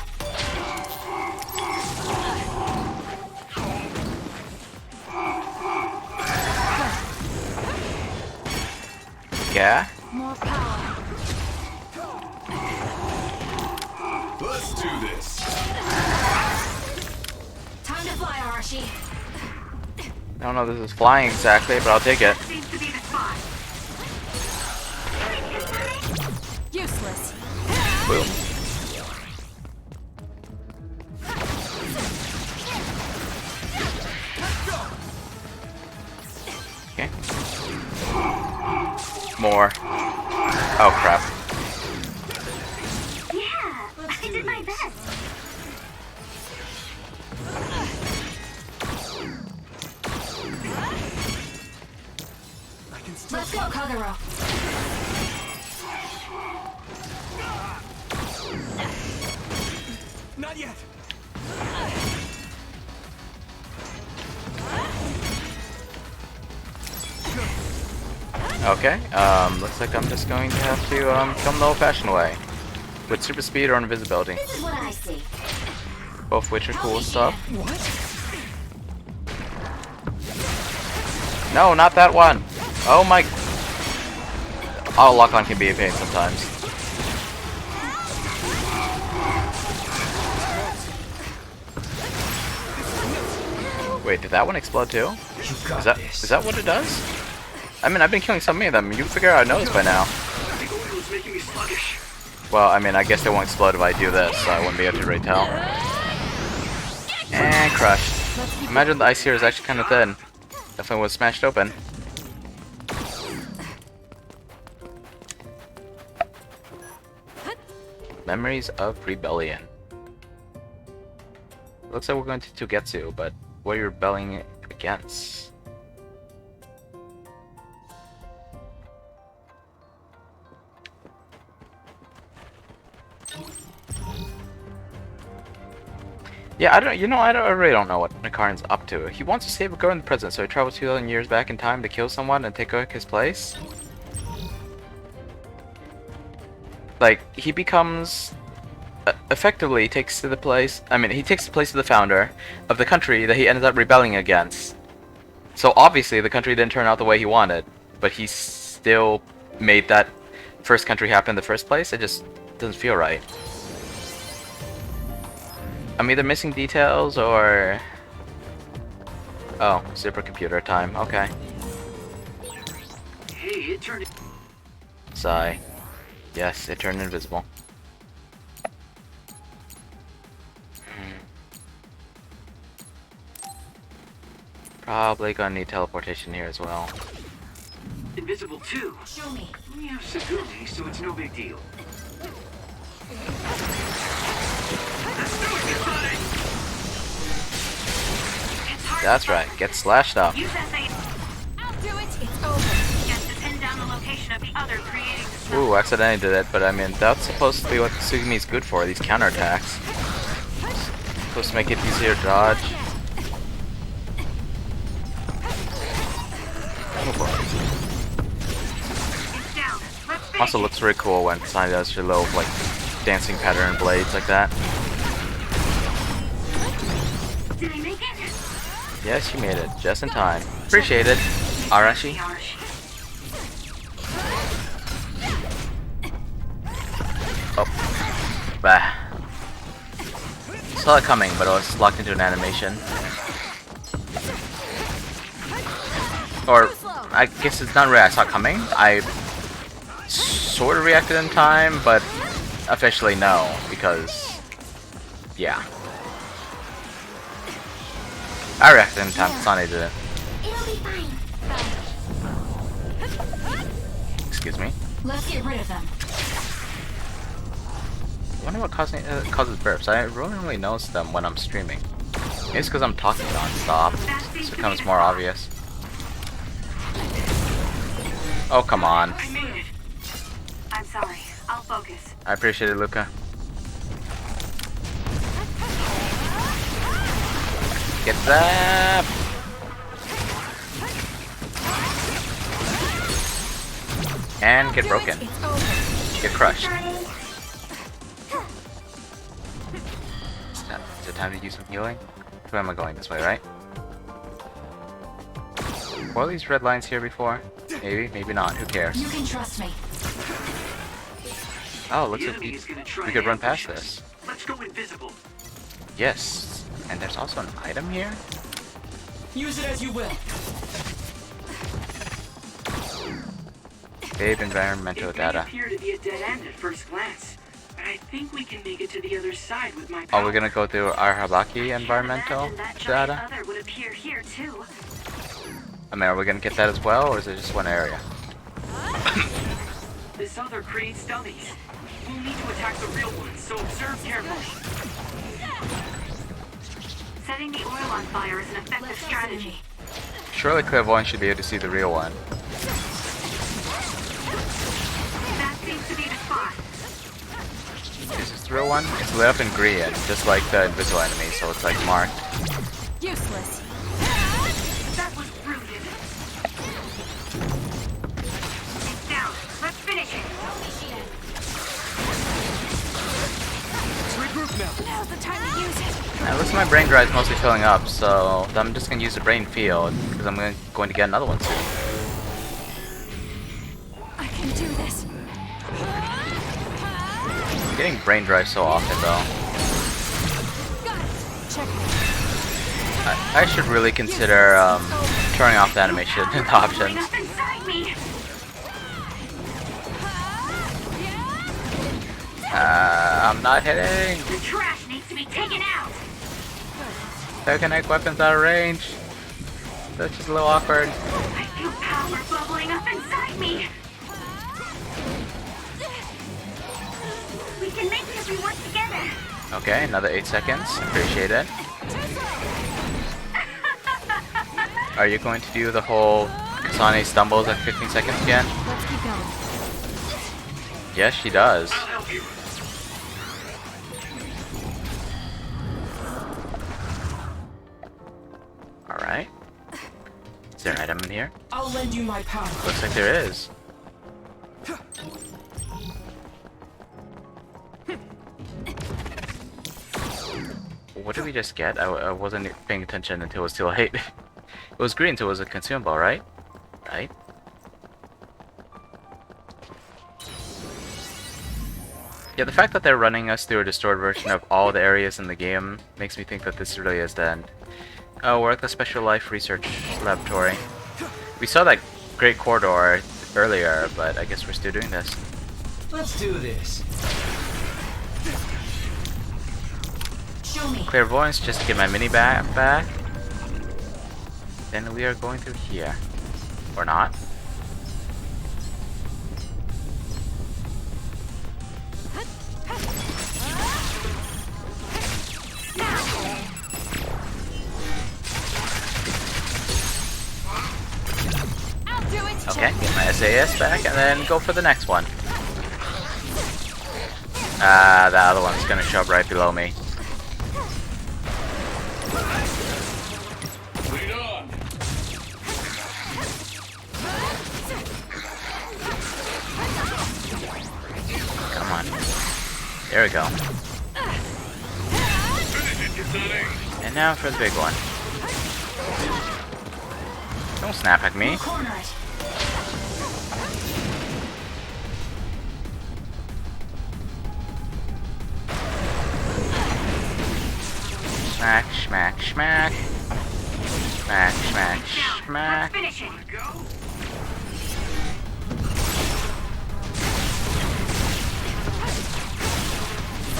Yeah? More power. Let's do this. Time to fly, Arashi. I don't know if this is flying exactly, but I'll take it. Seems to be the spot. Useless. Boom. Okay. More. Oh crap. Yeah, I did my best. Let's go, Kaguro. Not yet. Okay, looks like I'm just going to have to come the old-fashioned way. With super speed or invisibility. This is what I see. Both which are cool stuff. What? No, not that one! Oh my... Oh, lock-on can be a pain sometimes. Wait, did that one explode too? Is that what it does? I mean, I've been killing so many of them. You figure out I noticed by now. Making me sluggish. Well, I mean, I guess they won't explode if I do this, so I wouldn't be able to really tell. And crushed. Imagine the ice here is actually kind of thin. Definitely was smashed open. Memories of Rebellion. Looks like we're going to Tugetsu, but what are you rebelling against? Yeah, I really don't know what Nakarin's up to. He wants to save a girl in the present, so he travels 2,000 years back in time to kill someone and take his place. Like, he becomes... effectively takes the place... I mean, he takes the place of the founder of the country that he ended up rebelling against. So obviously the country didn't turn out the way he wanted, but he still made that first country happen in the first place. It just doesn't feel right. I'm either missing details or... Oh, supercomputer time. Okay. Hey, it turned... Sigh. Yes, it turned invisible. Probably gonna need teleportation here as well. Invisible too. Show me. We have Sugami, so it's no big deal. That's right, get slashed up. Use that thing. I'll do it. It's over. Just to pin down the location of the other creating the Ooh, accidentally did it, but I mean, that's supposed to be what Sugami is good for, these counterattacks. Supposed to make it easier to dodge. Also looks really cool when Kasane does her little, like, dancing pattern blades like that. Did I make it? Yes, you made it, just in time. Appreciate it, Arashi. Oh. Bah. Saw it coming, but I was locked into an animation. Or, I guess it's not really I saw it coming. I sort of reacted in time, but officially no, because, yeah. I reacted in time, Kasane did it. It'll be fine. Excuse me. Let's get rid of them. I wonder what causes burps. I really only notice them when I'm streaming. Maybe it's because I'm talking non-stop, so it becomes more obvious. Oh, come on. I made it. I'm sorry. I'll focus. I appreciate it, Luca. Get that! And get broken. Get crushed. Is it time to use some healing? Where am I going? This way, right? Were these red lines here before? Maybe, maybe not. Who cares? You can trust me. Oh, looks like we could run past this. Let's go invisible. Yes. And there's also an item here? Use it as you will. Save environmental data. It may appear to be a dead end at first glance, but I think we can make it to the other side with my Oh, power. we're gonna go through our Habaki environmental data? Other would appear here too. I mean, are we gonna get that as well, or is it just one area? This other creates dummies. We'll need to attack the real ones, so observe carefully. Setting the oil on fire is an effective strategy. Surely Clairvoyant should be able to see the real one. That seems to be the spot. Is this the real one? It's lit up in green, just like the invisible enemy, so it's like marked. Useless. That was rooted. It's down. Let's finish it. Regroup now. Now's the time to use it. It looks like my brain drive is mostly filling up, so I'm just gonna use the brain field, because I'm going to get another one soon. I can do this. I'm getting brain drive so often, though. Check. I should really consider turning off the animation options. Up inside me. I'm not hitting. The trash needs to be taken out. Technic weapons out of range. That's just a little awkward. I feel power bubbling up inside me. We can make it if we work together. Okay, another 8 seconds. Appreciate it. Are you going to do the whole Kasane stumbles at 15 seconds again? Let's keep going. Yes, she does. I'll help you. Alright. Is there an item in here? I'll lend you my power. Looks like there is. What did we just get? I wasn't paying attention until it was too late. It was green, so it was a consumable, right? Right? Yeah, the fact that they're running us through a distorted version of all the areas in the game makes me think that this really is the end. Oh, we're at the Special Life Research Laboratory. We saw that great corridor earlier, but I guess we're still doing this. Let's do this. Show me. Clairvoyance just to get my mini back. Then we are going through here. Or not. Okay, get my SAS back and then go for the next one. Ah, the other one's gonna show up right below me. Come on. There we go. And now for the big one. Don't snap at me. Smack, smack, smack. Smack, smack, smack. Finish it.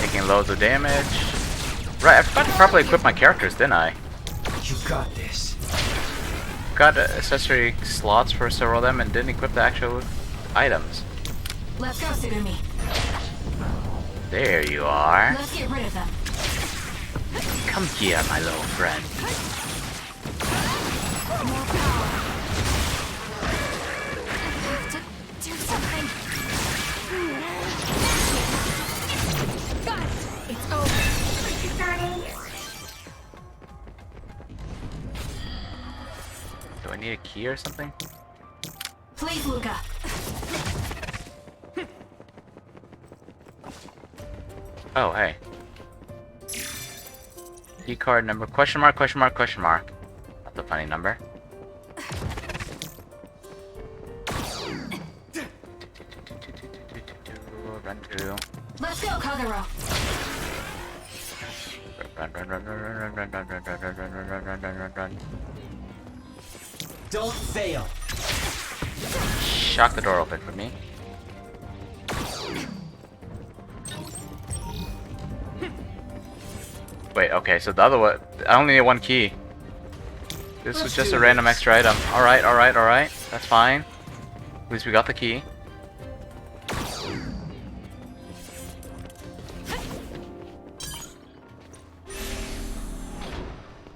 Taking loads of damage. Right, I forgot to properly equip my characters, didn't I? You got this. Got accessory slots for several of them and didn't equip the actual items. Let's go, Sugami. There you are. Let's get rid of them. Come here, my little friend. More power. I have to do something. need a key or something? Please, Luca. Oh, hey. Key card number question mark, question mark, question mark. That's a funny number. Run through. Let's go, Kaguro. Run. Don't fail. Shock the door open for me. Wait, okay, so the other one, I only need one key. This was just a random extra item. Alright, alright, alright. That's fine. At least we got the key.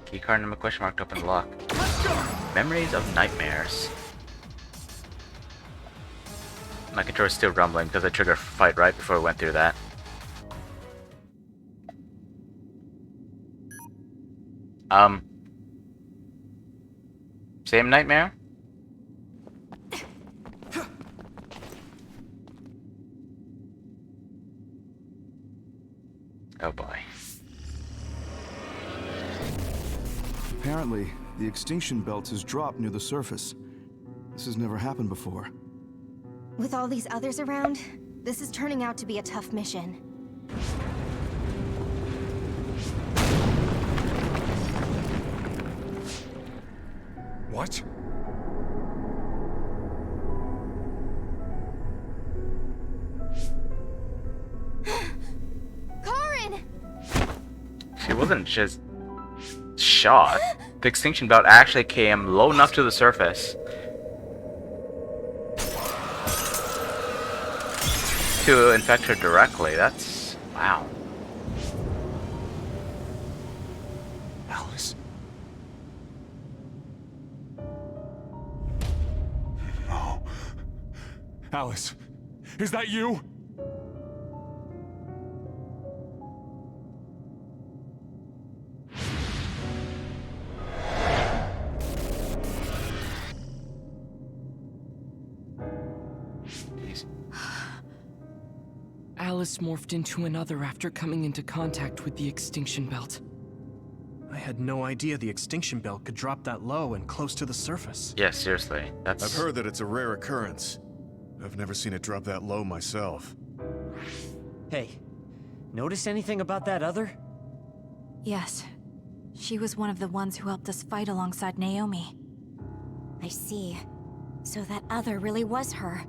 Key card number question mark to open the lock. Memories of nightmares. My controller's still rumbling because I triggered a fight right before we went through that. Same nightmare? Oh boy. Apparently, the extinction belt has dropped near the surface. This has never happened before. With all these others around, this is turning out to be a tough mission. What? Karin! She wasn't just shot. The extinction belt actually came low enough to the surface to infect her directly. That's... wow. Alice. No. Alice, is that you? Alice morphed into another after coming into contact with the extinction belt. I had no idea the extinction belt could drop that low and close to the surface. Yeah, seriously. That's... I've heard that it's a rare occurrence. I've never seen it drop that low myself. Hey, notice anything about that other? Yes. She was one of the ones who helped us fight alongside Naomi. I see. So that other really was her.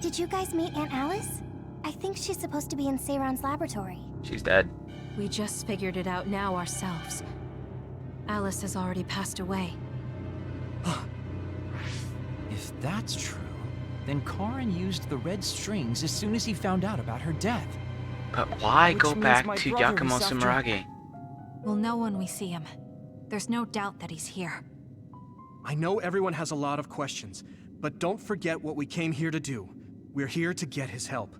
Did you guys meet Aunt Alice? I think she's supposed to be in Seiron's laboratory. She's dead. We just figured it out now ourselves. Alice has already passed away. If that's true, then Karin used the red strings as soon as he found out about her death. But why Which go means back my to brother Yakumo was after- Sumeragi? We'll know when we see him. There's no doubt that he's here. I know everyone has a lot of questions, but don't forget what we came here to do. We're here to get his help.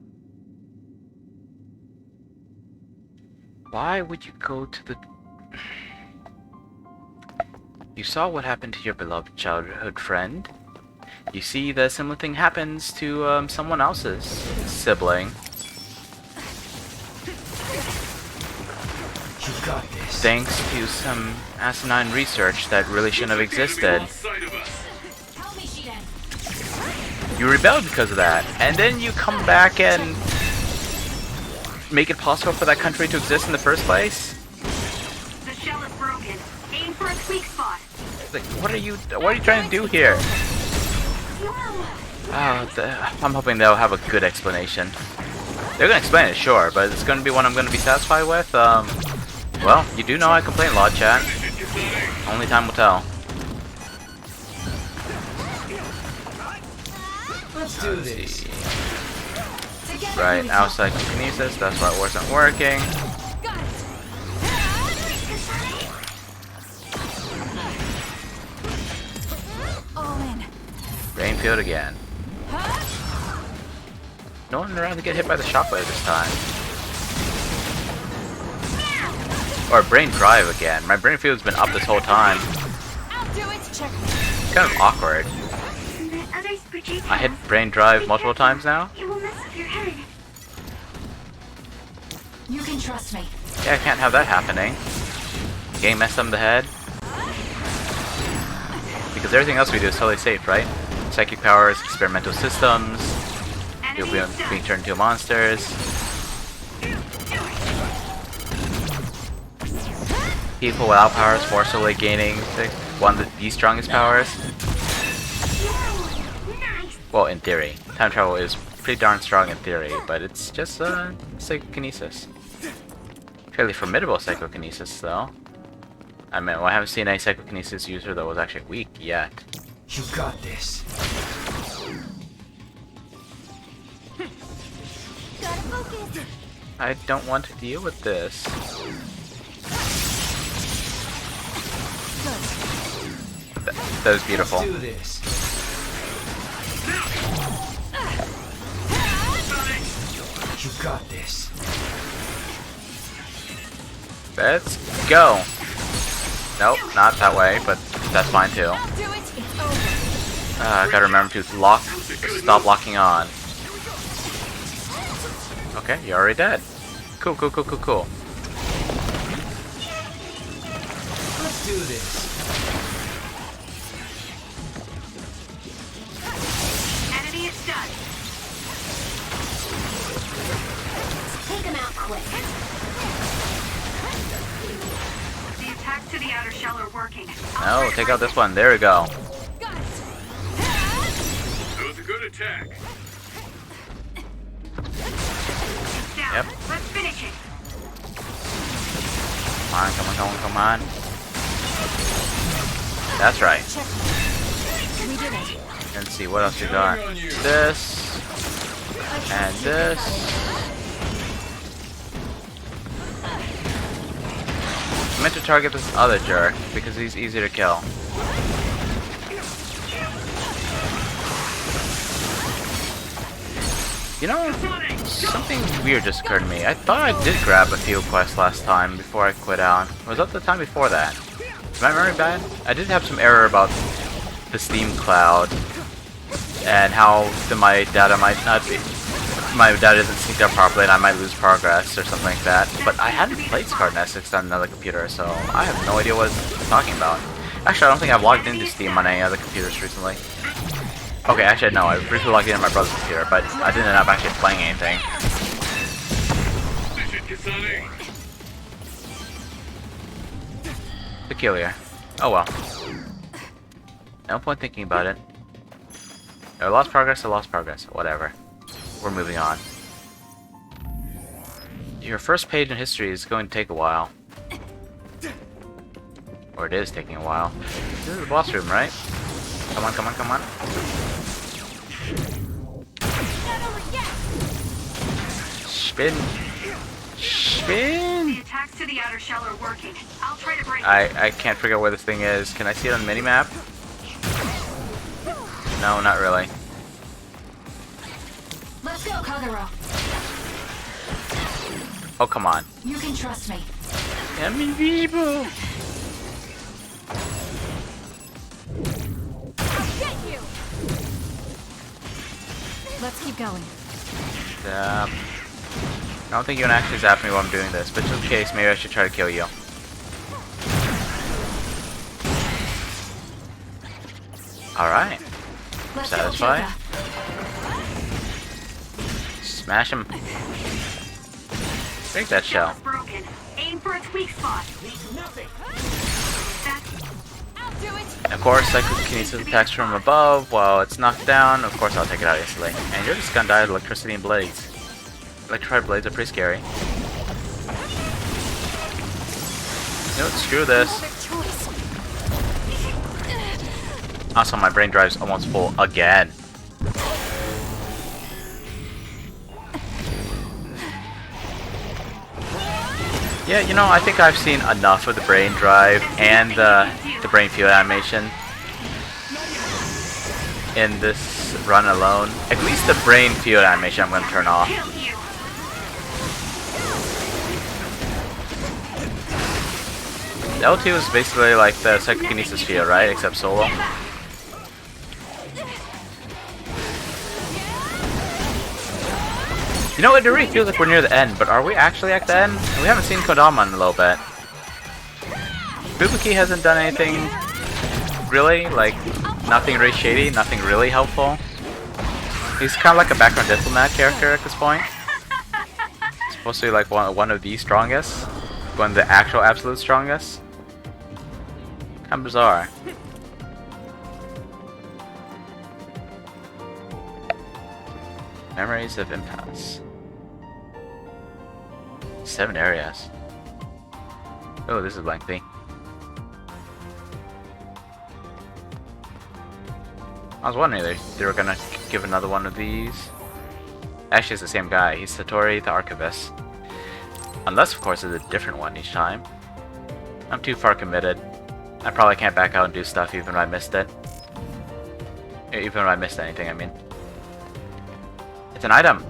Why would you go to the... You saw what happened to your beloved childhood friend. You see the similar thing happens to someone else's sibling. You got this. Thanks to some asinine research that really shouldn't have existed. You rebelled because of that, and then you come back and make it possible for that country to exist in the first place? The shell is broken. Aim for a weak spot. Like, what are you trying to do here? I'm hoping they'll have a good explanation. They're gonna explain it, sure, but it's gonna be one I'm gonna be satisfied with. Well, you do know I complain a lot, chat. Only time will tell. Let's do this. Right, outside telekinesis, that's why it wasn't working. All in. Rainfield again. No one around to get hit by the shockwave this time. Or brain drive again. My brain field's been up this whole time. I'll do it. Check. kind of awkward. I hit brain drive multiple times now. It will mess with your head. You can trust me. Yeah, I can't have that happening. Getting messed up in the head. Because everything else we do is totally safe, right? Psychic powers, experimental systems, you'll be being turned into monsters. People without powers forcibly gaining one of the strongest powers. Well, in theory. Time travel is pretty darn strong in theory, but it's just psychokinesis. Fairly formidable psychokinesis, though. I mean, well, I haven't seen any psychokinesis user that was actually weak yet. You got this. Gotta focus. I don't want to deal with this. That was beautiful. Let's do this. You got this. Let's go. Nope, not that way, but that's fine too. I gotta remember to stop locking on. Okay, you're already dead. Cool. Let's do this. Enemy is done. Take him out quick. The attacks to the outer shell are working. No, take out this one. There we go. That was a good attack. Down. Yep. Let's finish it. Come on. That's right. We did it. Let's see, what else we got? This. And this. I meant to target this other jerk, because he's easy to kill. You know, something weird just occurred to me. I thought I did grab a field quest last time before I quit out. Or was that the time before that? Is my memory bad? I did have some error about the Steam Cloud and how my data might not be. My data isn't synced up properly and I might lose progress or something like that. But I hadn't played Scarlet Nexus on another computer, so I have no idea what it's talking about. Actually, I don't think I've logged into Steam on any other computers recently. Okay, actually, no, I briefly logged in on my brother's computer, but I didn't end up actually playing anything. Peculiar. Oh well. No point thinking about it. I lost progress, whatever. We're moving on. Your first page in history is going to take a while. Or it is taking a while. This is the boss room, right? Come on. Spin. The attacks to the outer shell are working. I'll try to break I can't figure out where this thing is. Can I see it on the minimap? No, not really. Let's go, Kaguro. Oh, come on. You can trust me. I'm invisible. Get you. Let's keep going. I don't think you can actually zap me while I'm doing this, but just in case, maybe I should try to kill you. Alright. Satisfied? Smash him. Break that shell. broken. Aim for its weak spot. Of course, psychokinesis attacks from above while it's knocked down. Of course, I'll take it out instantly. And you're just gonna die of electricity and blades. Electrified blades are pretty scary. You know what? Screw this. Also, my brain drive's almost full again. Yeah, you know, I think I've seen enough of the brain drive and the brain field animation in this run alone. At least the brain field animation I'm going to turn off. L2 is basically like the psychokinesis field, right? Except solo. You know, it really feels like we're near the end, but are we actually at the end? We haven't seen Kodama in a little bit. Fubuki hasn't done anything really, like, nothing really shady, nothing really helpful. He's kind of like a background diplomat character at this point. Supposed to be like one of the strongest, one of the actual absolute strongest. Kind of bizarre. Memories of Impasse. 7 areas. Oh, this is lengthy. I was wondering if they were gonna give another one of these. Actually, it's the same guy. He's Satori the Archivist. Unless, of course, it's a different one each time. I'm too far committed. I probably can't back out and do stuff even if I missed it. Even if I missed anything, I mean. It's an item.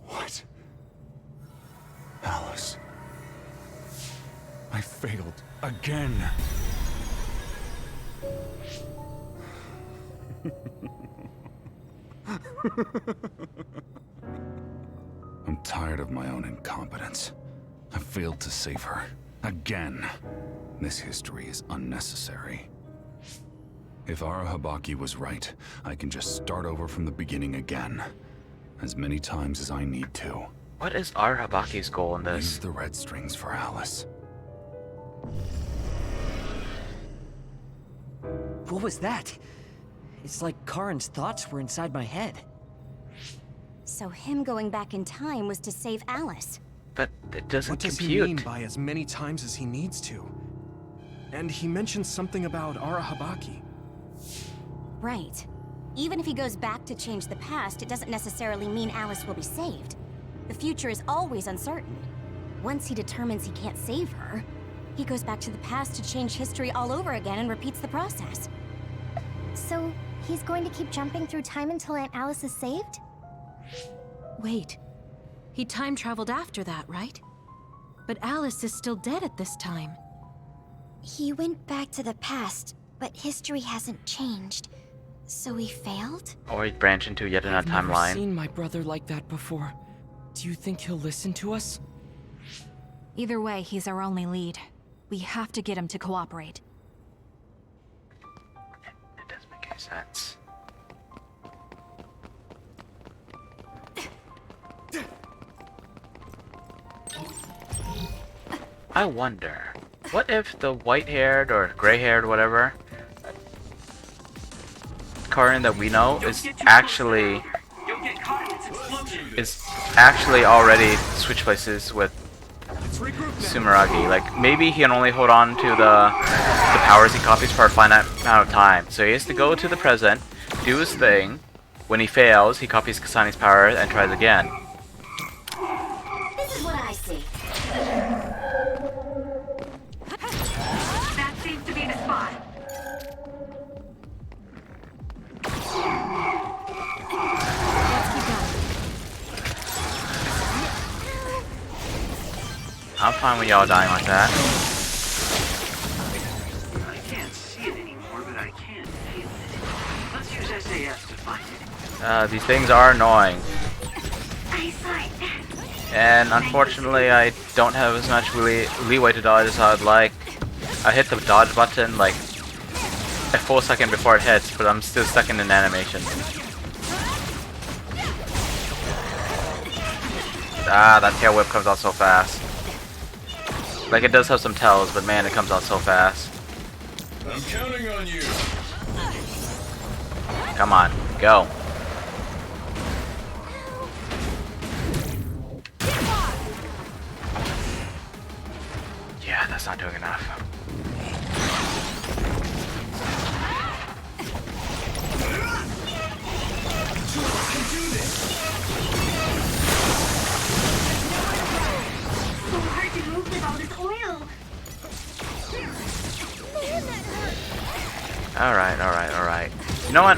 What? Alice. I failed again. I'm tired of my own incompetence. I failed to save her. Again. This history is unnecessary. If Arahabaki was right, I can just start over from the beginning again. As many times as I need to. What is Arahabaki's goal in this? Use the red strings for Alice. What was that? It's like Karin's thoughts were inside my head. So him going back in time was to save Alice. But it doesn't What does compute. he mean by as many times as he needs to? And he mentioned something about Arahabaki. Right. Even if he goes back to change the past, it doesn't necessarily mean Alice will be saved. The future is always uncertain. Once he determines he can't save her, he goes back to the past to change history all over again and repeats the process. So, he's going to keep jumping through time until Aunt Alice is saved? Wait. He time traveled after that, right? But Alice is still dead at this time. He went back to the past, but history hasn't changed. So he failed? Or he'd branch into yet another I've never timeline. seen my brother like that before. Do you think he'll listen to us? Either way, he's our only lead. We have to get him to cooperate. It doesn't make any sense. I wonder, what if the white-haired or gray-haired, whatever, Karin that we know is actually already switched places with Sumeragi. Like, maybe he can only hold on to the powers he copies for a finite amount of time. So he has to go to the present, do his thing. When he fails, he copies Kasane's power and tries again. This is what I see. That seems to be the spot. I'm fine with y'all dying like that. I can't see it anymore, but I can feel it. Let's use SAS to find it. These things are annoying. Eyesight. And unfortunately, I don't have as much leeway to dodge as I would like. I hit the dodge button like a full second before it hits, but I'm still stuck in an animation. Ah, that tail whip comes out so fast. Like, it does have some tells, but man, it comes out so fast. I'm counting on you. Come on, go. Yeah, that's not doing enough. So hard to move with all this oil. Alright. You know what?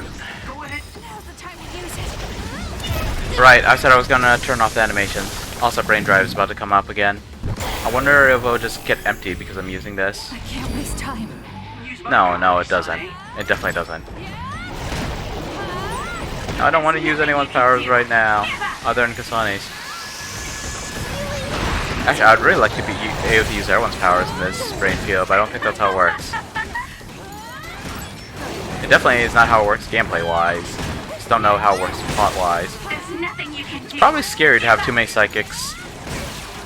Right, I said I was gonna turn off the animations. Also, brain drive is about to come up again. I wonder if it'll just get empty because I'm using this. I can't waste time. No, it doesn't. It definitely doesn't. I don't want to use anyone's powers right now, other than Kasane's. Actually, I'd really like to be able to use everyone's powers in this brain field, but I don't think that's how it works. It definitely is not how it works gameplay-wise. Just don't know how it works plot-wise. It's probably scary to have too many psychics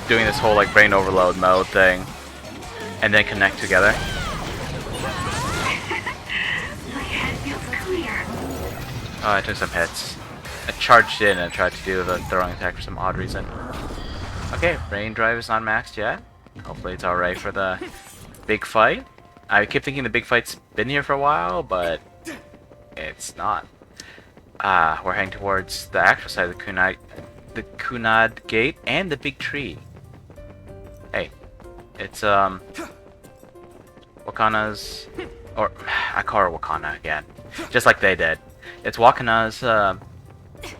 doing this whole like brain overload mode thing, and then connect together. Oh, I took some hits. I charged in and tried to do the throwing attack for some odd reason. Okay, brain drive is not maxed yet. Hopefully it's alright for the big fight. I keep thinking the big fight's been here for a while, but it's not. We're heading towards the actual side of the Kunad Gate and the big tree. Hey, it's Wakana's, or I call her Wakana again, just like they did. It's Wakana's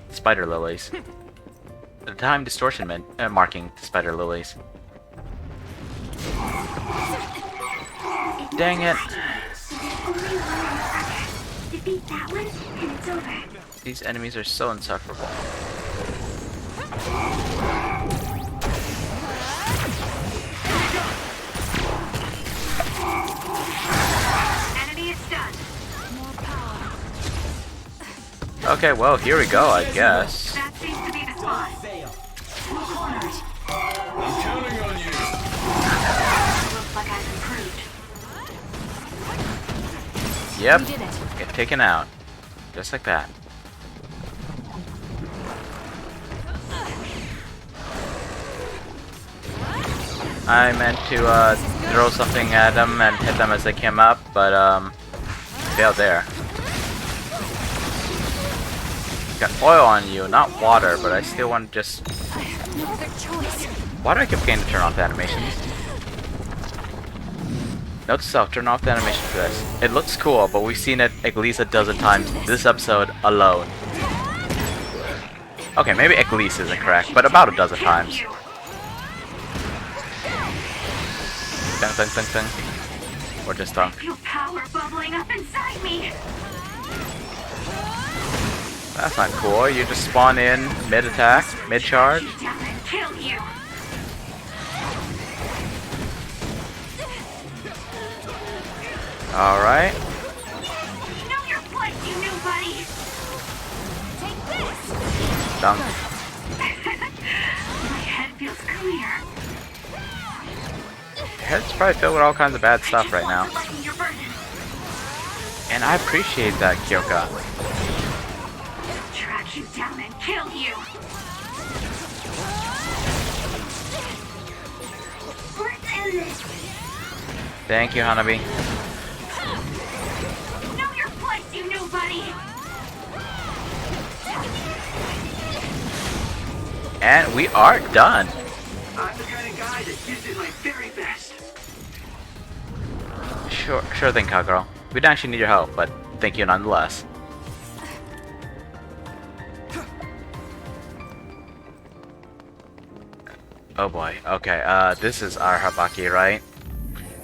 spider lilies. The time distortion marking the spider lilies. Dang it! These enemies are so insufferable. Enemy is stunned. Okay, well, here we go, I guess. That seems to be the spot. I'm counting on you. Looks like I've improved. Yep, get taken out. Just like that. I meant to throw something at them and hit them as they came up, but failed there. Got oil on you, not water, but I still want to just... Why do I keep getting to turn off the animations? Note to self, turn off the animation for this. It looks cool, but we've seen it at least a dozen times this episode alone. Okay, maybe at least isn't correct, but about a dozen times. Dun, dun, dun, dun. Or just dunk. I feel power bubbling up inside me. That's not cool. You just spawn in mid-attack, mid-charge. Kill you. Alright. Know your place, you new buddy. Take this. Dunk. My head feels clear. Your head's probably filled with all kinds of bad stuff right now. And I appreciate that, Kyoka. Track you down and kill you. Let's end this. Thank you, Hanabi. Know your place, you new buddy. And we are done. I'm the kind of guy that gives it my very best. Sure thing, Kaguro. We don't actually need your help, but thank you nonetheless. Oh boy. Okay, this is our Habaki, right?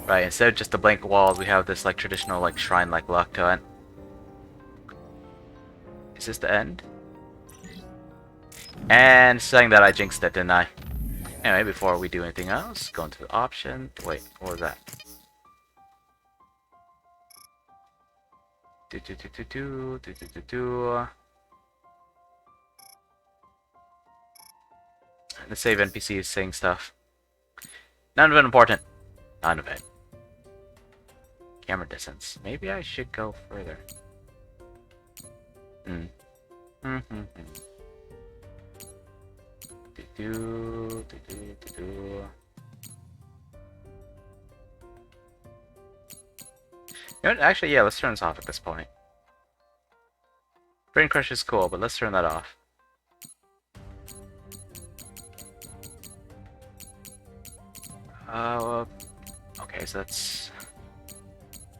Right, instead of just the blank walls, we have this like traditional like shrine-like look to it. Is this the end? And saying that I jinxed it, didn't I? Anyway, before we do anything else, go into the option. Wait, what was that? The save NPC is saying stuff. None of it important. None of it. Camera distance. Maybe I should go further. You know what? Actually, yeah, let's turn this off at this point. Brain Crush is cool, but let's turn that off. Okay, so that's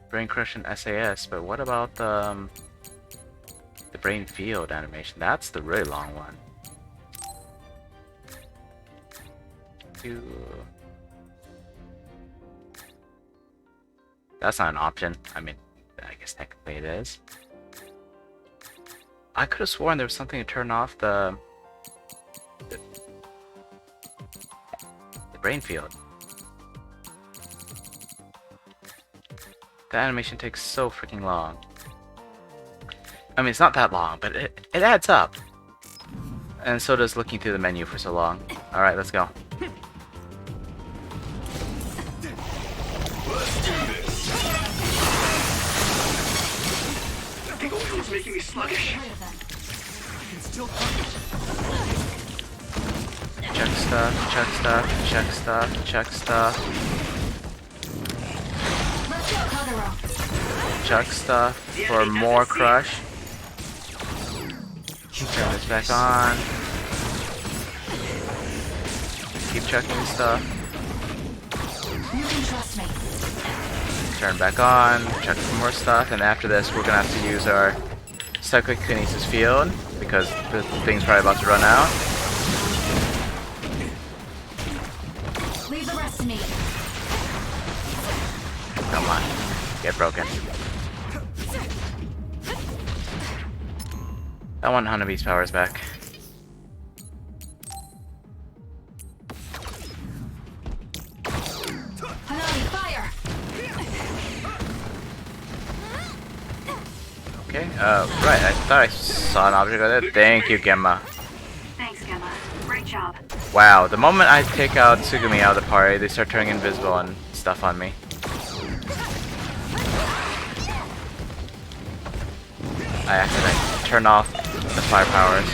Brain Crush and SAS, but what about the Brain Field animation? That's the really long one. That's not an option. I mean, I guess technically it is. I could have sworn there was something to turn off the brain field. The animation takes so freaking long. I mean, it's not that long, but it adds up. And so does looking through the menu for so long. Alright, let's go. The oil is making me sluggish. Check stuff, check stuff, check stuff, check stuff. Chuck stuff for more crush. Turn this back on. Keep chucking stuff. You can trust me. Turn back on. Chuck some more stuff, and after this, we're gonna have to use our psychokinesis field because the thing's probably about to run out. Leave the rest to me. Come on, get broken. I want Hanabi's powers back. Hanabi, fire! Okay, right, I thought I saw an object over there. Thank you, Gemma. Thanks, Gemma. Great job. Wow, the moment I take out Sugami out of the party, they start turning invisible and stuff on me. I accidentally turn off the fire powers.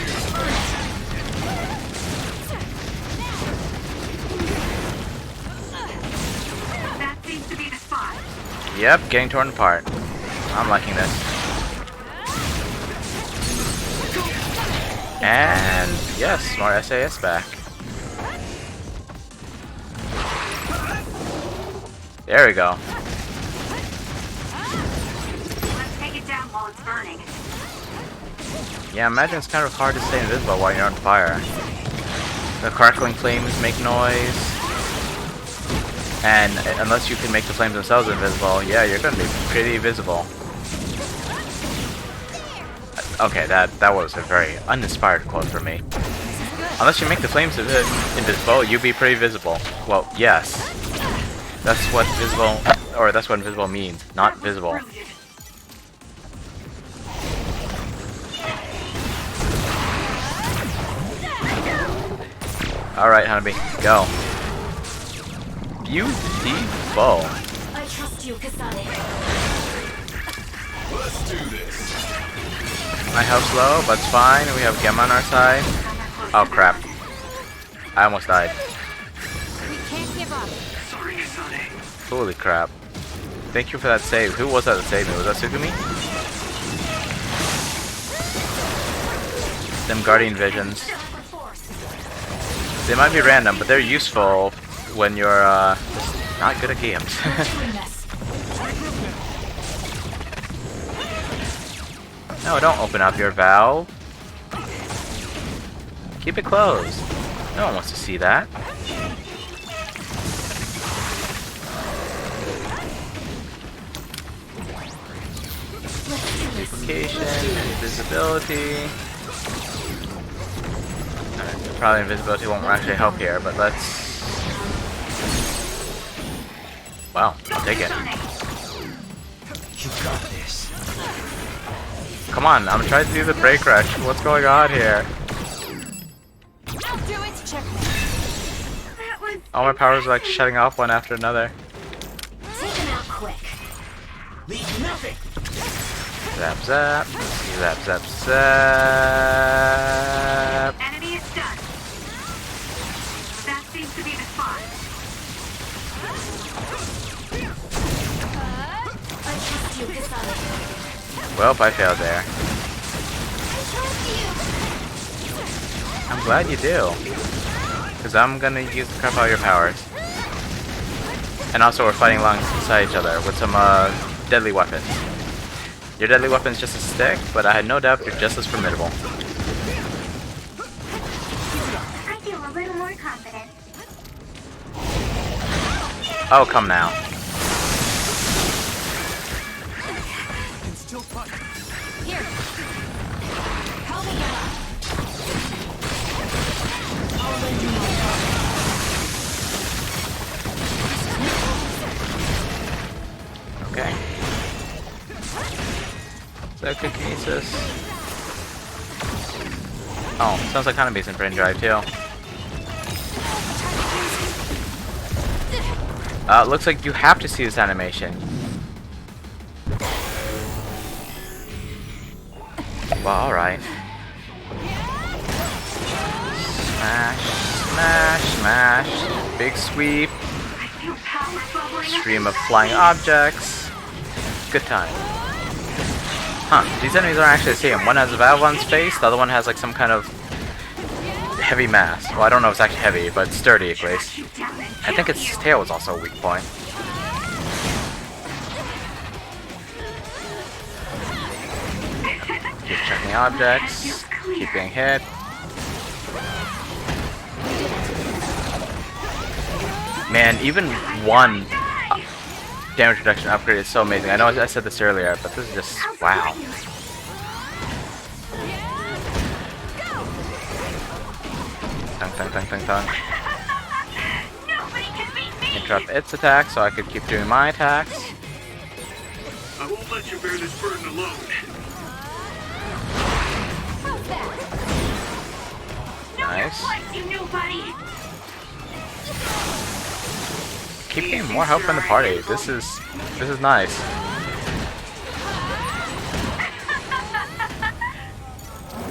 That seems to be the spot. Yep, getting torn apart. I'm liking this. And yes, more SAS back. There we go. Let's take it down while it's burning. Yeah, imagine it's kind of hard to stay invisible while you're on fire. The crackling flames make noise. And unless you can make the flames themselves invisible, yeah, you're gonna be pretty visible. Okay, that was a very uninspired quote from me. Unless you make the flames invisible, you'd be pretty visible. Well, yes. That's what visible, or that's what invisible means, not visible. Alright, Hanabi, go. Beautiful. I trust you, Kasane. Let's do this. My health's low, but it's fine. We have Gemma on our side. Oh crap. I almost died. We can't give up. Sorry, Kasane. Holy crap. Thank you for that save. Who was that that saved me? Was that Sugami? Them guardian visions. They might be random, but they're useful when you're just not good at games. No, don't open up your valve. Keep it closed. No one wants to see that. Duplication, invisibility. Alright, probably invisibility won't actually help here, but let's... Wow, I'll take it. You got this. Come on, I'm trying to do the brake rush. What's going on here? I'll do it. Checkmate. All my powers are like shutting off one after another. Take him out quick. Leave nothing. Zap zap. Zap zap zap. Enemy is done. That seems to be the spot. I trust you, Kasane. Well, I failed there. I'm glad you do. Because I'm gonna use the crap out of your powers. And also we're fighting alongside each other with some deadly weapons. Your deadly weapon's just a stick, but I had no doubt you're just as formidable. I feel a little more confident. Oh, come now. Psychokinesis. Oh, sounds like Hanabi's in Brain Drive too. Looks like you have to see this animation. Well, alright. Smash, smash, smash. Big sweep. Stream of flying objects. Good time. Huh, these enemies aren't actually the same. One has a valve on his face, the other one has like some kind of heavy mass. Well, I don't know if it's actually heavy, but sturdy at least. I think its tail is also a weak point. Keep checking objects, keep getting hit. Man, even one damage reduction upgrade is so amazing. I know I said this earlier, but this is just wow. Thunk, thunk, thunk, thunk, thunk. Interrupt its attack so I could keep doing my attacks. I won't let you bear this burden alone. Nice. Keep getting more help in the party. This is nice.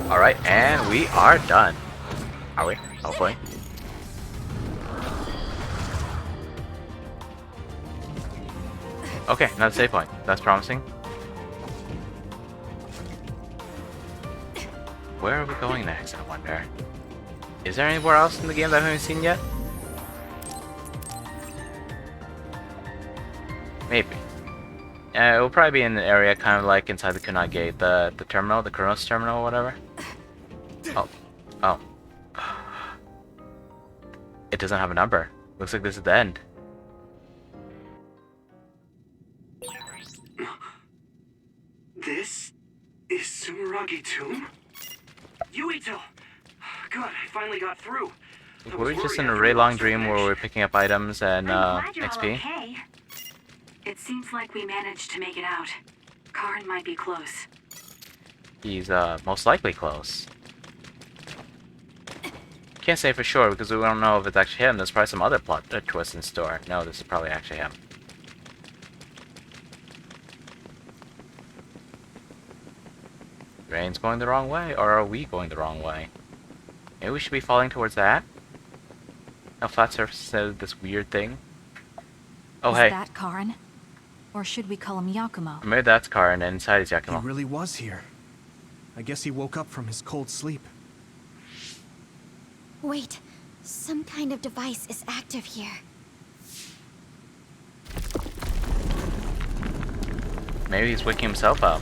Alright, and we are done. Are we? Hopefully. Okay, another save point. That's promising. Where are we going next, I wonder? Is there anywhere else in the game that I haven't seen yet? Maybe. It will probably be in an area kind of like inside the Kunai Gate, the terminal, the Kronos terminal or whatever. Oh. Oh. It doesn't have a number. Looks like this is the end. This is Sumeragi Tomb? Yuito! Good, I finally got through. Were we just in a really long dream where we were picking up items and XP? Okay. It seems like we managed to make it out. Karn might be close. He's most likely close. Can't say for sure because we don't know if it's actually him. There's probably some other plot twist in store. No, this is probably actually him. Rain's going the wrong way, or are we going the wrong way? Maybe we should be falling towards that? No, flat surface said this weird thing. Oh, hey. Is that Karn? Or should we call him Yakumo? Maybe that's Karn, and inside is Yakumo. He really was here. I guess he woke up from his cold sleep. Wait, some kind of device is active here. Maybe he's waking himself up.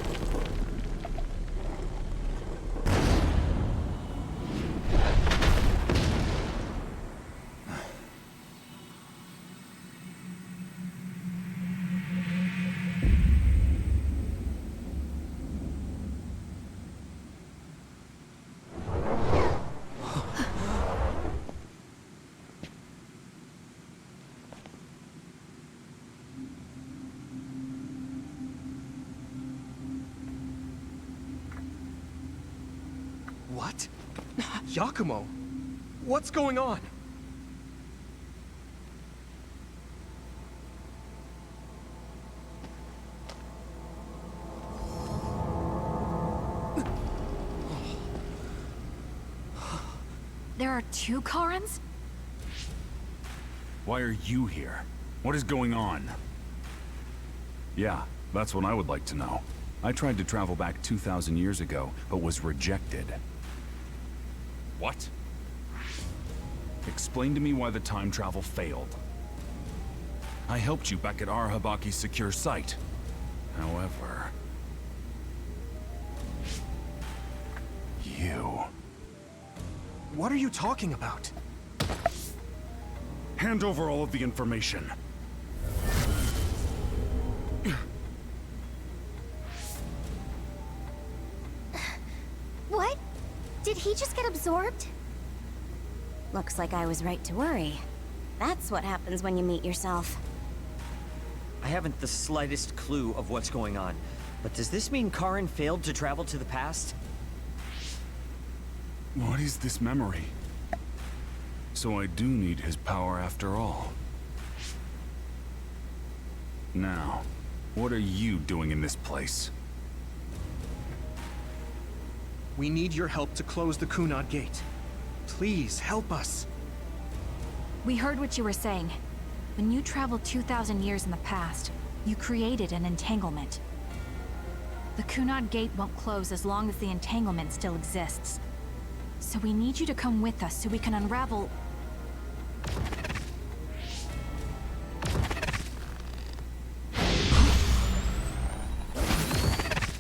What? Yakumo? What's going on? There are two Karns? Why are you here? What is going on? Yeah, that's what I would like to know. I tried to travel back 2,000 years ago, but was rejected. What? Explain to me why the time travel failed. I helped you back at Arahabaki's secure site. However... you... What are you talking about? Hand over all of the information. What? Did he just get absorbed? Looks like I was right to worry. That's what happens when you meet yourself. I haven't the slightest clue of what's going on. But does this mean Karin failed to travel to the past? What is this memory? So I do need his power after all. Now, what are you doing in this place? We need your help to close the Kunad Gate. Please, help us. We heard what you were saying. When you traveled 2,000 years in the past, you created an entanglement. The Kunad Gate won't close as long as the entanglement still exists. So we need you to come with us so we can unravel...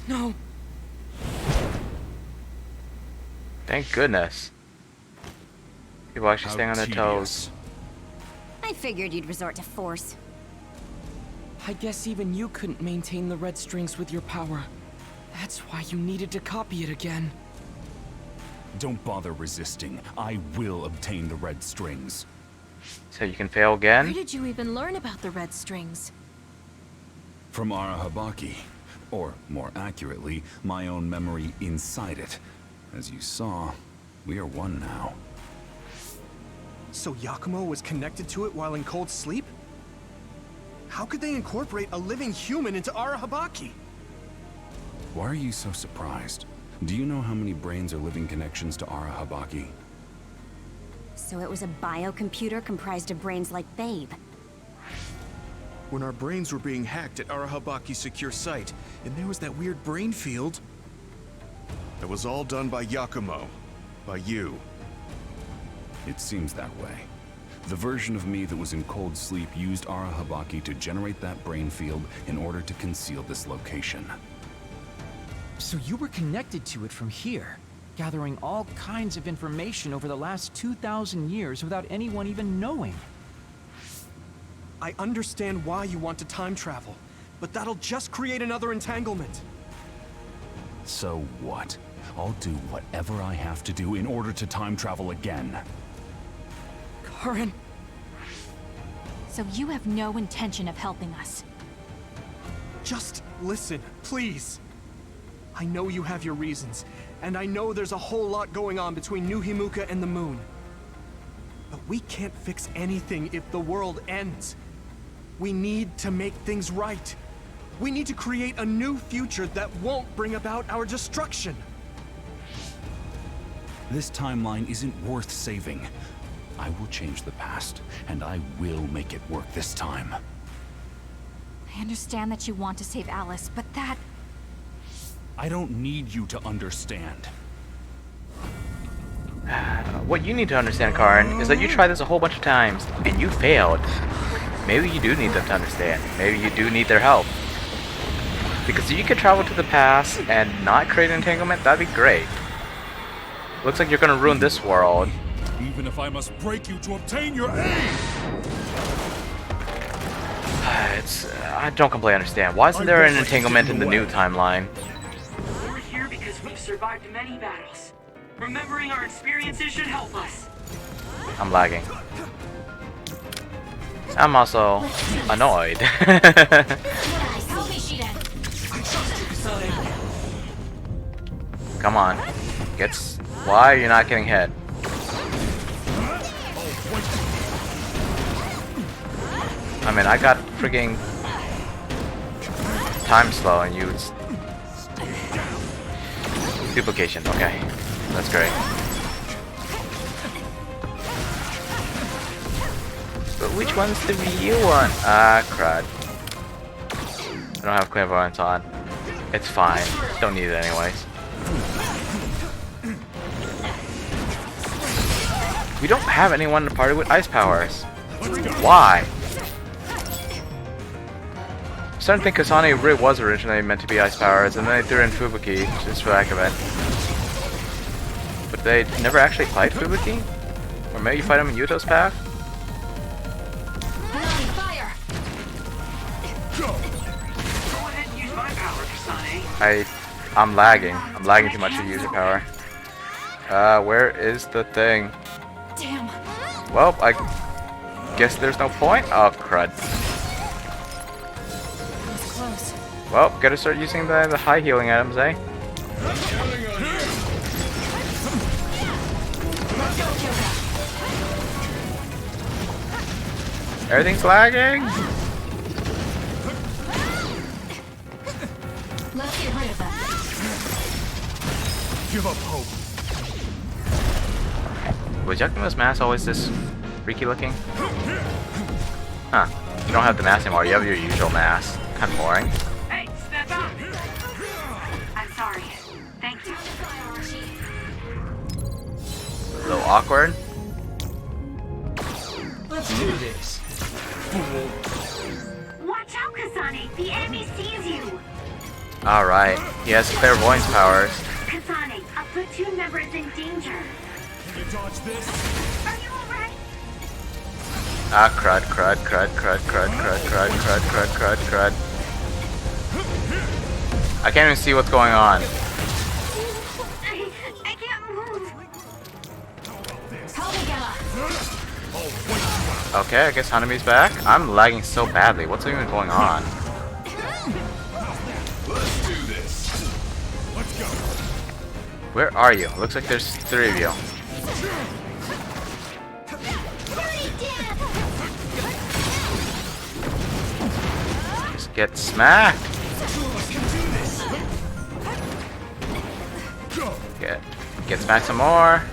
No! Thank goodness. People actually staying on their toes. I figured you'd resort to force. I guess even you couldn't maintain the red strings with your power. That's why you needed to copy it again. Don't bother resisting. I will obtain the red strings. So you can fail again? Where did you even learn about the red strings? From Arahabaki. Or, more accurately, my own memory inside it. As you saw, we are one now. So Yakumo was connected to it while in cold sleep? How could they incorporate a living human into Arahabaki? Why are you so surprised? Do you know how many brains are living connections to Arahabaki? So it was a biocomputer comprised of brains like Babe. When our brains were being hacked at Arahabaki's secure site, and there was that weird brain field. It was all done by Yakumo. By you. It seems that way. The version of me that was in cold sleep used Arahabaki to generate that brain field in order to conceal this location. So you were connected to it from here, gathering all kinds of information over the last 2,000 years without anyone even knowing. I understand why you want to time travel, but that'll just create another entanglement. So what? I'll do whatever I have to do in order to time travel again. Karin! So you have no intention of helping us? Just listen, please. I know you have your reasons, and I know there's a whole lot going on between New Himuka and the moon. But we can't fix anything if the world ends. We need to make things right. We need to create a new future that won't bring about our destruction. This timeline isn't worth saving. I will change the past, and I will make it work this time. I understand that you want to save Alice, but that... I don't need you to understand. What you need to understand, Karin, is that you tried this a whole bunch of times, and you failed. Maybe you do need them to understand. Maybe you do need their help. Because if you could travel to the past and not create an entanglement, that'd be great. Looks like you're gonna ruin this world. Even if I must break you to obtain your aim! I don't completely understand. Why isn't there an entanglement in the new timeline? We're here because we've survived many battles. Remembering our experiences should help us. I'm lagging. I'm also annoyed. Come on. Why are you not getting hit? I mean, I got freaking time slow and you... Duplication, okay. That's great. But which one's the real one? Ah, crud. I don't have clairvoyance on. It's fine. Don't need it anyways. We don't have anyone in the party with ice powers. Why? I'm starting to think Kasane really was originally meant to be ice powers, and then they threw in Fubuki just for the heck of it. But they never actually fight Fubuki? Or maybe you fight him in Yuto's path? Fire! Go ahead and use my power, Kasane. I'm lagging. I'm lagging too much to use your power. Where is the thing? Damn. Well, I guess there's no point. Oh, crud. That was close. Well, gotta start using the high healing items, eh? Everything's lagging? Let's get rid of that. Give up hope. Was Yakuma's mask always this freaky looking? Huh. You don't have the mask anymore, you have your usual mask. Kinda boring. Hey, step up! I'm sorry. Thank you. A little awkward. Let's do this. Watch out, Kasane! The enemy sees you! Alright, he has clairvoyance powers. Kasane, a platoon member is in danger. Can you dodge this? Are you alright? Ah, crud, crud, crud, crud, crud, crud, crud, crud, crud, crud, crud. I can't even see what's going on. I can't move. Okay, I guess Hanami's back. I'm lagging so badly. What's even going on? Let's do this. Let's go. Where are you? Looks like there's 3 of you. Just get smacked. Get smacked some more.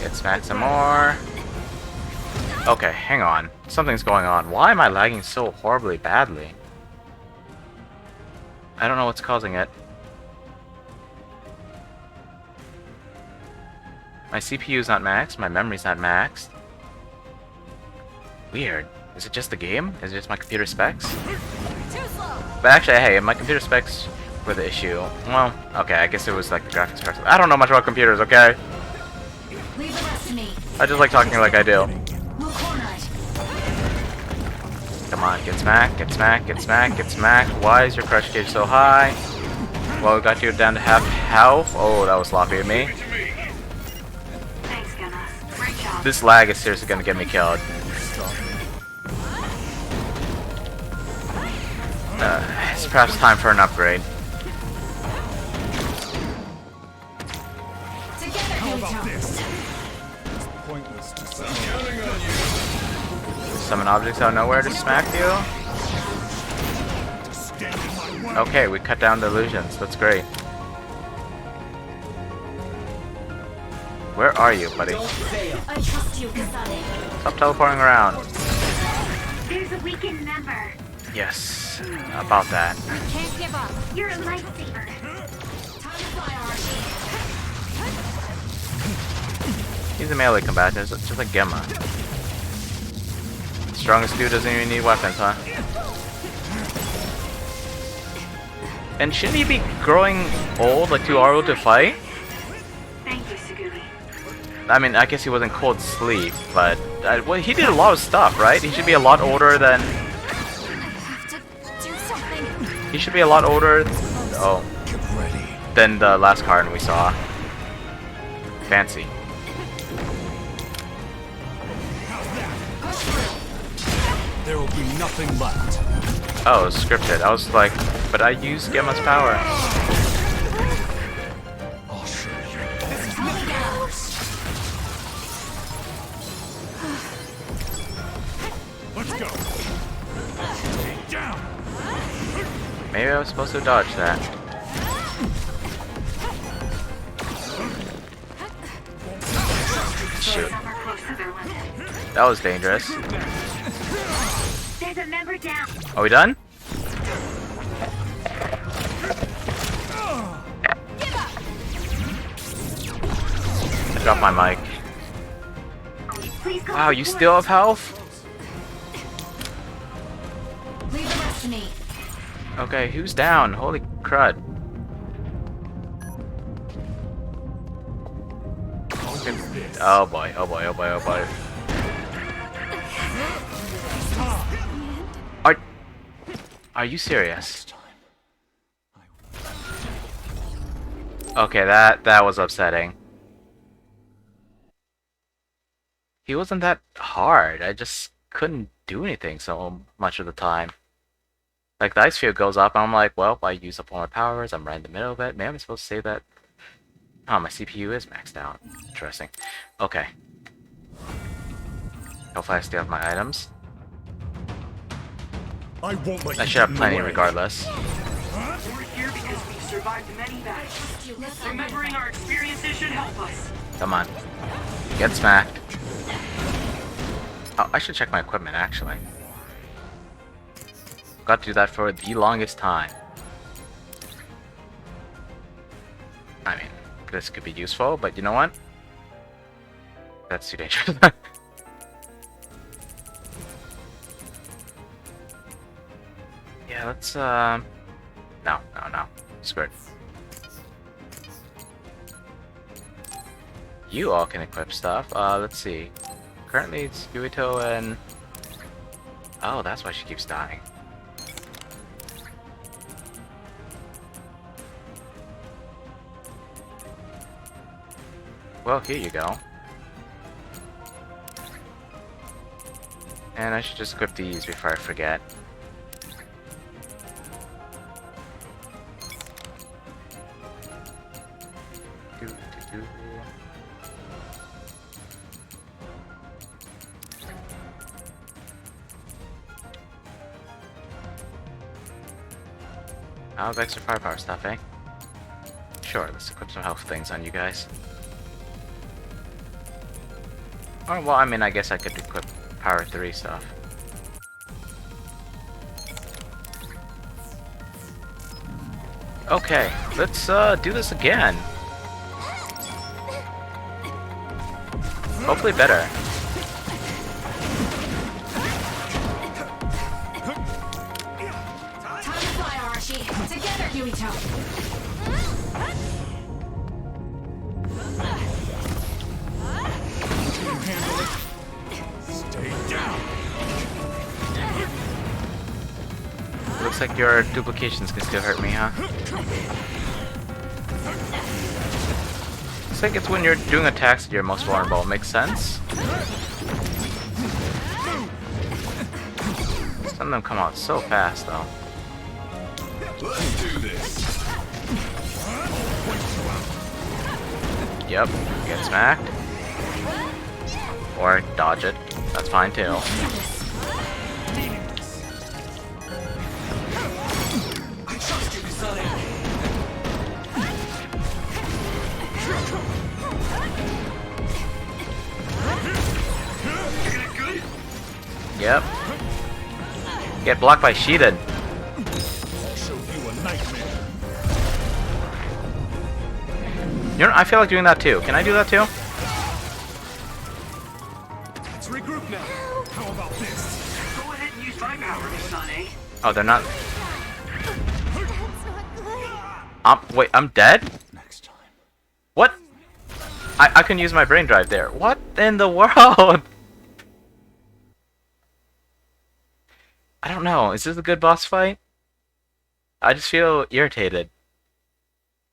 Get smacked some more. Okay, hang on. Something's going on. Why am I lagging so horribly badly? I don't know what's causing it. My CPU's not maxed, my memory's not maxed. Weird. Is it just the game? Is it just my computer specs? But actually, hey, my computer specs were the issue. Well, okay, I guess it was like the graphics cards. I don't know much about computers, okay? Leave the rest to me. I just like talking like I do. We'll corner it. Come on, get smacked, get smacked, get smacked, get smacked. Why is your crush gauge so high? Well, we got you down to half health. Oh, that was sloppy of me. Thanks, Gunna. Great job. This lag is seriously gonna get me killed. It's perhaps time for an upgrade. How about this? It's pointless to say. Counting on you. Summon objects out of nowhere to smack you? Okay, we cut down the illusions. That's great. Where are you, buddy? I trust you, Kasane. Stop teleporting around. There's a weakened member. Yes, about that. Can't give up. You're a lifesaver. Time to fly, Arashi. He's a melee combatant, just like Gemma. Strongest dude doesn't even need weapons, huh? And shouldn't he be growing old, like too old to fight? Thank you, Sugami. I mean, I guess he wasn't cold sleep, but well, he did a lot of stuff, right? He should be a lot older than. He should be a lot older. Oh, than the last card we saw. Fancy. There will be nothing left. Oh, it was scripted. I was like, but I used Gemma's power. I'll show you. Let's go. Take down. Maybe I was supposed to dodge that. Shoot. That was dangerous. There's a member down. Are we done? I dropped my mic. Wow, you still have health? Leave the rest to me. Okay, who's down? Holy crud. Oh boy, oh boy, oh boy, oh boy. Are you serious? Okay, that was upsetting. He wasn't that hard. I just couldn't do anything so much of the time. Like, the ice field goes up, and I'm like, well, I use up all my powers, I'm right in the middle of it. Maybe I'm supposed to say that... Oh, my CPU is maxed out. Interesting. Okay. Hopefully I still have my items. I won't let I you should have get in plenty the way. regardless. We're here because we've survived many battles. Remembering our experiences should help us. Come on. Get smacked. Oh, I should check my equipment, actually. Got to do that for the longest time. I mean, this could be useful, but you know what? That's too dangerous. Yeah, let's, no. Screwed. You all can equip stuff. Let's see. Currently it's Yuito and... Oh, that's why she keeps dying. Well, here you go. And I should just equip these before I forget. I'll have extra firepower stuff, eh? Sure, let's equip some health things on you guys. Oh, well, I mean, I guess I could equip power 3 stuff. Okay, let's do this again. Hopefully better. Together, Yuito. Stay down. Looks like your duplications can still hurt me, huh? Looks like it's when you're doing attacks that you're most vulnerable. Makes sense? Some of them come out so fast, though. Let's do this. Yep, get smacked. Or dodge it. That's fine too. I trust you, Kasane. Yep. Get blocked by Sheeted. You know, I feel like doing that too. Can I do that too? Let's regroup now. How about this? Go ahead and use my power, Kasane. Oh, they're not. Wait, I'm dead? Next time. What? I can use my brain drive there. What in the world? I don't know. Is this a good boss fight? I just feel irritated.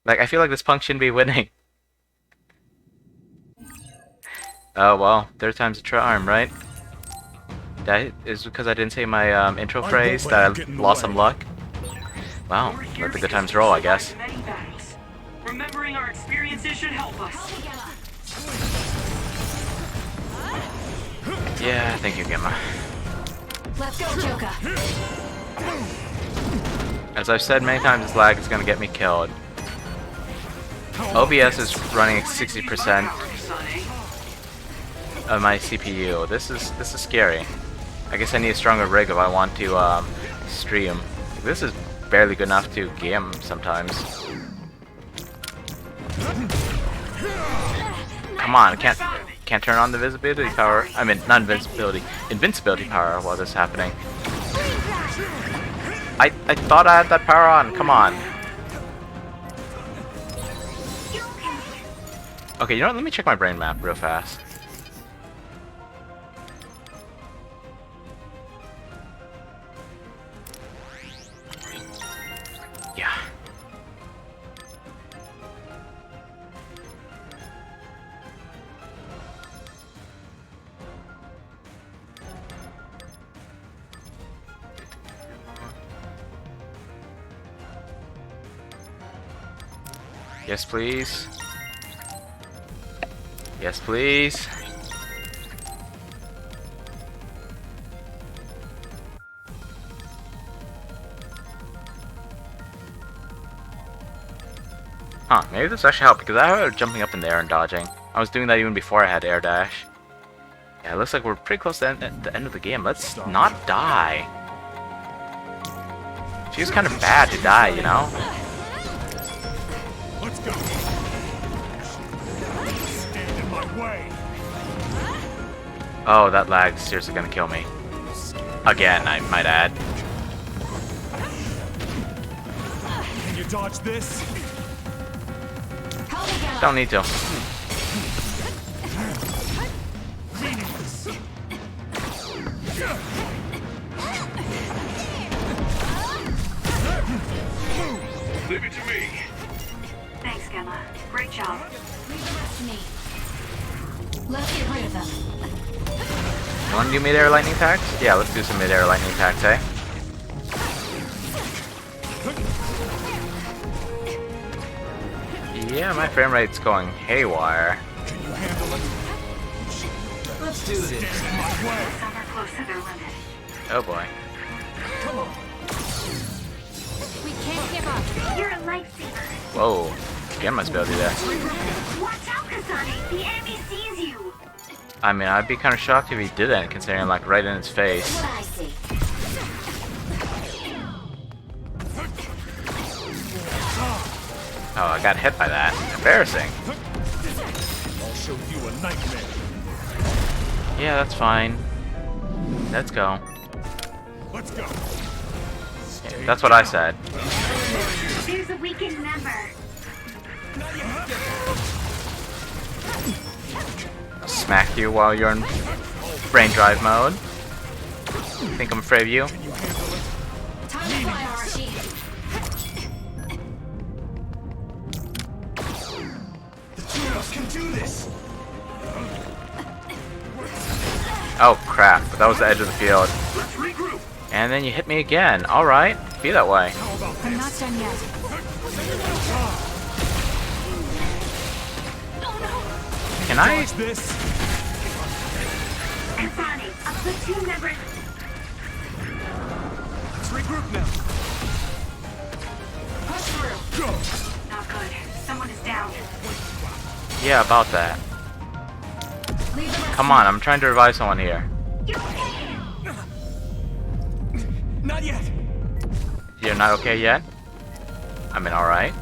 Like, I feel like this punk shouldn't be winning. Oh, well, third time's a charm, right? That is because I didn't say my intro phrase that I lost some luck. Wow, let the good times roll, I guess. Remembering our experiences should help us. Yeah, thank you, Gemma. Let's go, Joka. As I've said many times, this lag is gonna get me killed. OBS is running at 60% of my CPU. This is scary. I guess I need a stronger rig if I want to stream. This is barely good enough to game sometimes. Come on, I can't turn on the visibility power. I mean, not invincibility power while this is happening. I thought I had that power on. Come on. Okay, you know what? Let me check my brain map real fast. Yeah. Yes, please. Yes, please. Huh, maybe this actually helped because I heard jumping up in the air and dodging. I was doing that even before I had air dash. Yeah, it looks like we're pretty close to the end of the game. Let's not die. Feels kind of bad to die, you know? Let's go. Stand in my way. Oh, that lag's seriously gonna kill me. Again, I might add. Can you dodge this? Don't need to. Leave it to me. Thanks, Gemma. Great job. Leave the rest to me. Let's get rid of them. You wanna do mid-air lightning attacks? Yeah, let's do some mid-air lightning attacks, eh? Yeah, my frame rate's going haywire. Can you handle it? Let's do this. Stand in my way. Some are close to their limit. Oh boy. Come on. We can't give up. You're a lifesaver. Whoa. Gemma's ability there. Watch out, Kasane. The enemy sees you. I mean, I'd be kind of shocked if he didn't, considering I'm like right in his face. What I see. Oh, I got hit by that. Embarrassing. I'll show you a nightmare. Yeah, that's fine. Let's go. Let's go. Yeah, that's what I said. There's a weakened member. I'll smack you while you're in brain drive mode. Think I'm afraid of you? Time to fly, Arashi. The two of us can do this. Oh crap, but that was the edge of the field. Let's regroup. And then you hit me again. Alright, be that way. I'm not done yet. Can I? Dodge this. Kasane, a platoon member. Let's regroup now. Push through. Go. Not good. Someone is down. Yeah, about that. Leave the rest Come on, I'm trying to revive someone here. You okay? Not yet. You're not okay yet? I mean, alright.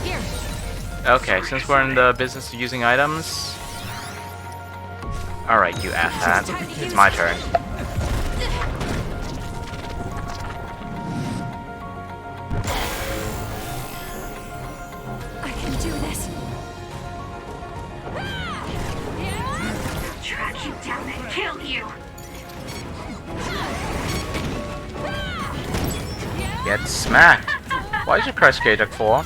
Here. Okay, since we're in the business of using items... Alright, you asshat. It's my turn. I can do this. Track you down and kill you. Get smacked. Why did you crush Kajak for?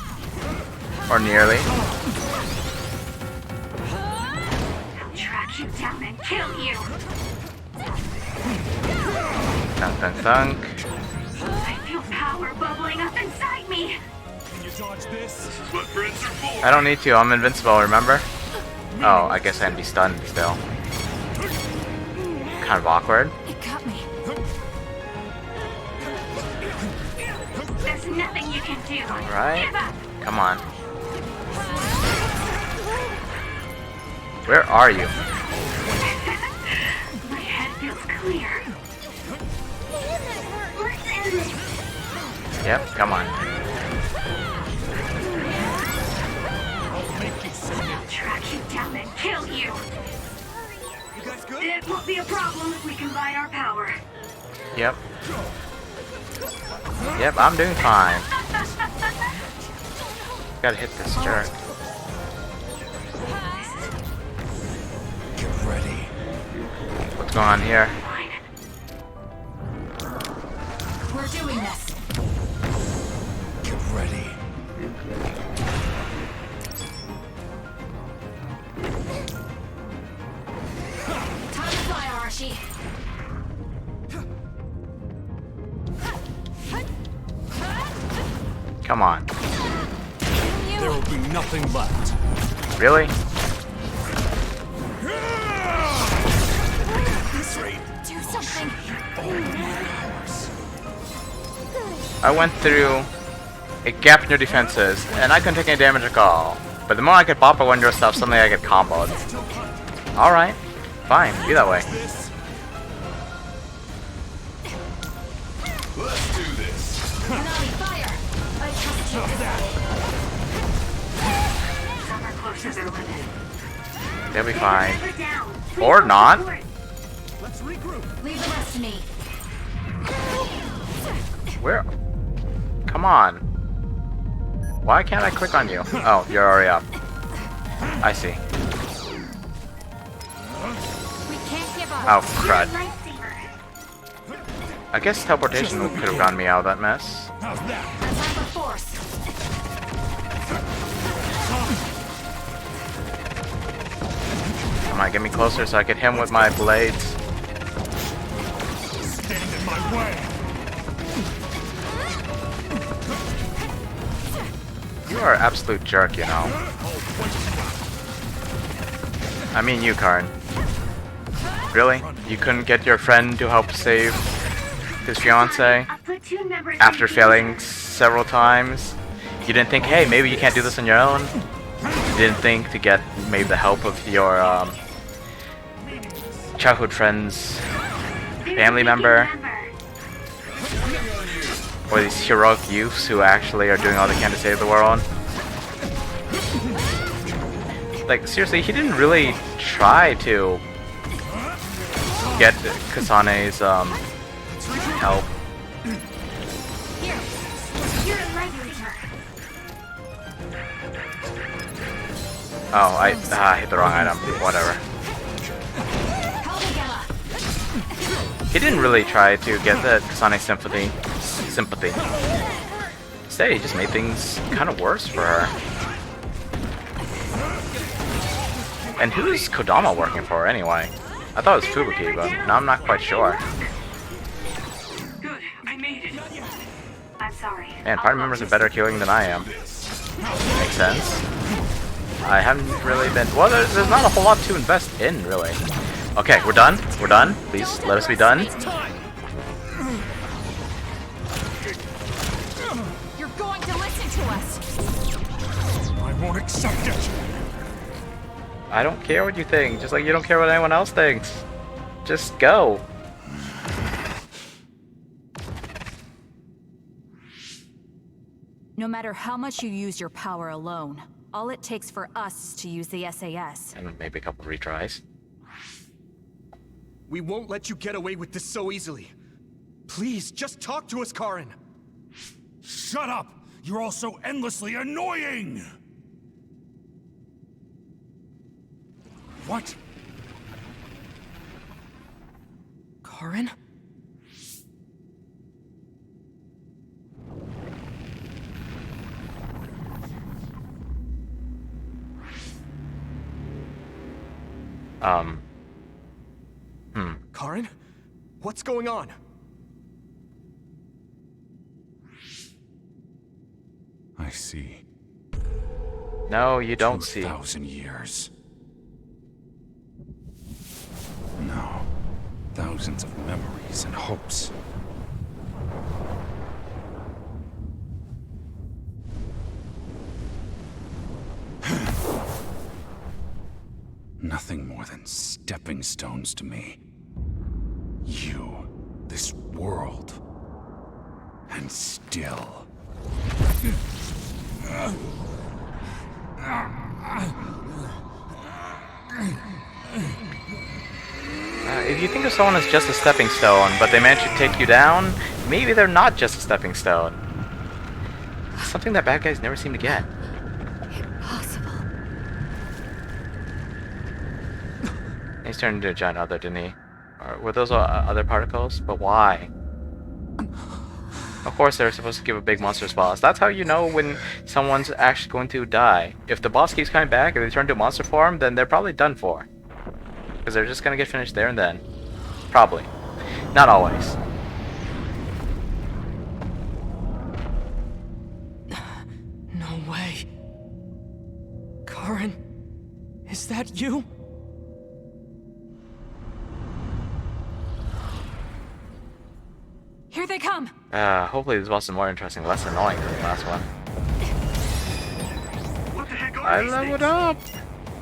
Or nearly. I'll track you down and kill you. Thunk, thunk, thunk. I feel power bubbling up inside me. Can you dodge this? This is what friends are for. I don't need to, I'm invincible, remember? Oh, I guess I'd be stunned still. Kind of awkward. It got me. There's nothing you can do. Alright. Give up. Come on. Where are you? My head feels clear. Let's end this. Yep, come on. I'll track you down and kill you. You guys good? It won't be a problem if we combine our power. Yep. Yep, I'm doing fine. Gotta hit this jerk. Get ready. What's going on here? We're doing this. Get ready. Time to fly, Arashi. Come on. there will be nothing left. Really? Do something. I went through a gap in your defenses, and I couldn't take any damage at all. But the moment I get bop or one of your stuff, suddenly I get comboed. Alright, fine, be that way. Let's do this. Some are close to their limit. They'll be fine. Put down. Or not. Let's regroup. Leave the rest to me. Where? Come on. Why can't I click on you? Oh, you're already up. I see. We can't give up. Oh, crud. You're a lifesaver. I guess teleportation could have gotten me out of that mess. How's that? Attack with force. Come on, get me closer so I can hit him with my blades. Stand in my way. You are an absolute jerk, you know. I mean you, Karn. Really? You couldn't get your friend to help save his fiancée after failing several times? You didn't think, hey, maybe you can't do this on your own? You didn't think to get maybe the help of your childhood friend's family member? Or these heroic youths who actually are doing all they can to save the world? Like, seriously, he didn't really try to get Kasane's help. You're a regulator. Oh, I hit the wrong item. Whatever. He didn't really try to get the Kasane sympathy. Instead, he just made things kind of worse for her. And who's Kodama working for anyway? I thought it was Fubuki, but now I'm not quite sure. Good, I made it. I'm sorry. Man, party members are better at killing than I am. Makes sense. I haven't really been... Well, there's not a whole lot to invest in, really. Okay, we're done. We're done. Please, let us be done. You're going to listen to us. I won't accept it. I don't care what you think, just like you don't care what anyone else thinks. Just go. No matter how much you use your power alone, all it takes for us is to use the SAS. And maybe a couple retries. We won't let you get away with this so easily. Please, just talk to us, Karin. Shut up! You're all so endlessly annoying! What? Karin? Karin? What's going on? I see. No, you don't see. 2,000 years. No. Thousands of memories and hopes. Nothing more than stepping stones to me. You, this world, and still. If you think of someone as just a stepping stone, but they manage to take you down, maybe they're not just a stepping stone. Something that bad guys never seem to get. Impossible. He's turned into a giant other, didn't he? Or were those other particles? But why? Of course they're supposed to give a big monstrous boss. That's how you know when someone's actually going to die. If the boss keeps coming back, if they turn to monster form, then they're probably done for. Because they're just going to get finished there and then. Probably. Not always. No way. You? Here they come! Hopefully this boss is more interesting, less annoying than the last one. What the heck are I these leveled things? up!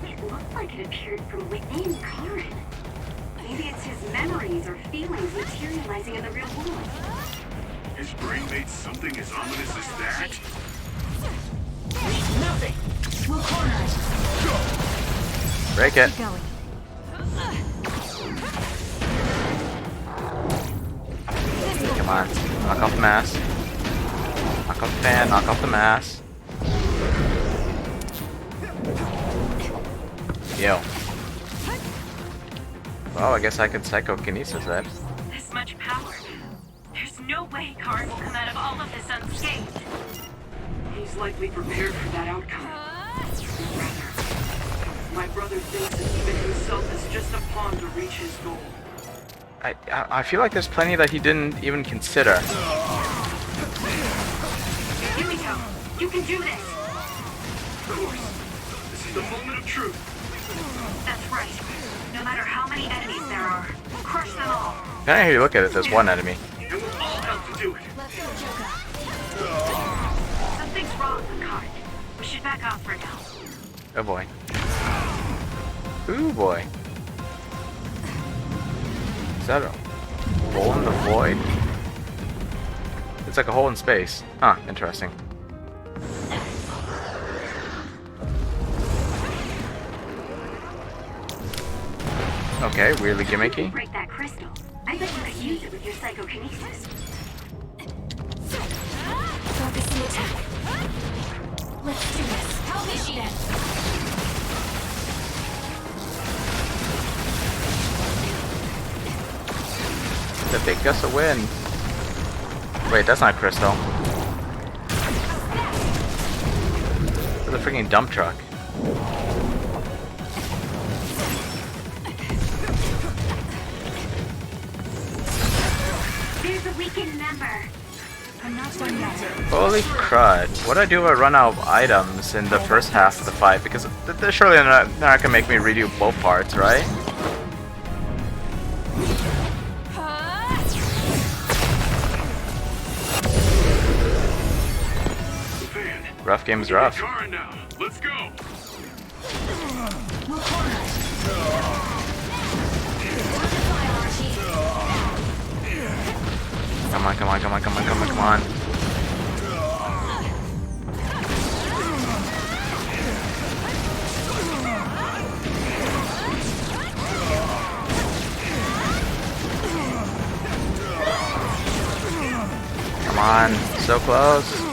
It looked like it appeared from within Karin. Maybe it's his memories or feelings materializing in the real world. His brain made something as ominous as that? Nothing! We'll corner it. Break it. Keep going. Come on. Knock off the mask. Knock off the fan, knock off the mask. Yo. Well, I guess I could psychokinesis that. This much power. There's no way Karin will come out of all of this unscathed. He's likely prepared for that outcome. My brother thinks that even himself is just a pawn to reach his goal. I feel like there's plenty that he didn't even consider. Here we go. You can do this. Of course. This is the moment of truth. That's right. No matter how many enemies there are, we'll crush them all. Depending on how you look at it, there's one enemy. And we'll all help to do it. Let's go, Joker. Something's wrong with Karin. We should back off for now. Oh boy. Ooh boy. Is that a hole in the void? It's like a hole in space. Huh, interesting. Okay, weirdly gimmicky. Break that crystal. I bet you could use it with your psychokinesis. Focus the attack. Let's do this. Help me, Shiden. The big gust of wind. Wait, that's not crystal. That's a freaking dump truck. There's a weakened member. I'm not done yet. Holy crud. What do I do if I run out of items in the first half of the fight? Because they're surely not gonna make me redo both parts, right? Rough game's rough. Karin now. Let's go. We'll corner it. Come on, come on, come on, come on, come on, come on. Come on, so close.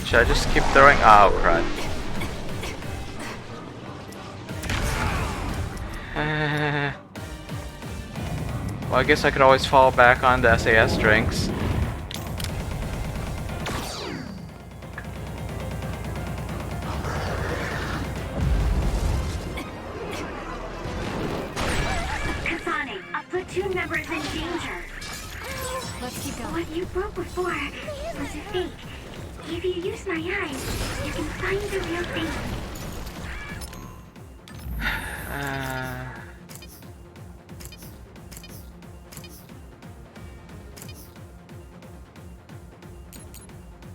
Should I just keep throwing? Oh, crud. Well, I guess I could always fall back on the SAS drinks. Kasane, a platoon member is in danger. Let's keep going. What you broke before was a fake. If you use my eyes, you can find the real thing.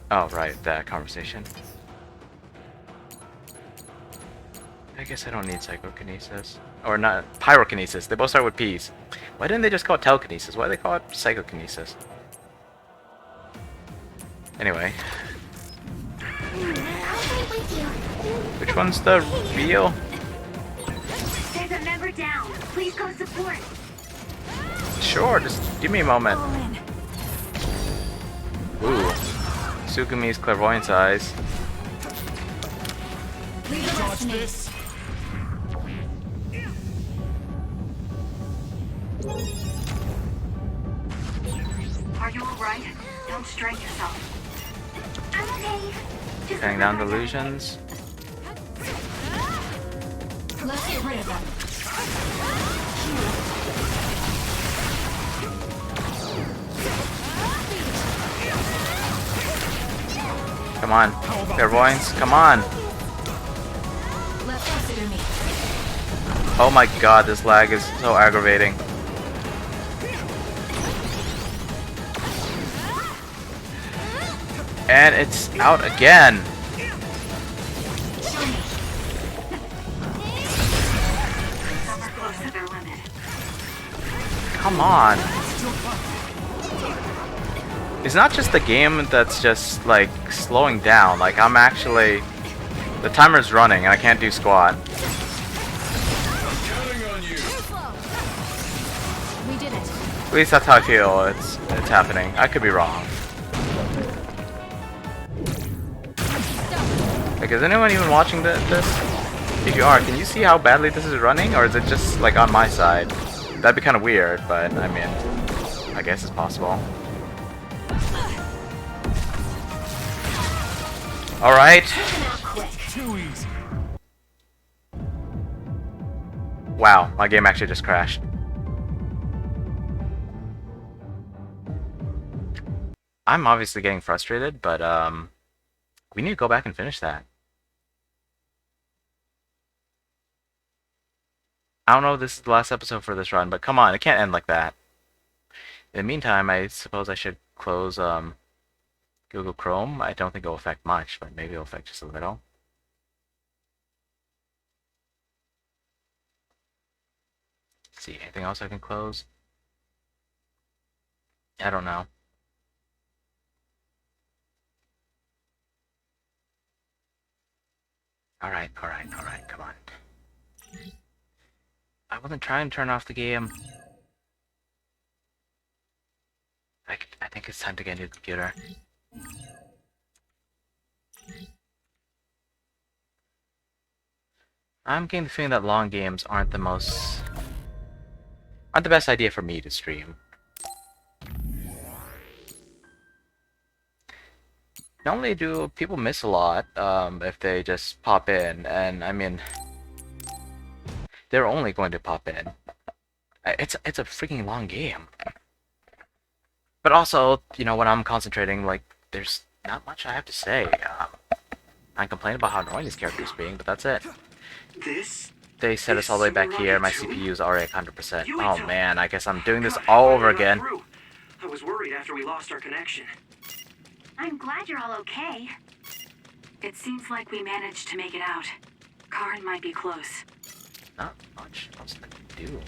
Oh, right, that conversation. I guess I don't need psychokinesis. Or not, pyrokinesis. They both start with P's. Why didn't they just call it telekinesis? Why do they call it psychokinesis? Anyway. Which one's the real? There's a member down. Please go support. Sure, just give me a moment. Ooh. Sugami's clairvoyance eyes. Dodge this. Are you alright? Don't strain yourself. I'm okay. Just Cutting down delusions. Let's get rid of them. Come on. Clairvoyance, come on. Let's go, Sugami. Oh my god, this lag is so aggravating. And it's out again. Come on. It's not just the game that's just like slowing down. Like I'm actually, the timer's running and I can't do squat. We did it. At least that's how I feel. It's happening. I could be wrong. Like, is anyone even watching this? If you are, can you see how badly this is running, or is it just like on my side? That'd be kind of weird, but I mean, I guess it's possible. All right. Too easy. Wow, my game actually just crashed. I'm obviously getting frustrated, but we need to go back and finish that. I don't know if this is the last episode for this run, but come on, it can't end like that. In the meantime, I suppose I should close Google Chrome. I don't think it'll affect much, but maybe it'll affect just a little. Let's see, anything else I can close? I don't know. Alright, come on. I wasn't trying to turn off the game. I think it's time to get a new computer. I'm getting the feeling that long games aren't the best idea for me to stream. Not only do people miss a lot if they just pop in, and I mean, they're only going to pop in. It's a freaking long game. But also, you know, when I'm concentrating, like, there's not much I have to say. I complain about how annoying this character is being, but that's it. They set us all the way back here. My CPU is already at 100%. Oh man, I guess I'm doing this all over again. I was worried after we lost our connection. I'm glad you're all okay. It seems like we managed to make it out. Karn might be close. Not much else I can do.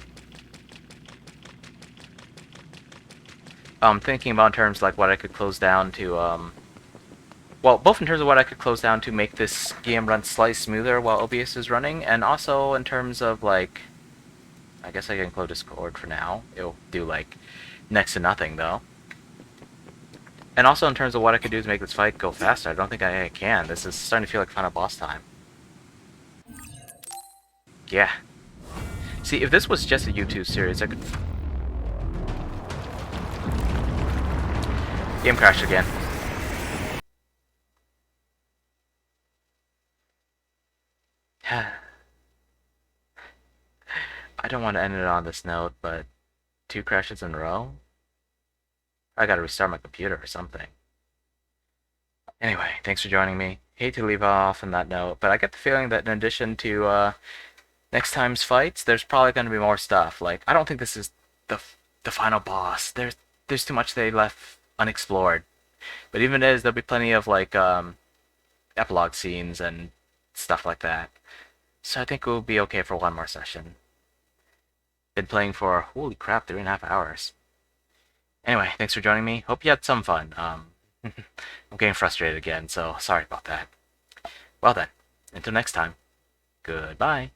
Thinking about in terms like what I could close down to, well, both in terms of what I could close down to make this game run slightly smoother while OBS is running, and also in terms of like, I guess I can close Discord for now. It'll do like next to nothing though. And also in terms of what I could do to make this fight go faster, I don't think I can. This is starting to feel like final boss time. Yeah. See, if this was just a YouTube series, I could... Game crashed again. I don't want to end it on this note, but 2 crashes in a row? I gotta restart my computer or something. Anyway, thanks for joining me. Hate to leave off on that note, but I get the feeling that in addition to next time's fights, there's probably going to be more stuff. Like, I don't think this is the final boss. There's too much they left unexplored. But even if it is, there'll be plenty of like epilogue scenes and stuff like that. So I think we'll be okay for one more session. Been playing for, holy crap, 3.5 hours. Anyway, thanks for joining me. Hope you had some fun. I'm getting frustrated again, so sorry about that. Well then, until next time, goodbye.